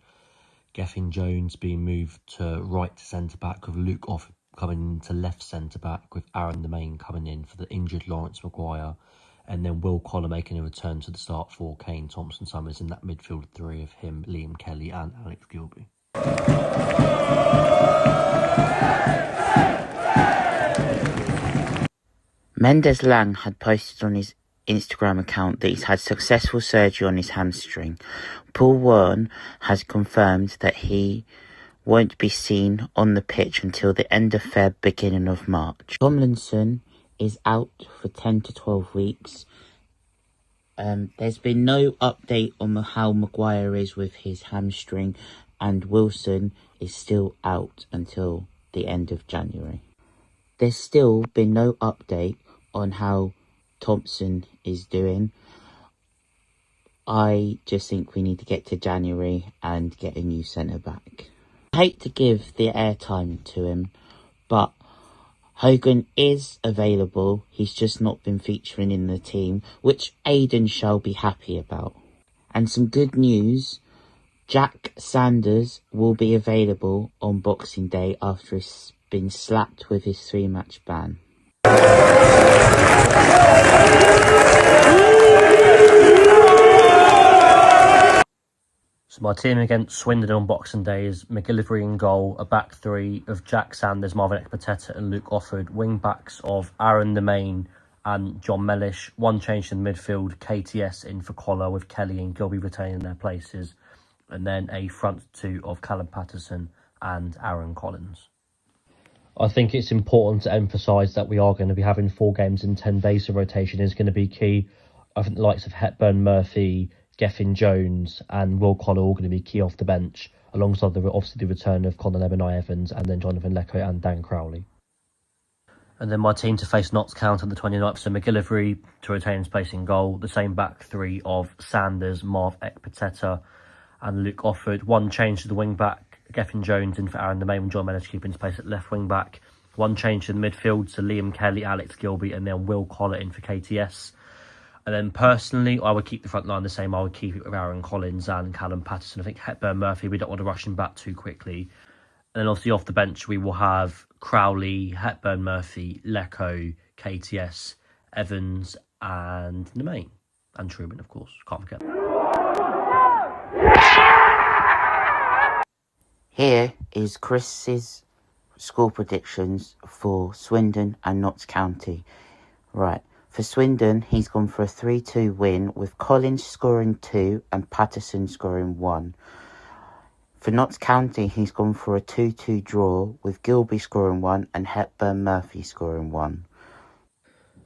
Gethin Jones being moved to right centre-back, with Luke Off coming into left centre-back, with Aaron the Main coming in for the injured Lawrence Maguire, and then Will Collar making a return to the start for Kane Thompson-Summers in that midfield 3 of him, Liam Kelly and Alex Gilby. Mendez-Lang had posted on his Instagram account that he's had successful surgery on his hamstring. Paul Warne has confirmed that he won't be seen on the pitch until the end of Feb, beginning of March. Tomlinson is out for 10 to 12 weeks. There's been no update on how Maguire is with his hamstring, and Wilson is still out until the end of January. There's still been no update on how Thompson is doing. I just think we need to get to January and get a new centre-back. I hate to give the airtime to him, but Hogan is available. He's just not been featuring in the team, which Aiden shall be happy about. And some good news, Jack Sanders will be available on Boxing Day after he's been slapped with his 3-match ban. So my team against Swindon on Boxing Day is McGillivray in goal, a back three of Jack Sanders, Marvin Ekpateta and Luke Offord, wing backs of Aaron Domain and John Mellish, one change in midfield, KTS in for Collar with Kelly and Gilby retaining their places, and then a front two of Callum Patterson and Aaron Collins. I think it's important to emphasise that we are going to be having 4 games in 10 days, so rotation is going to be key. I think the likes of Hepburn, Murphy, Gethin Jones and Will Collar all going to be key off the bench, alongside obviously the return of Conor Lebanon Evans and then Jonathan Lecco and Dan Crowley. And then my team to face Notts County on the 29th, so McGillivray to retain his place in goal, the same back three of Sanders, Marv Ekpateta and Luke Offord, one change to the wing back, Gethin Jones in for Aaron Domain and John Mellish keeping his place at left wing back, one change to the midfield, so Liam Kelly, Alex Gilby and then Will Collar in for KTS. And then personally, I would keep the front line the same. I would keep it with Aaron Collins and Callum Patterson. I think Hepburn, Murphy, we don't want to rush him back too quickly. And then obviously off the bench, we will have Crowley, Hepburn, Murphy, Lecco, KTS, Evans and Nemain. And Truman, of course. Can't forget. Here is Chris's score predictions for Swindon and Notts County. Right. For Swindon, he's gone for a 3-2 win, with Collins scoring 2 and Patterson scoring 1. For Notts County, he's gone for a 2-2 draw, with Gilby scoring 1 and Hepburn Murphy scoring 1.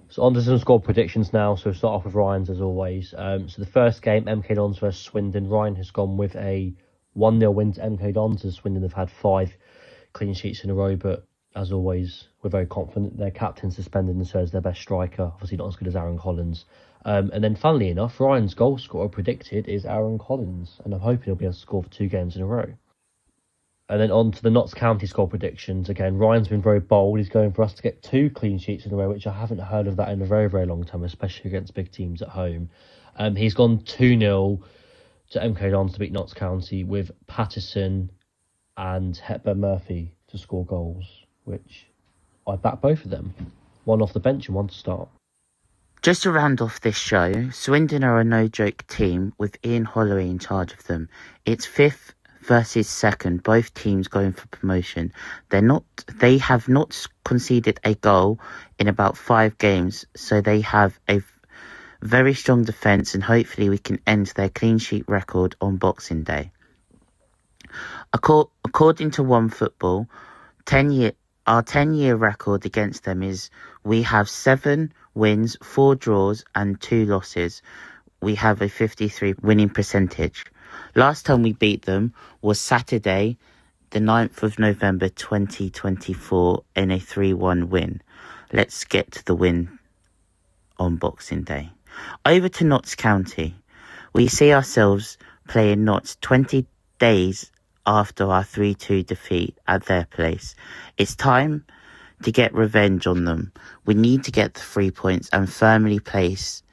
So on to some score predictions now. So we'll start off with Ryan's as always. So the first game, MK Dons versus Swindon. Ryan has gone with a 1-0 win to MK Dons, as Swindon have had 5 clean sheets in a row, but as always, we're very confident. Their captain suspended and so is their best striker. Obviously not as good as Aaron Collins. And then funnily enough, Ryan's goal scorer predicted is Aaron Collins. And I'm hoping he'll be able to score for 2 games in a row. And then on to the Notts County score predictions. Again, Ryan's been very bold. He's going for us to get 2 clean sheets in a row, which I haven't heard of that in a very, very long time, especially against big teams at home. He's gone 2-0 to MK Dons to beat Notts County, with Patterson and Hepburn Murphy to score goals, which I back both of them. One off the bench and one to start. Just to round off this show, Swindon are a no-joke team with Ian Holloway in charge of them. It's 5th versus 2nd, both teams going for promotion. They have not conceded a goal in about 5 games, so they have a very strong defence, and hopefully we can end their clean sheet record on Boxing Day. According to OneFootball, our 10-year record against them is we have 7 wins, 4 draws and 2 losses. We have a 53 winning percentage. Last time we beat them was Saturday, the 9th of November 2024 in a 3-1 win. Let's get to the win on Boxing Day. Over to Notts County. We see ourselves playing Notts 20 days after our 3-2 defeat at their place. It's time to get revenge on them. We need to get the 3 points and firmly place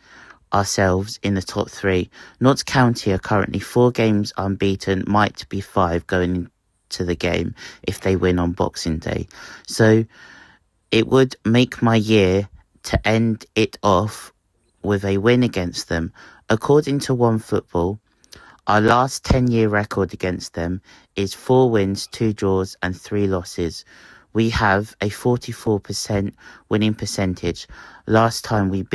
ourselves in the top 3. Notts County are currently 4 games unbeaten, might be 5 going into the game if they win on Boxing Day. So it would make my year to end it off with a win against them. According to OneFootball, our last 10-year record against them is 4 wins, 2 draws and 3 losses. We have a 44% winning percentage. Last time we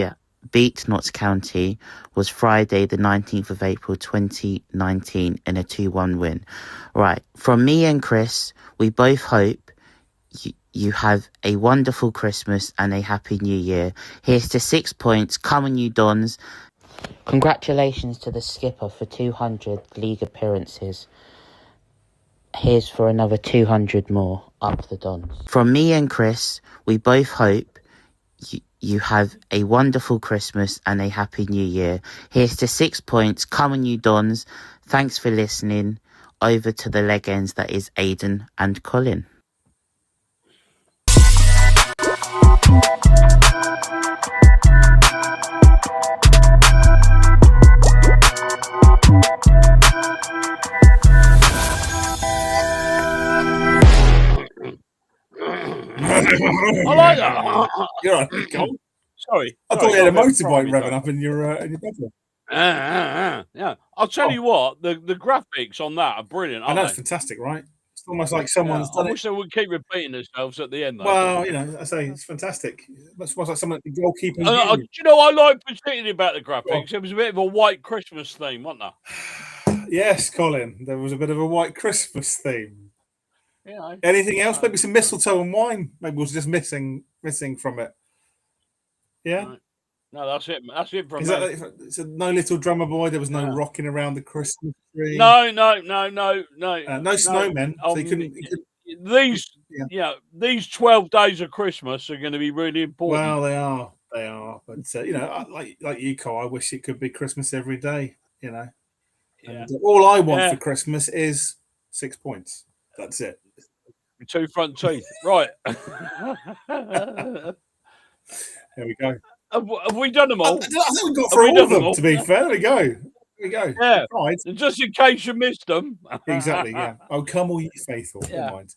beat Notts County was Friday the 19th of April 2019 in a 2-1 win. Right, from me and Chris, we both hope you have a wonderful Christmas and a happy new year. Here's to 6 points. Come on you Dons. Congratulations to the skipper for 200 league appearances. Here's for another 200 more. Up the Dons. From me and Chris, we both hope you have a wonderful Christmas and a happy New Year. Here's to 6 points. Come on, you Dons. Thanks for listening. Over to the legends that is Aidan and Colin. I like that. You're on it, Cole. Sorry. I thought you had a motorbike revving up in your bedroom. Yeah. I'll tell you what, the graphics on that are brilliant. I know, it's fantastic, right? It's almost like someone's done I it. wish they would keep repeating themselves at the end, though. Well, you know, I say it's fantastic. It's almost like someone at the goalkeeper. Do you know what I like particularly about the graphics? It was a bit of a white Christmas theme, wasn't there? Yes, Colin. There was a bit of a white Christmas theme. Yeah. Anything else? Maybe some mistletoe and wine. Maybe was just missing from it. Yeah. Right. No, that's it. That's it from me. It's no little drummer boy. There was no rocking around the Christmas tree. No. No snowmen. So you couldn't. These 12 days of Christmas are going to be really important. Well, they are. But you know, like you, Cole, I wish it could be Christmas every day. You know, and all I want for Christmas is 6 points. That's it. 2 front teeth, right? There we go. Have we done them all? I think we got through all of them. To be fair, there we go. Yeah. Right. Just in case you missed them. Exactly. Yeah. Oh, come all ye faithful. Yeah. Mind.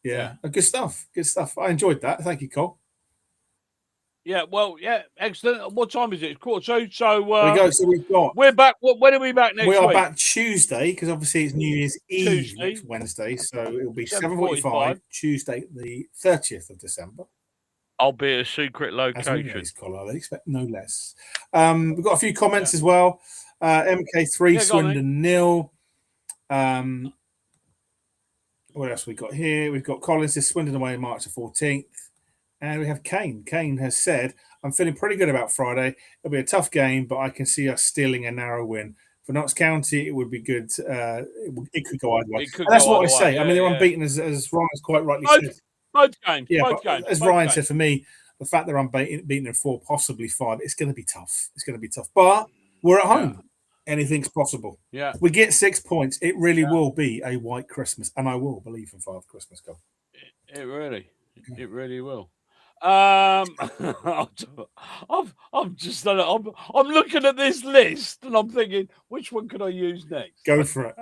Yeah. Oh, good stuff. Good stuff. I enjoyed that. Thank you, Cole. Yeah. Well. Yeah. Excellent. What time is it? 2:15. So there we go. So we've got. We're back. When are we back next week? We are back Tuesday because obviously it's New Year's Eve next Wednesday, so it'll be 7:45 Tuesday, the 30th of December. I'll be at a secret location. As always, I expect no less. We've got a few comments as well. MK3 Swindon 0. What else we got here? We've got Collins says Swindon away March the 14th. And we have Kane. Kane has said, I'm feeling pretty good about Friday. It'll be a tough game, but I can see us stealing a narrow win. For Notts County, it would be good. It could go either way. And that's what I say. I mean, they're unbeaten, as Ryan's quite rightly said. Both games. Yeah, both games. As Ryan said, for me, the fact they're unbeaten in 4, possibly 5, it's going to be tough. It's going to be tough. But we're at home. Anything's possible. Yeah. We get 6 points. It really will be a white Christmas. And I will believe in Father Christmas, Cole. It really will. I'm looking at this list and I'm thinking, which one could I use next? Go for it.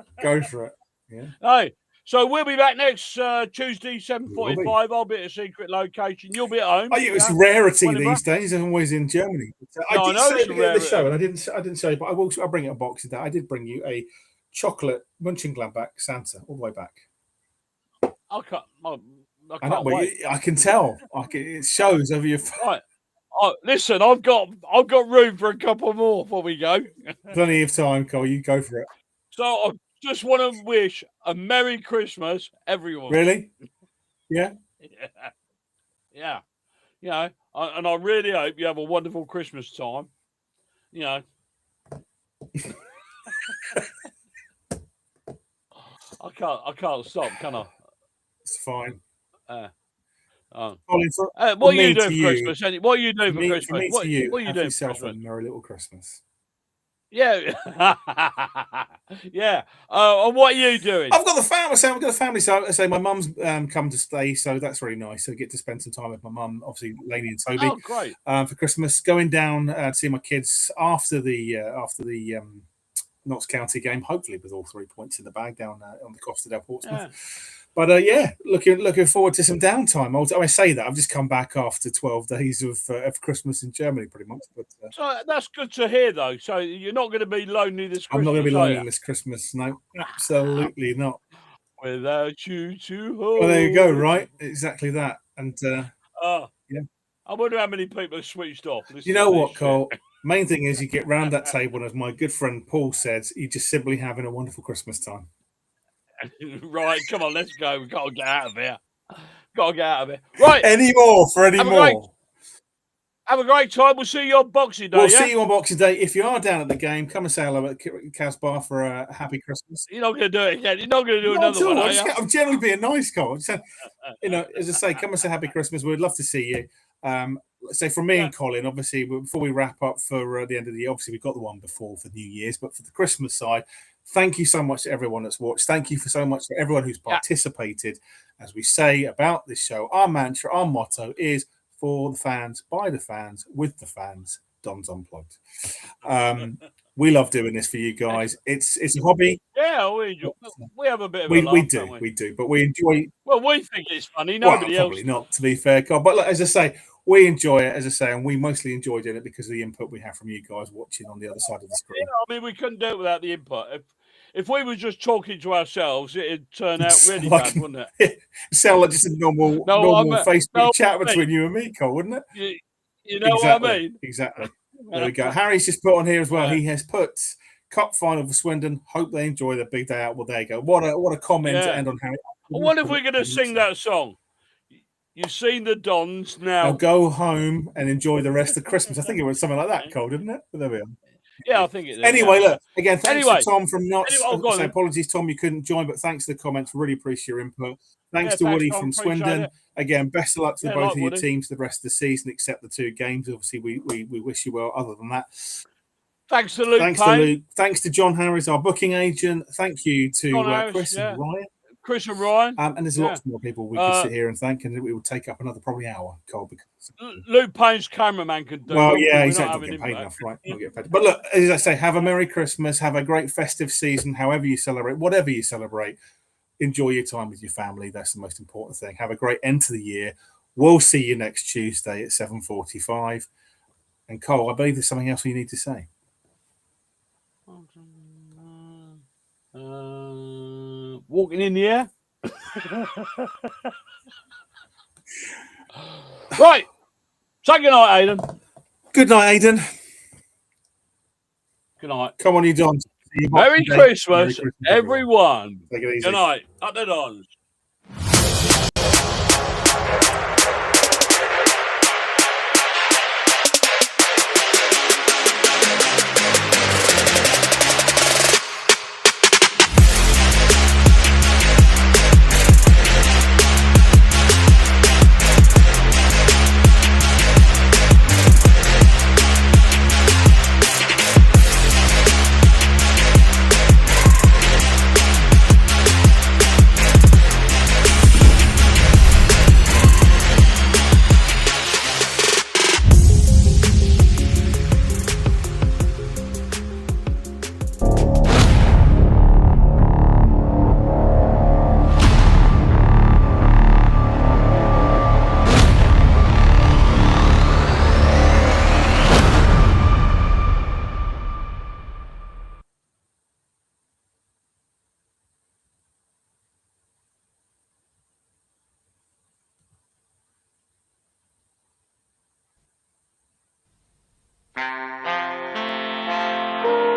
Yeah. Hey, so we'll be back next Tuesday, 7:45. I'll be at a secret location. You'll be at home. Oh, yeah, it's a rarity these days. I'm always in Germany. I did say at the end of the show, and I didn't say, but I'll bring it a box today. I did bring you a chocolate Mönchengladbach Santa all the way back. I can tell. It shows over your face. Right. Oh, listen, I've got room for a couple more before we go. Plenty of time, Cole. You go for it. So I just want to wish a Merry Christmas, everyone. Really? Yeah. Yeah. You know, and I really hope you have a wonderful Christmas time. You know. I can't stop, can I? It's fine. What are you doing for Christmas? What are you doing for Christmas? What are you doing for Christmas? A merry little Christmas. Yeah. Yeah. And what are you doing? I've got the family. So I've got the family. So I say my mum's come to stay, so that's really nice. So I get to spend some time with my mum, obviously Lainey and Toby. Oh, great. For Christmas, going down to see my kids after the Notts County game, hopefully with all 3 points in the bag down on the Costa del Portsmouth. Yeah. But looking forward to some downtime. I say that I've just come back after 12 days of Christmas in Germany, pretty much. But so that's good to hear, though. So you're not going to be lonely this Christmas. I'm not going to be lonely this Christmas. No, absolutely not. Without you to hold. Well, there you go. Right, exactly that. And yeah, I wonder how many people are switched off. You know what, Cole? Main thing is you get round that table, and as my good friend Paul says, you're just simply having a wonderful Christmas time. Right, come on, let's go. We've got to get out of here. Right. Any more? Have a great time. We'll see you on Boxing Day. We'll see you on Boxing Day. If you are down at the game, come and say hello at Casbar for a happy Christmas. You're not going to do it again. You're not going to do another one, are you? I'm generally being nice, Cole. As I say, come and say happy Christmas. We'd love to see you. Let's say from me and Colin, obviously, before we wrap up for the end of the year, obviously, we've got the one before for New Year's, but for the Christmas side, thank you so much to everyone that's watched. Thank you so much for everyone who's participated. As we say about this show, our mantra, our motto is for the fans, by the fans, with the fans, Don's Unplugged. We love doing this for you guys. It's a hobby. Yeah, we have a bit of a laugh, we do, but we enjoy. Well, we think it's funny. Nobody else probably not, to be fair, Carl. But look, as I say, we enjoy it. As I say, and we mostly enjoy doing it because of the input we have from you guys watching on the other side of the screen. Yeah, I mean, we couldn't do it without the input. If we were just talking to ourselves, it'd turn out really bad, wouldn't it? Sound like just a normal Facebook chat between you and me, Cole, wouldn't it? You know what I mean? Exactly. There we go. Harry's just put on here as well. He has put cup final for Swindon. Hope they enjoy the big day out. Well, there you go. What a comment to end on, Harry. I wonder if we're going to sing that song. You've seen the Dons now. Go home and enjoy the rest of Christmas. I think it was something like that, Cole, didn't it? But there we are. Yeah, I think it is. Anyway, look, again, thanks to Tom from Knots. Anyway, apologies, Tom, you couldn't join, but thanks to the comments. Really appreciate your input. Thanks to Woody from Swindon. Again, best of luck to both of your teams for the rest of the season, except the 2 games. Obviously, we wish you well other than that. Thanks to Luke. Thanks to John Harris, our booking agent. Thank you to Chris and Ryan. Chris and Ryan. And there's lots more people we could sit here and thank, and it would take up another probably hour, Cole. Because Luke Payne's cameraman could do. Well, yeah, he's not getting paid enough, right? Not getting paid. But look, as I say, have a Merry Christmas, have a great festive season, however you celebrate, whatever you celebrate. Enjoy your time with your family. That's the most important thing. Have a great end to the year. We'll see you next Tuesday at 7:45. And Cole, I believe there's something else you need to say. Walking in the air. Right. Say good night, Aidan. Good night, Aidan. Good night. Come on, you Dons. Merry Christmas, everyone. Take it easy. Good night. Up the Dons.